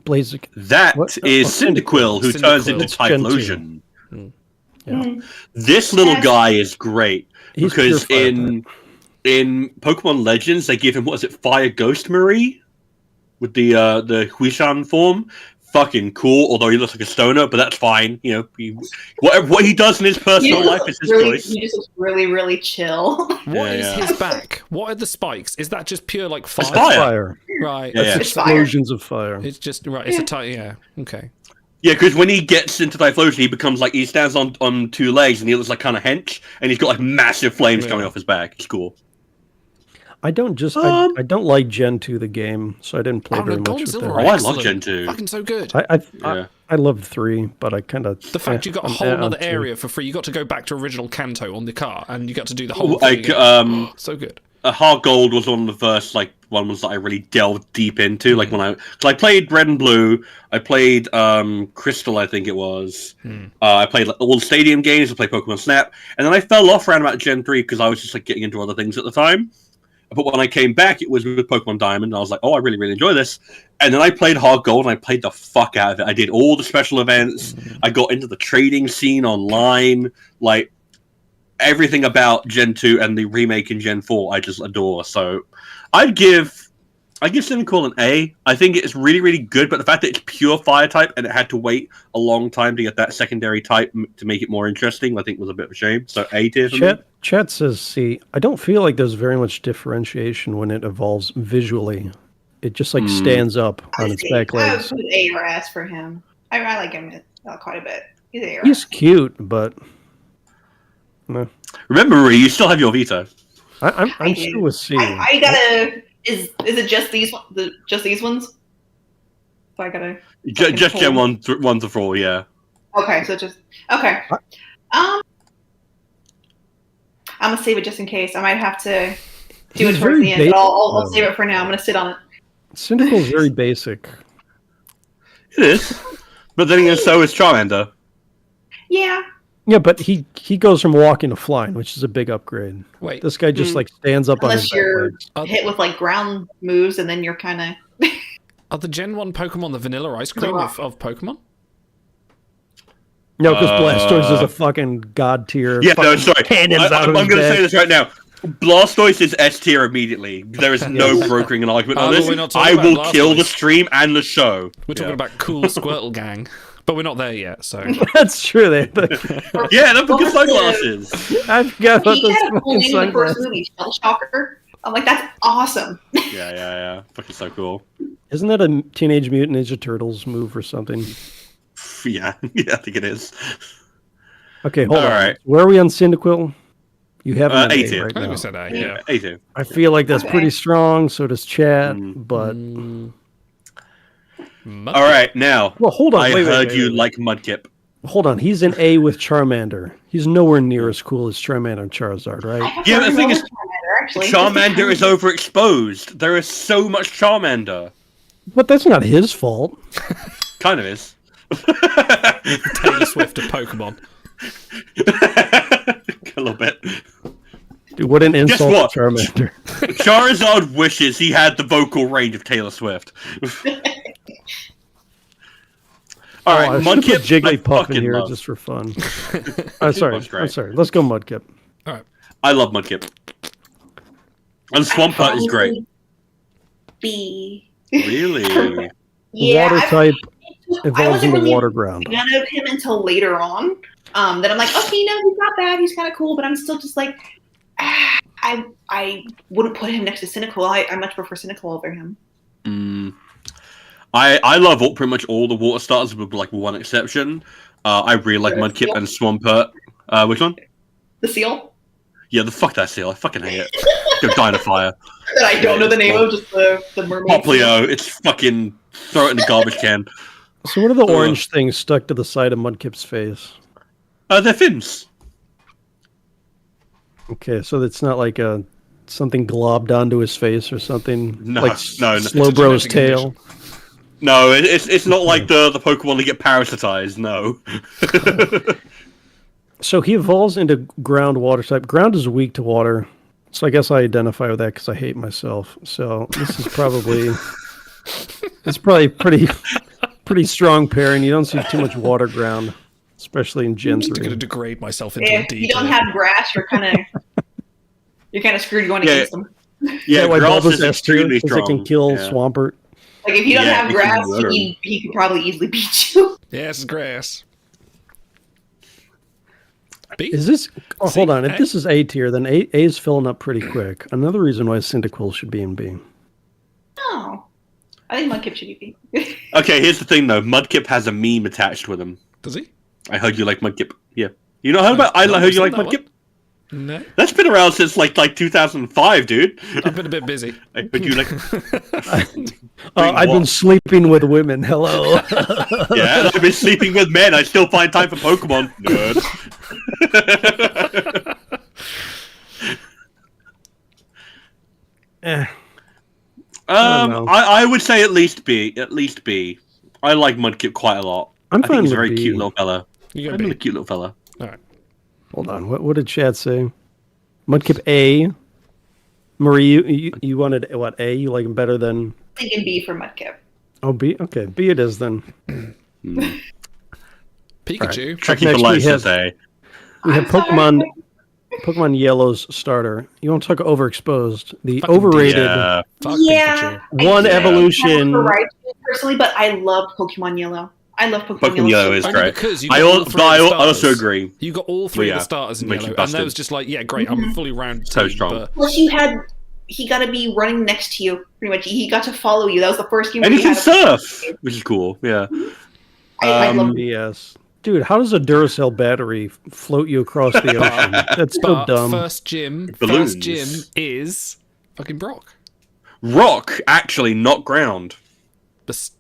Blaziken. That What? is Oh, Cyndaquil, who turns into Cyndaquil. Gen 2. Typhlosion. Yeah. This little Yes. guy is great He's because pure fire in Pokemon Legends they give him what is it, Fire Ghost Marie with the Huishan form. Fucking cool, although he looks like a stoner, but that's fine. You know, what he does in his personal life is his choice. He just looks really, really chill. What is Yeah. his back? What are the spikes? Is that just pure like fire? It's fire. Fire. Right. Yeah, yeah. It's fire. Explosions of fire. It's just right. It's a tight. Yeah. Okay. Yeah, because when he gets into Typhlosion, he becomes like he stands on two legs and he looks like kind of hench, and he's got like massive flames coming off his back. It's cool. I don't like Gen 2 the game, so I didn't play Oh, very no, much Gold with Silver that. are Oh, I love excellent. Gen 2. Fucking so good. Yeah. I loved 3, but I kind of The fact you got a whole other area for free. You got to go back to original Kanto on the car, and you got to do the whole thing. Like again. So good. Hard Gold was one of the first like ones that I really delved deep into. Like when I played Red and Blue, I played Crystal, I think it was. I played like, all the Stadium games. I played Pokemon Snap, and then I fell off around about Gen 3 because I was just like getting into other things at the time. But when I came back, it was with Pokemon Diamond, and I was like, oh, I really, really enjoy this. And then I played Hard Gold, and I played the fuck out of it. I did all the special events. I got into the trading scene online. Like, everything about Gen 2 and the remake in Gen 4, I just adore. So, I'd give Cyndaquil an A. I think it's really, really good, but the fact that it's pure fire type and it had to wait a long time to get that secondary type to make it more interesting, I think was a bit of a shame. So, A tier for me. Chat says C. I don't feel like there's very much differentiation when it evolves visually. It just like stands up on its back I would legs. put A-RAS for him. I like him quite a bit. He's A-RAS. He's cute, but no. Remember, Marie, you still have your veto. I'm still with C. I gotta. Is it just these ones? So I gotta. Just Gen 1 to 4, yeah. Okay, so just okay. I'm gonna save it just in case. I might have to do it He's towards very the end, but basic, I'll though. save it for now. I'm gonna sit on it. Cyndaquil's very basic. It is. But then again, so is Charmander. Yeah. Yeah, but he goes from walking to flying, which is a big upgrade. Wait. This guy just like stands up on his Unless back you're legs. hit with like ground moves, and then you're kind of. Are the Gen 1 Pokemon the vanilla ice cream of Pokemon? No, because Blastoise is a fucking god tier. Yeah, no, fucking sorry. Cannons out I'm of going his to back. say this right now. Blastoise is S tier immediately. There is no brokering an argument on but this. we're not I talking will about kill the Blastoise. stream and the show. We're talking about cool Squirtle Gang, but we're not there yet. So That's true. Yeah, they're What good was sunglasses. I forgot about He those had a cool fucking name in the first sunglasses. movie, Shell Shocker. I'm like, that's awesome. Yeah. Fucking so cool. Isn't that a Teenage Mutant Ninja Turtles move or something? Yeah, I think it is. Okay, hold All on. right. Where are we on Cyndaquil? You have him at A A tier. right I think now. we said A. Yeah. A2. I feel like that's Okay. pretty strong. So does chat, but All right, now. well, hold on. I wait, heard wait, you wait. like Mudkip. Hold on. He's in A with Charmander. He's nowhere near as cool as Charmander and Charizard, right? Yeah, the thing is, Charmander, actually. Charmander is overexposed. There is so much Charmander. But that's not his fault. Kind of is. Taylor Swift of Pokemon. A little bit. Dude, what an insult what? to Charmander. Charizard wishes he had the vocal range of Taylor Swift. All right, I should have put Mudkip. I Jigglypuff in fucking here love. just for fun. I'm sorry. Jigglypuff's great. I'm sorry. Let's go Mudkip. All right. I love Mudkip. And Swampert is great. B. Really? Yeah, Water type I evolves wasn't in the really water ground. a fan of him until later on. That I'm like, okay, no, he's not bad. He's kind of cool, but I'm still just like, I wouldn't put him next to Cyndaquil. I much prefer Cyndaquil over him. I love pretty much all the water starters with like one exception. I really like Mudkip and Swampert. Which one? The seal. Yeah, the fuck that seal. I fucking hate it. go die in a fire. That I don't know the name of, just the mermaid. Poplio, it's fucking throw it in the garbage can. So what are the orange things stuck to the side of Mudkip's face? They're fins. Okay, so it's not like something globbed onto his face or something. No, like no. Slowbro's It's a genetic tail. No, it's not like the Pokemon that get parasitized. No. So he evolves into ground water type. Ground is weak to water, so I guess I identify with that because I hate myself. So this is probably pretty strong pairing. You don't see too much water ground, especially in Gen I'm just 3. going to degrade myself into a If D. you don't have grass, you're kind of screwed going against them. Yeah, why grass Bulba's is S tier, extremely because strong. it can kill Yeah. Swampert. Like if you don't Yeah, have he can grass, murder him. he could probably easily beat you. Yes, it's grass. B? Is this? Oh, C, hold on. A? If this is A tier, then A is filling up pretty quick. Another reason why Cyndaquil should be in B. Oh, I think Mudkip should be beat. Okay, here's the thing though. Mudkip has a meme attached with him. Does he? I heard you like Mudkip. Yeah. You know how about I no, heard you like that one. Mudkip? No. That's been around since like 2005, dude. I've been a bit busy. I heard you like. I've been sleeping with women. Hello. Yeah, and I've been sleeping with men. I still find time for Pokemon. Nerd. Eh, don't know. I would say at least B. At least B. I like Mudkip quite a lot. I'm I fine think he's a with very B. cute little fella. You I'm go a B. cute little fella. All right. Hold on. What did Chad say? Mudkip A. Marie, you wanted what A? You like him better than? Thinking B for Mudkip. Oh, B. Okay, B it is then. Pikachu. Tricky next for life we to have- say. We have I'm sorry. Pokemon Yellow's starter. You want to talk overexposed? The Fucking overrated Yeah. Fuck Yeah. Pikachu. one I can't evolution. for Raichu personally, but I loved Pokemon Yellow. I love Pokemon, Pokemon Yellow so is much. Only great. because you I got all al- three but I of the al- also starters. agree. You got all three Yeah, of the starters in make you yellow, and that busted. was just like, yeah, great. I'm Mhm. fully round So team, strong. but Plus, he got to be running next to you pretty much. He got to follow you. That was the first game. And where he can had a- surf, which is cool. Yeah. I love Yes. Dude, how does a Duracell battery float you across the ocean? That's so but dumb. first gym Balloons. is fucking Brock. Rock, actually, not ground. But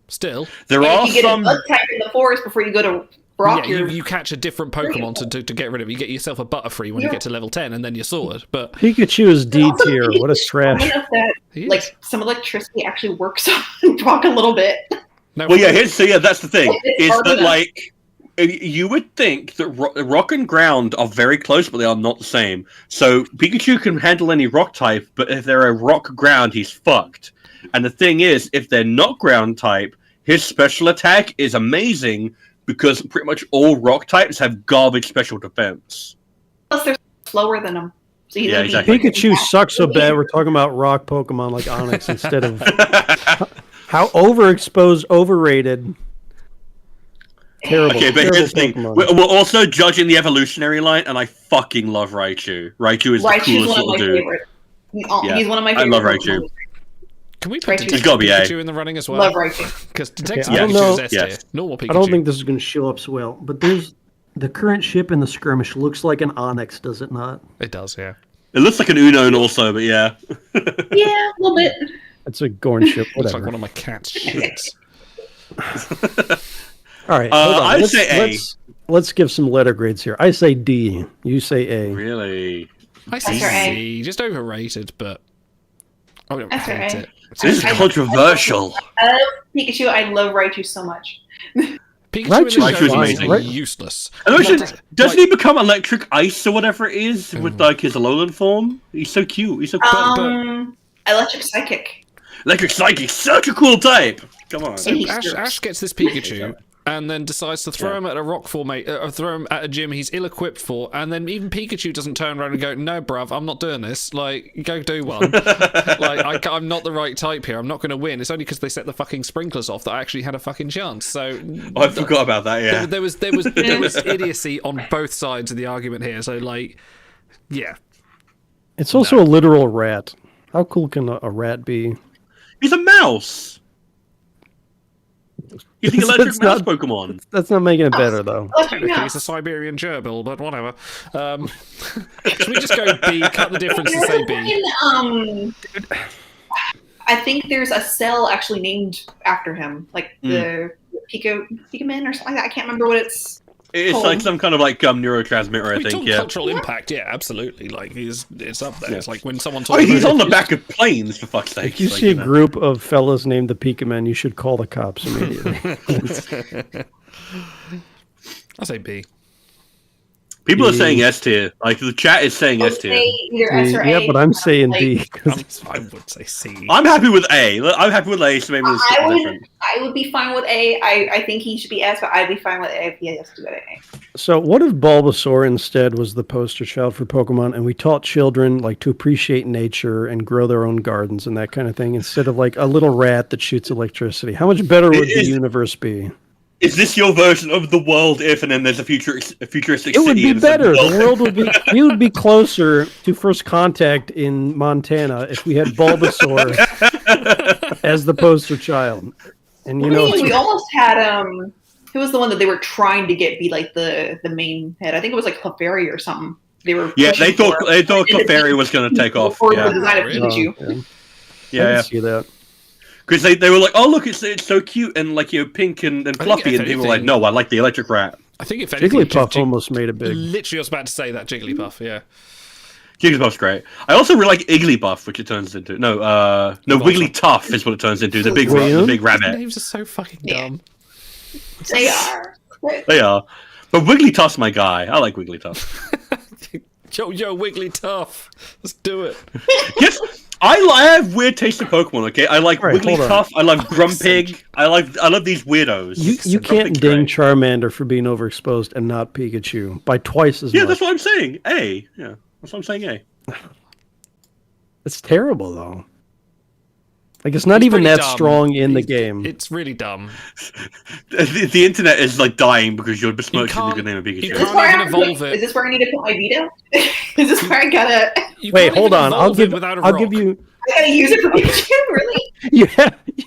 still, There And are if you get some. a bug type in the forest before you go to Brock, yeah, you're you catch a different Pokemon to get rid of it. You get yourself a Butterfree when you Yeah. get to level 10, and then you're sorted. But Pikachu is D Also, tier. it's What a strong trash. enough that he is. like some electricity actually works on Brock a little bit. No, Well, yeah. That's the thing. It's Is hard that enough. like you would think that rock and ground are very close, but they are not the same. So Pikachu can handle any rock type, but if they're a rock ground, he's fucked. And the thing is, if they're not ground type, his special attack is amazing because pretty much all rock types have garbage special defense. Plus, they're slower than him. So he's Yeah, gonna exactly. be Pikachu sucks so bad. We're talking about rock Pokemon like Onix instead of how overexposed, overrated. Terrible. Okay, but terrible here's the thing. Pokemon. We're also judging the evolutionary line, and I fucking love Raichu. Raichu is the Raichu's coolest one of my little dude. favorites. Yeah, He's one of my I favorite. love Pokemon. Raichu. can we put Raichu. Detective He's gotta be A. Pikachu in the running as well? Love Raichu. Because Detective I don't Pikachu know- is S tier. Yes. Normal Pikachu. I don't think this is going to show up so well, but there's the current ship in the skirmish looks like an Onix, does it not? it does. Yeah. It looks like an Unown also, but yeah. Yeah, a little bit. It's a Gorn ship, Looks whatever. like one of my cat's shits. All right, hold on. I'd say A. Let's give some letter grades here. I say D. You say A. Really? I say That's right. C, just overrated, but I don't That's hate right. it. This is controversial. I love Pikachu. I love Raichu so much. Pikachu in the Raichu's show is amazing. Right. useless. And also, Like, doesn't he become electric ice or whatever it is with like his Alolan form? He's so cute. He's so cool. Electric Psychic. Electric Psychic, such a cool type. Come on. So He Ash, stirps. Ash gets this Pikachu and then decides to throw him at a rock formate, throw him at a gym he's ill-equipped for, and then even Pikachu doesn't turn around and go, "No, bruv, I'm not doing this. Like, go do one." Like, I'm not the right type here. I'm not going to win. It's only because they set the fucking sprinklers off that I actually had a fucking chance. So Oh, I forgot about that. Yeah. there was idiocy on both sides of the argument here. So like, yeah, It's also a literal rat. How cool can a rat be? He's a mouse. You think electric It's mouse not- Pokemon? That's not making it better, though. Technically, it's a Siberian gerbil, but whatever. Should we just go B, cut the difference and say B? I think there's a cell actually named after him, like the Pikamin or something like that. I can't remember what it's. It's called. like some kind of like neurotransmitter, I We think. talk Yeah. cultural impact, yeah, absolutely. Like it's up there. Yeah. It's like when someone Oh, talks. he's about on the back of planes for fuck's sake. If you Like, see a know. group of fellas named the Pikamen, you should call the cops immediately. I say B. People are B. saying S tier. Like the chat is saying I S would tier. say either S or A. yeah, but I'm saying like, B. 'cause I would say C. I'm happy with A. I'm happy with A. So maybe it's I different. would be fine with A. I think he should be S, but I'd be fine with A if he has to go to A. So what if Bulbasaur instead was the poster child for Pokemon, and we taught children like to appreciate nature and grow their own gardens and that kind of thing, instead of like a little rat that shoots electricity? How much better would the universe be? Is this your version of the world if and then there's a futuristic It city? would be and it's like, better. well, The world would be. We would be closer to first contact in Montana if we had Bulbasaur as the poster child. And you know, we almost had who was the one that they were trying to get be like the main head? I think it was like Clefairy or something. They were Yeah, pushing they thought for. Clefairy was going to take off. Or Yeah, the design of Really? Pikachu. yeah. I yeah. can see that. Because they were like, oh look, it's so cute and like pink and think fluffy, if and people were like, anything- no, I like the electric rat. I think if anything, Jigglypuff almost made it big. Literally, I was about to say that Jigglypuff. Yeah. Jigglypuff's great. I also really like Igglybuff, which it turns into. No, Wigglytuff is what it turns into. The big Really? rabbit. Names are so fucking Yeah. dumb. They are. They are. But Wigglytuff's my guy. I like Wigglytuff. Yo, Wigglytuff. Let's do it. Yes, I have weird taste in Pokemon. Okay, I like Right, hold on. Wigglytuff. I love Grumpig. I love these weirdos. You can't Grumpig's ding great. Charmander for being overexposed and not Pikachu by twice as Yeah, much. that's what I'm saying. A. Yeah, that's what I'm saying. A. It's terrible though. Like it's not It's even pretty that dumb. strong in the game. It's really dumb. The internet is like dying because you're besmirching the can't- good name of you Pikachu. Is this, can't where even I, evolve it. is this where I need to put my veto? Is this where I gotta You Wait, can't hold even on. evolve it without a I'll rock. give you. I gotta use it for Pikachu? Really? You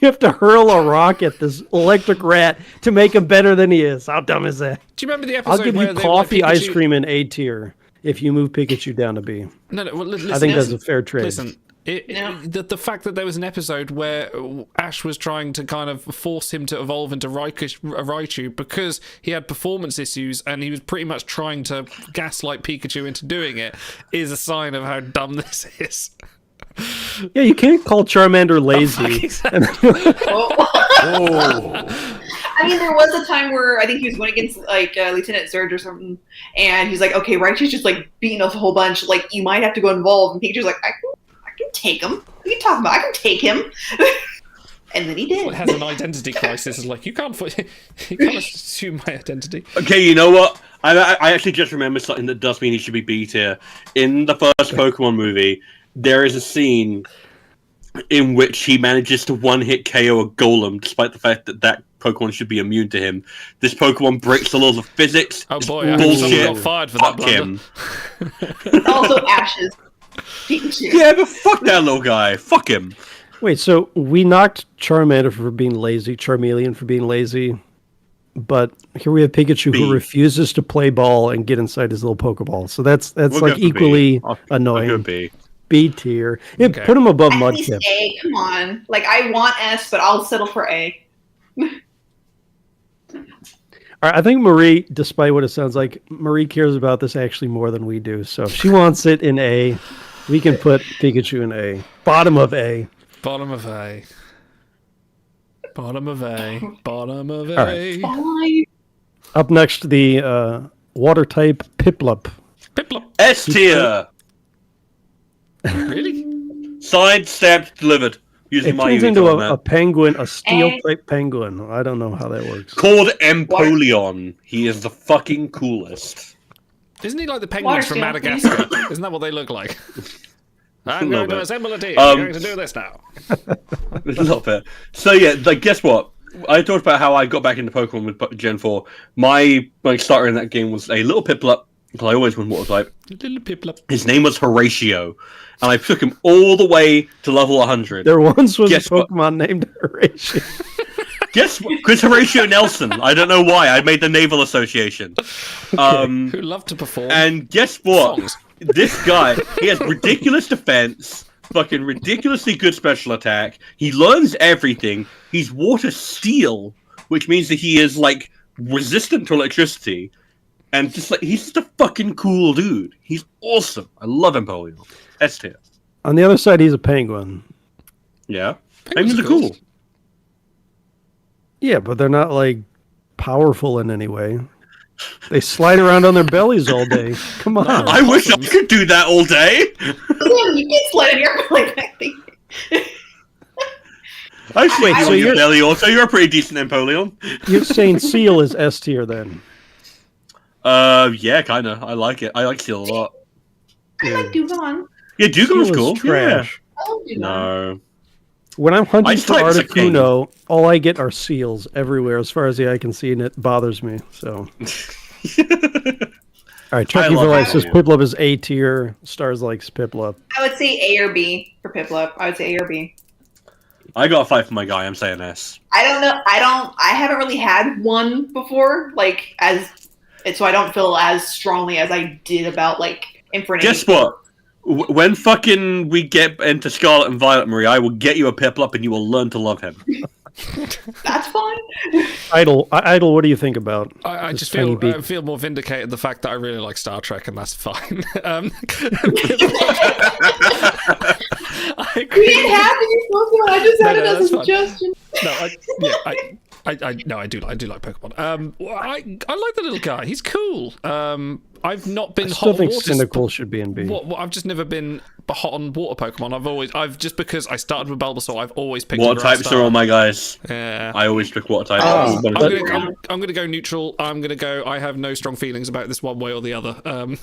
have to hurl a rock at this electric rat to make him better than he is. How dumb is that? Do you remember the episode I'll give where you they were like, coffee, ice Pikachu- cream, and A tier if you move Pikachu down to B. No, well, listen, I think that's listen, a fair trade. Listen, No. the fact that there was an episode where Ash was trying to kind of force him to evolve into Raichu because he had performance issues and he was pretty much trying to gaslight Pikachu into doing it is a sign of how dumb this is. Yeah, you can't call Charmander lazy. I mean, there was a time where I think he was going against like Lieutenant Surge or something, and he's like, "Okay, Raichu's just like beating us a whole bunch. Like, you might have to go involved." And Pikachu's like, "I can take him. What are you talking about? I can take him." And then he did. It has an identity crisis. It's like you can't assume my identity. Okay, you know what? I actually just remembered something that does mean he should be B tier. In the first Pokemon movie, there is a scene in which he manages to one-hit KO a Golem, despite the fact that that Pokemon should be immune to him. This Pokemon breaks the laws of physics. Oh It's boy, I hope someone bullshit. got fired for Fuck that blunder. him. Also, Ash's Pikachu. Yeah, but fuck that little guy. Fuck him. Wait, so we knocked Charmander for being lazy, Charmeleon for being lazy, but here we have Pikachu B. who refuses to play ball and get inside his little Pokeball. So that's We'll like go for B. equally I'll annoying. go B. B tier. Yeah, Okay. put him above At least Mudkip. A. Come on. Like, I want S, but I'll settle for A. All right, I think Marie, despite what it sounds like, Marie cares about this actually more than we do. So if she wants it in A, we can put Pikachu in A. Bottom of A. Bottom of A. Bottom of A. Bottom of A. All right. Fine. Up next, the water type Piplup. Piplup. S tier. Really? Signed, stamped, delivered. Using It my turns Eevee into on that. a penguin, a steel And- type penguin. I don't know how that works. Called Empoleon. He is the fucking coolest. Isn't he like the penguins from Water steal, Madagascar? Isn't that what they look like? I'm little going to bit. assemble a team. Um, I'm going to do this now. A little bit. So yeah, like guess what? I talked about how I got back into Pokemon with Gen 4. My starter in that game was a little Piplup, because I always wondered what it was like. Little Piplup. His name was Horatio, and I took him all the way to level 100. There once was Guess a what? Pokemon named Horatio. Guess what? Chris Horatio Nelson. I don't know why. I made the Naval Association. Who love to perform. And guess what? songs. This guy, he has ridiculous defense, fucking ridiculously good special attack. He learns everything. He's water steel, which means that he is like resistant to electricity. And just like he's just a fucking cool dude. He's awesome. I love Empoleon. S tier. On the other side, he's a penguin. Yeah. Penguins Penguins are are cool. Yeah, but they're not like powerful in any way. They slide around on their bellies all day. Come on. I wish I could do that all day. You can slide in your belly back thing. I should Wait, do so your you're- belly also. You're a pretty decent Empoleon. You're saying Seal is S tier then? Yeah, kind of. I like it. I like Seal a lot. I like Dugong. Yeah, Dugong's Seal cool. is trash. I love Dugong. No. When I'm hunting I for type as a king. Articuno, all I get are seals everywhere as far as the eye can see, and it bothers me. So, all right, Chucky love Villi says Empoleon. Piplup is A tier. Stars likes Piplup. I would say A or B for Piplup. I would say A or B. I got a fight for my guy. I'm saying S. I don't know. I haven't really had one before, like so I don't feel as strongly as I did about like Infernape. Guess what? When fucking we get into Scarlet and Violet, Marie, I will get you a Piplup and you will learn to love him. That's fine. Idle, what do you think about? I this just tiny feel beak? I feel more vindicated the fact that I really like Star Trek, and that's fine. I We agree. didn't have to be Pokemon. I just had it as that's a fine. suggestion. I do like Pokemon. Well, I like the little guy. He's cool. I've not been I hot still on think water. Cyndaquil should be in B. I've just never been hot on water Pokemon. I've just because I started with Bulbasaur, I've always picked. Water a grass types star. are all my guys. Yeah. I always pick water types. Oh. I'm gonna go neutral. I'm gonna go. I have no strong feelings about this one way or the other.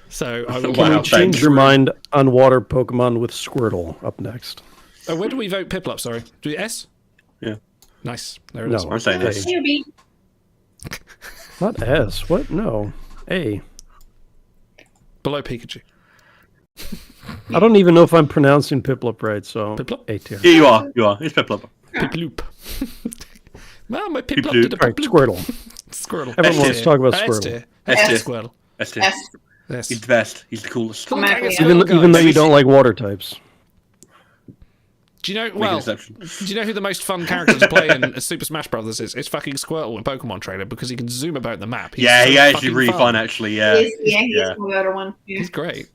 So I will. Wow. Can you thanks. change your mind on water Pokemon with Squirtle up next? Oh, where do we vote Piplup? Sorry, do we S? Yeah. Nice. There it is. No, I'm saying A. S. A or B. Not S. What? No. A. Below Pikachu. I don't even know if I'm pronouncing Piplup right, so Piplup? A tier. Yeah, you are. You are. It's Piplup. Piplup. Well, my Piplup Piplup. did a All right, Piplup. Squirtle. Squirtle. Everyone wants to talk about S Squirtle. tier. S tier. Squirtle. S tier. S. Yes. He's the best. He's the coolest. Come on, Automatically, guys. yeah. Even though you don't like water types. Do you know? Make an Well, exception. do you know who the most fun character to play in Super Smash Brothers is? It's fucking Squirtle in Pokemon Trainer because he can zoom about the map. He's Yeah, so he actually fucking really fun. Actually, yeah. He is Yeah. the better one. Yeah. He's great.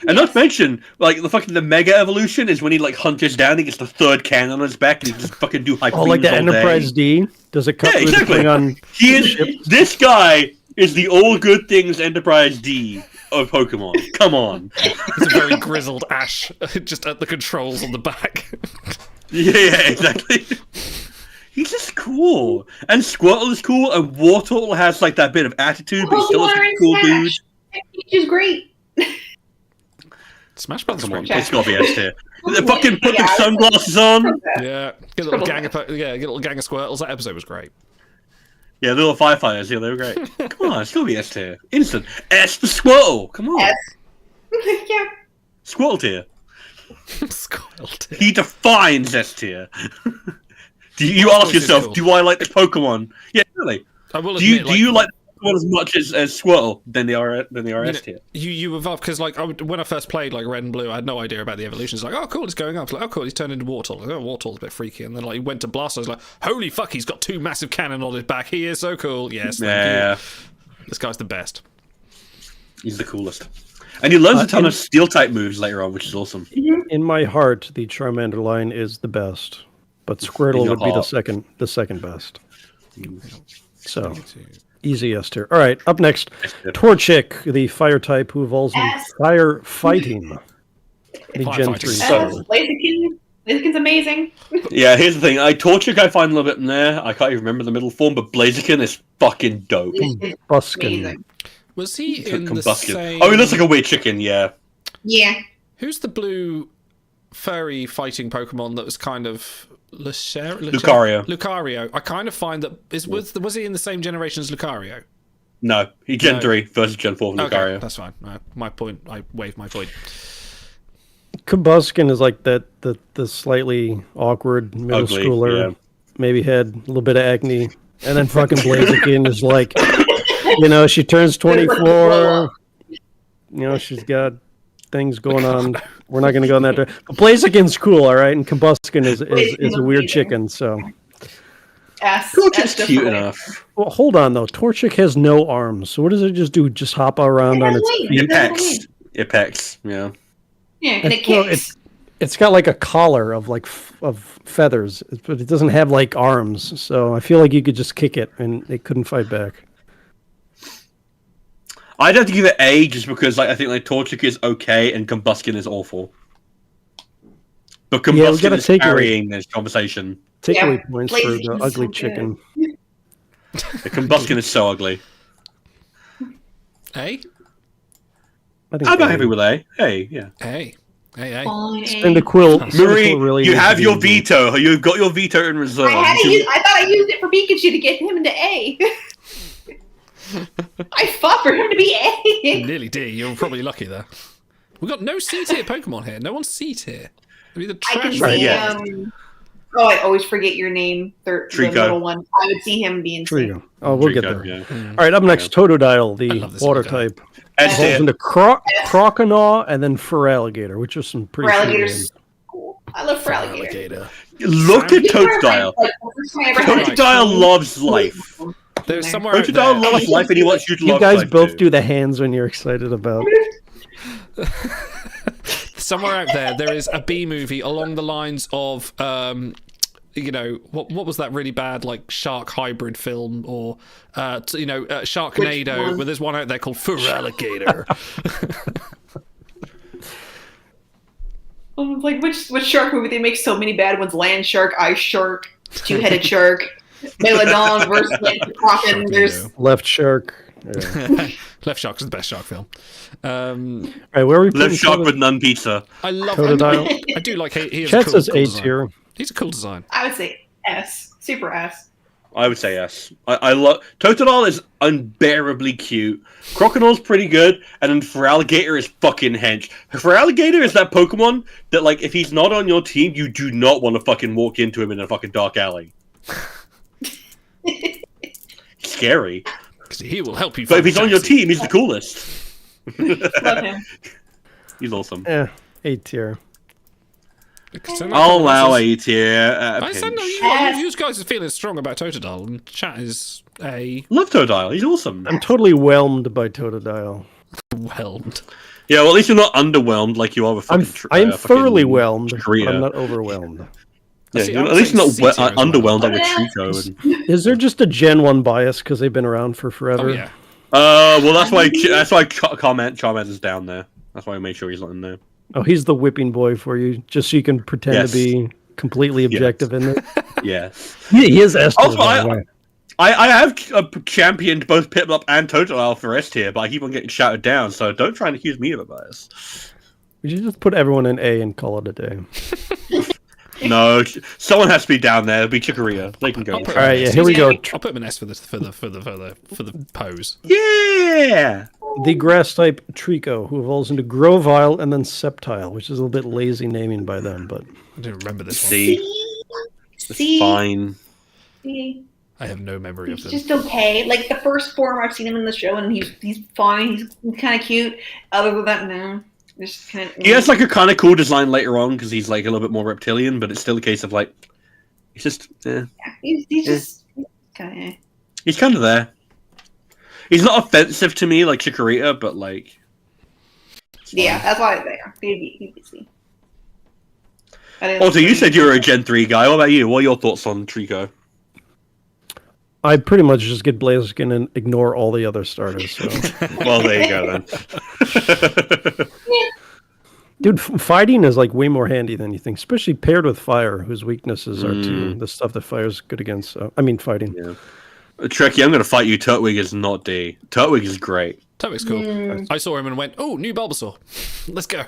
And not to mention, like the Mega Evolution is when he like hunters down, he gets the third cannon on his back, and he just fucking do high. Oh, like the all Enterprise Day. D? Does it cut Yeah, through exactly. the thing on... He is. This guy is the all good things Enterprise D of Pokemon. Come on. He's a very grizzled Ash, just at the controls on the back. Yeah, exactly. He's just cool, and Squirtle is cool, and Wartortle has like that bit of attitude, but he's still Pokemon a are in cool dude. Smash. Peach is great. Smash Brothers. Come on, Great. it's gotta be S tier. Fucking put Yeah, the sunglasses on. Yeah, get a little gang of Squirtles. That episode was great. Yeah, the little firefighters. Yeah, they were great. Come on, it's gotta be S tier. Instant S for Squirtle. Come on, S. Yeah. Squirtle tier. Squirtle. He defines S tier. Do you ask voice is yourself, cool. do I like the Pokemon? Yeah, really. I will Do you admit, do you like the Pokemon as much as Squirtle? Then they are S tier. You evolve because like when I first played like Red and Blue, I had no idea about the evolutions. Like, oh cool, it's going up. It's like, oh cool, he's turned into Wartortle. Like, oh, Wartortle's a bit freaky. And then like he went to Blastoise. I was like, holy fuck, he's got two massive cannon on his back. He is so cool. Yes, thank Yeah, you. This guy's the best. he's the coolest. And he learns a ton of steel type moves later on, which is awesome. In my heart, the Charmander line is the best, but Squirtle In your would be heart. the second best. So easy S tier. All right, up next, Torchic, the fire type who evolves in S. fire fighting. The Fire Gen fighting. 3. So- Blaziken. Blaziken's amazing. Yeah, here's the thing. Torchic I find a little bit in there. I can't even remember the middle form, but Blaziken is fucking dope. It's Buskin. amazing. Was he in the Combustion. same? Oh, he looks like a weird chicken, yeah. Yeah. Who's the blue furry fighting Pokemon that was kind of Lucario. Lucario. I kind of find that was he in the same generation as Lucario? No, he Gen No. 3 versus Gen 4 from Okay, Lucario. that's fine. My point. I waived my point. Combuskin is like the slightly awkward middle Ugly, schooler. yeah. maybe had a little bit of acne, and then fucking Blaziken is like, she turns 24. She's got things going on. We're not going to go in that direction. But Blaziken's cool, all right, and Combusken is a weird chicken. So Torchic's cute enough. Well, hold on though. Torchic has no arms, so what does it just do? Just hop around on its feet? It pecks. Yeah. Yeah, and it kicks. It's got like a collar of feathers, but it doesn't have like arms. So I feel like you could just kick it and it couldn't fight back. I'd have to give it A just because I think Torchic is okay and Combusken is awful. But Combusken is carrying this conversation. Takeaway points for the ugly chicken. The Combusken is so ugly. A? I'm not happy with A. A, yeah. A. Cyndaquil. Marie, really you have your veto. You've got your veto in reserve. I thought I used it for Pikachu to get him into A. I fought for him to be A. Nearly D. You're probably lucky there. We've got no C tier Pokemon here. No one's C tier. I mean, I can see I always forget your name. The little one. I would see him being Trico. Oh, we'll get there. Yeah. All right, up next, Totodile, the water type. Evolves into Croconaw and then Feraligatr, which are some pretty Feraligator's cool. I love Feraligator. Look at Totodile. Totodile loves life. There's somewhere Totodile loves life and he wants you to love life. You guys both do the hands when you're excited about. Somewhere out there is a B movie along the lines of, what was that really bad shark hybrid film or, Sharknado? But there's one out there called Feraligatr. Which shark movie? They make so many bad ones: Land Shark, Ice Shark, Two-Headed Shark, Megalodon versus Kraken. There's Left Shark. Yeah. Left Shark is the best shark film. All right, where are we? Left Shark with none pizza. I love Totodile. I do like he. Chat says A tier. He's a cool design. I would say S, super S. I would say S. I love Totodile is unbearably cute. Croconaul's pretty good, and then Feraligatr is fucking hench. Feraligatr is that Pokemon that if he's not on your team, you do not want to fucking walk into him in a fucking dark alley. Scary. He will help you. But if he's on your team, he's the coolest. Love him. He's awesome. Yeah, A tier. I'll allow A tier. You guys are feeling strong about Totodile, and chat is A. Love Totodile. He's awesome. I'm totally whelmed by Totodile. Whelmed. Yeah, well, at least you're not underwhelmed like you are with fucking. I'm thoroughly whelmed, but I'm not overwhelmed. Yeah, at least not underwhelmed like with Trico. Is there just a Gen 1 bias because they've been around for forever? Oh, yeah. Well, that's why Charmander is down there. That's why I made sure he's not in there. Oh, he's the whipping boy for you, just so you can pretend to be completely objective in it. Yes. He is S tier, Also, by the way. I have championed both Piplup and Totodile for S tier, but I keep on getting shouted down, so don't try and accuse me of a bias. We should just put everyone in A and call it a day. No, someone has to be down there. It'll be Chikorita. They can go. All right, yeah, here we go. I'll put him in S for the pose. Yeah. The grass type Trico, who evolves into Grovyle and then Sceptile, which is a little bit lazy naming by them, but I don't remember this C. C. Fine. C. I have no memory of He's him. just okay. The first form I've seen him in the show, and he's fine. He's kind of cute. Other than that, no. Just kind of. He has a kind of cool design later on because he's a little bit more reptilian, but it's still a case of he's just. Yeah, he's just kind of. He's kind of there. He's not offensive to me like Chikorita, but Yeah, that's why it's there. He'd be C. Also, you said you were a Gen 3 guy. What about you? What are your thoughts on Trico? I pretty much just get Blaziken and ignore all the other starters. So. Well, there you go then. Dude, fighting is way more handy than you think, especially paired with fire, whose weaknesses are to the stuff that fire's good against. Fighting. Yeah. Trekkie, I'm going to fight you. Turtwig is not D. Turtwig is great. Turtwig's cool. I saw him and went, "Oh, new Bulbasaur. Let's go."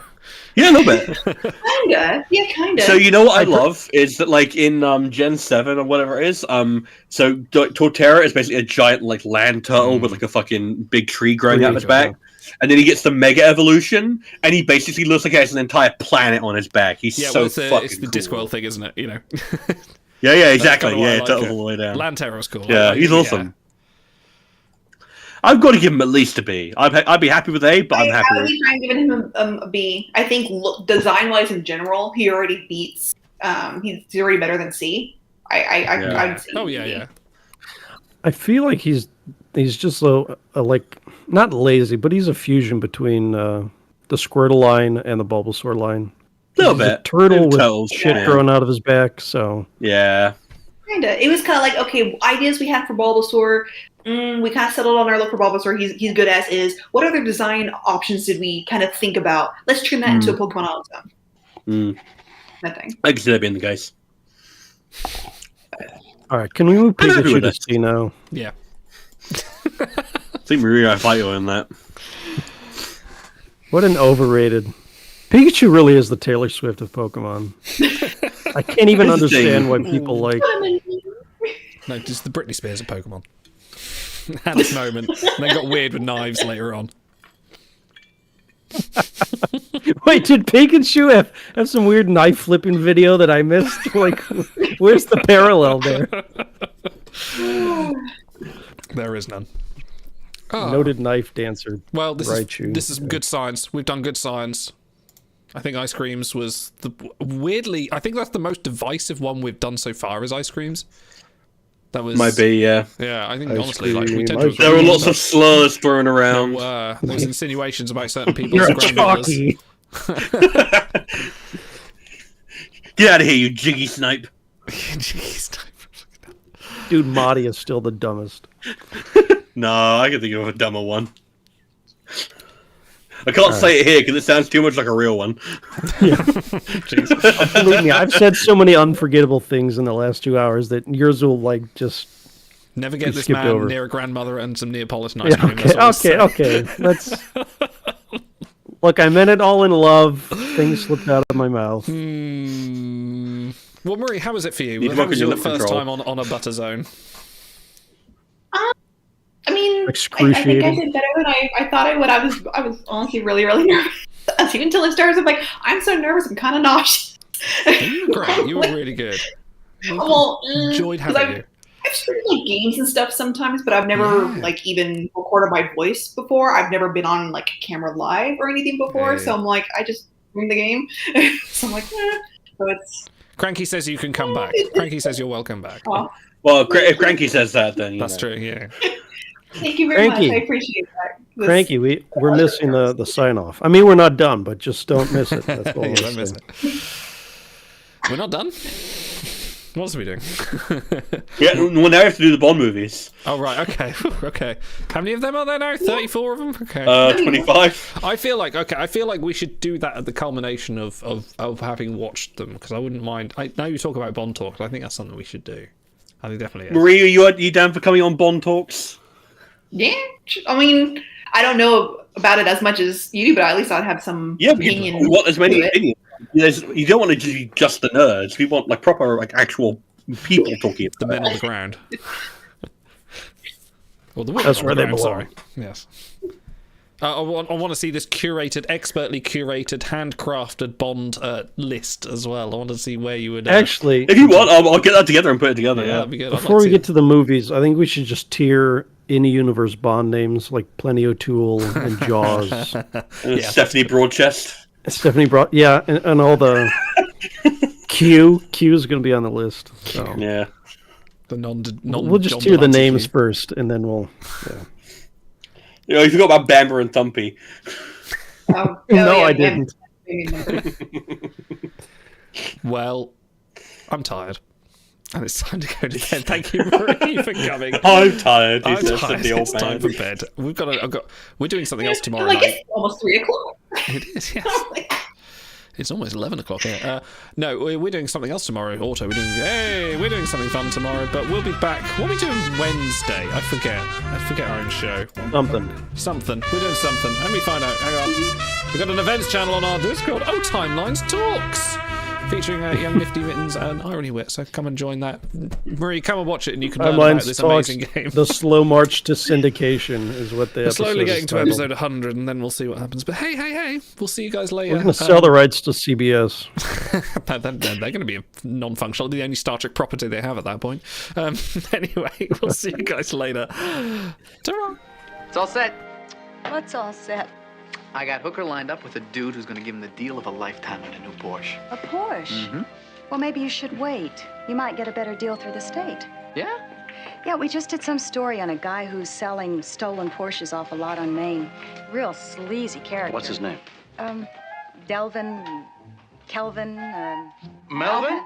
Yeah, a little bit. Kinda. Yeah, kinda. So you know what I love is that in Gen 7 or whatever it is, so Torterra is basically a giant land turtle with a fucking big tree growing out of his back. And then he gets the Mega Evolution, and he basically looks like he has an entire planet on his back. He's so fucking it's the cool. Discworld thing, isn't it? Yeah, exactly. kinda why I Yeah, like Turtles it. all the way down. Lantero's cool. Yeah, he's awesome. I've got to give him at least a B. I'd be happy with A, but I'm happy I would with. be fine giving him a B. I think design-wise in general, he already beats. He's already better than C. I'd say Oh B. yeah. I feel like he's just like not lazy, but he's a fusion between the Squirtle line and the Bulbasaur line. Little He's bit. a turtle with Turtles, shit yeah. growing out of his back. So Yeah. Kinda. It was kind of like, okay, ideas we had for Bulbasaur. We kind of settled on our look for Bulbasaur. He's good as is. What other design options did we kind of think about? Let's turn that into a Pokemon on its own. Nothing. I can see that being the case. all right, can we move I'm happy Pikachu with to it. C now? Yeah. I think Maria, I fight you in that. What an overrated. Pikachu really is the Taylor Swift of Pokemon. I can't even understand why people like. No, just the Britney Spears of Pokemon. Had this moment, and then got weird with knives later on. Wait, did Pikachu have some weird knife flipping video that I missed? Like, where's the parallel there? There is none. Oh. Noted knife dancer. Well, this Raichu. is good science. We've done good science. I think Ice Creams was the weirdly. I think that's the most divisive one we've done so far. Is Ice Creams? That was Might be, yeah. Yeah, I think Ice honestly, like we cream, tend to. ice There were cream. lots of slurs thrown around. There was insinuations about certain people's You're a grandmothers. chalky. Get out of here, you jiggy snipe. Jeez. Dude, Marty is still the dumbest. No, I can think of a dumber one. I can't say it here because it sounds too much like a real one. Believe me, I've said so many unforgettable things in the last 2 hours that yours will like just. Never get this skipped man over. near a grandmother and some Neapolitan ice Yeah, cream. that's all I'll say. okay. Let's. Look, I meant it all in love. Things slipped out of my mouth. Well, Marie, how was it for you? Need to How work was on your your first control. time on a butter zone? I mean, I think I Excruciating. did better than I thought I would. I was honestly really, really nervous. Even until it started, I'm like, I'm so nervous. I'm kind of nauseous. You were great. You were really good. Well, Enjoyed 'cause having you. I've streamed like games and stuff sometimes, but I've never like even recorded my voice before. I've never been on like camera live or anything before, Hey. so I'm like, I just stream the game. So I'm like, so it's Cranky says you can come back. Cranky says you're welcome back. well, Well, if Cranky says that, then you That's know. true, yeah. thank you very Cranky. much. I appreciate that. This- Cranky, we're missing the sign off. I mean, we're not done, but just don't miss it. That's all Yeah, I'm don't miss saying. it. We're not done? What else are we doing? Yeah, well, now we have to do the Bond movies. Oh, right, okay. Okay. How many of them are there now? 34 of them? Okay. 25. I feel like we should do that at the culmination of having watched them, because I wouldn't mind. Now you talk about Bond talks, I think that's something we should do. I think definitely is. Maria, are you down for coming on Bond Talks? Yeah, I mean, I don't know about it as much as you do, but at least I'd have some Yeah, opinion. we want as many to it. opinions. You don't want to be just the nerds. We want like proper, like actual people talking. The men on the ground. Well, the women That's on where the they ground, belong. sorry. Yes. I want to see this expertly curated, handcrafted Bond list as well. I want to see where you would. Actually, If you want, I'll get that together and put it together. yeah, Yeah. that'd be good. I'd before like we to. get to the movies, I think we should just tier in-universe Bond names like Plenty O'Toole and Jaws. And Stephanie Broadchest. Stephanie brought, yeah, and all the Q is going to be on the list. So Yeah. The non. we'll just tier the names first, and then we'll. Yeah. You know, you forgot about Bamber and Thumpy. Oh, No, yeah, I yeah. didn't. Well, I'm tired, and it's time to go to bed. Thank you, Marie, for coming. I'm tired. I'm He says to tired. the old It's time man. for bed. We're doing something else tomorrow Like night. it's almost 3:00. It is, yes. It's almost 11 o'clock here. No, we're doing something else tomorrow. We're doing something fun tomorrow, but we'll be back. What are we doing Wednesday? I forget our own show. Something. We're doing something. Let me find out. Hang on. We've got an events channel on our Discord. Oh, Timelines Talks. featuring young Nifty Mittens and Irony Wit. So come and join that. Marie, come and watch it, and you can learn about Timelines this talks, amazing game. the slow march to syndication is what the We're episode slowly is getting to titled. episode 100, and then we'll see what happens. But hey, we'll see you guys later. We're going to sell the rights to CBS. They're going to be a non-functional, the only Star Trek property they have at that point. Anyway, we'll see you guys later. Ta-ra! It's all set. What's all set? I got Hooker lined up with a dude who's gonna give him the deal of a lifetime on a new Porsche. A Porsche? Mm-hmm. Well, maybe you should wait. You might get a better deal through the state. Yeah? Yeah, we just did some story on a guy who's selling stolen Porsches off a lot on Main. Real sleazy character. What's his name? Delvin, Kelvin, Melvin?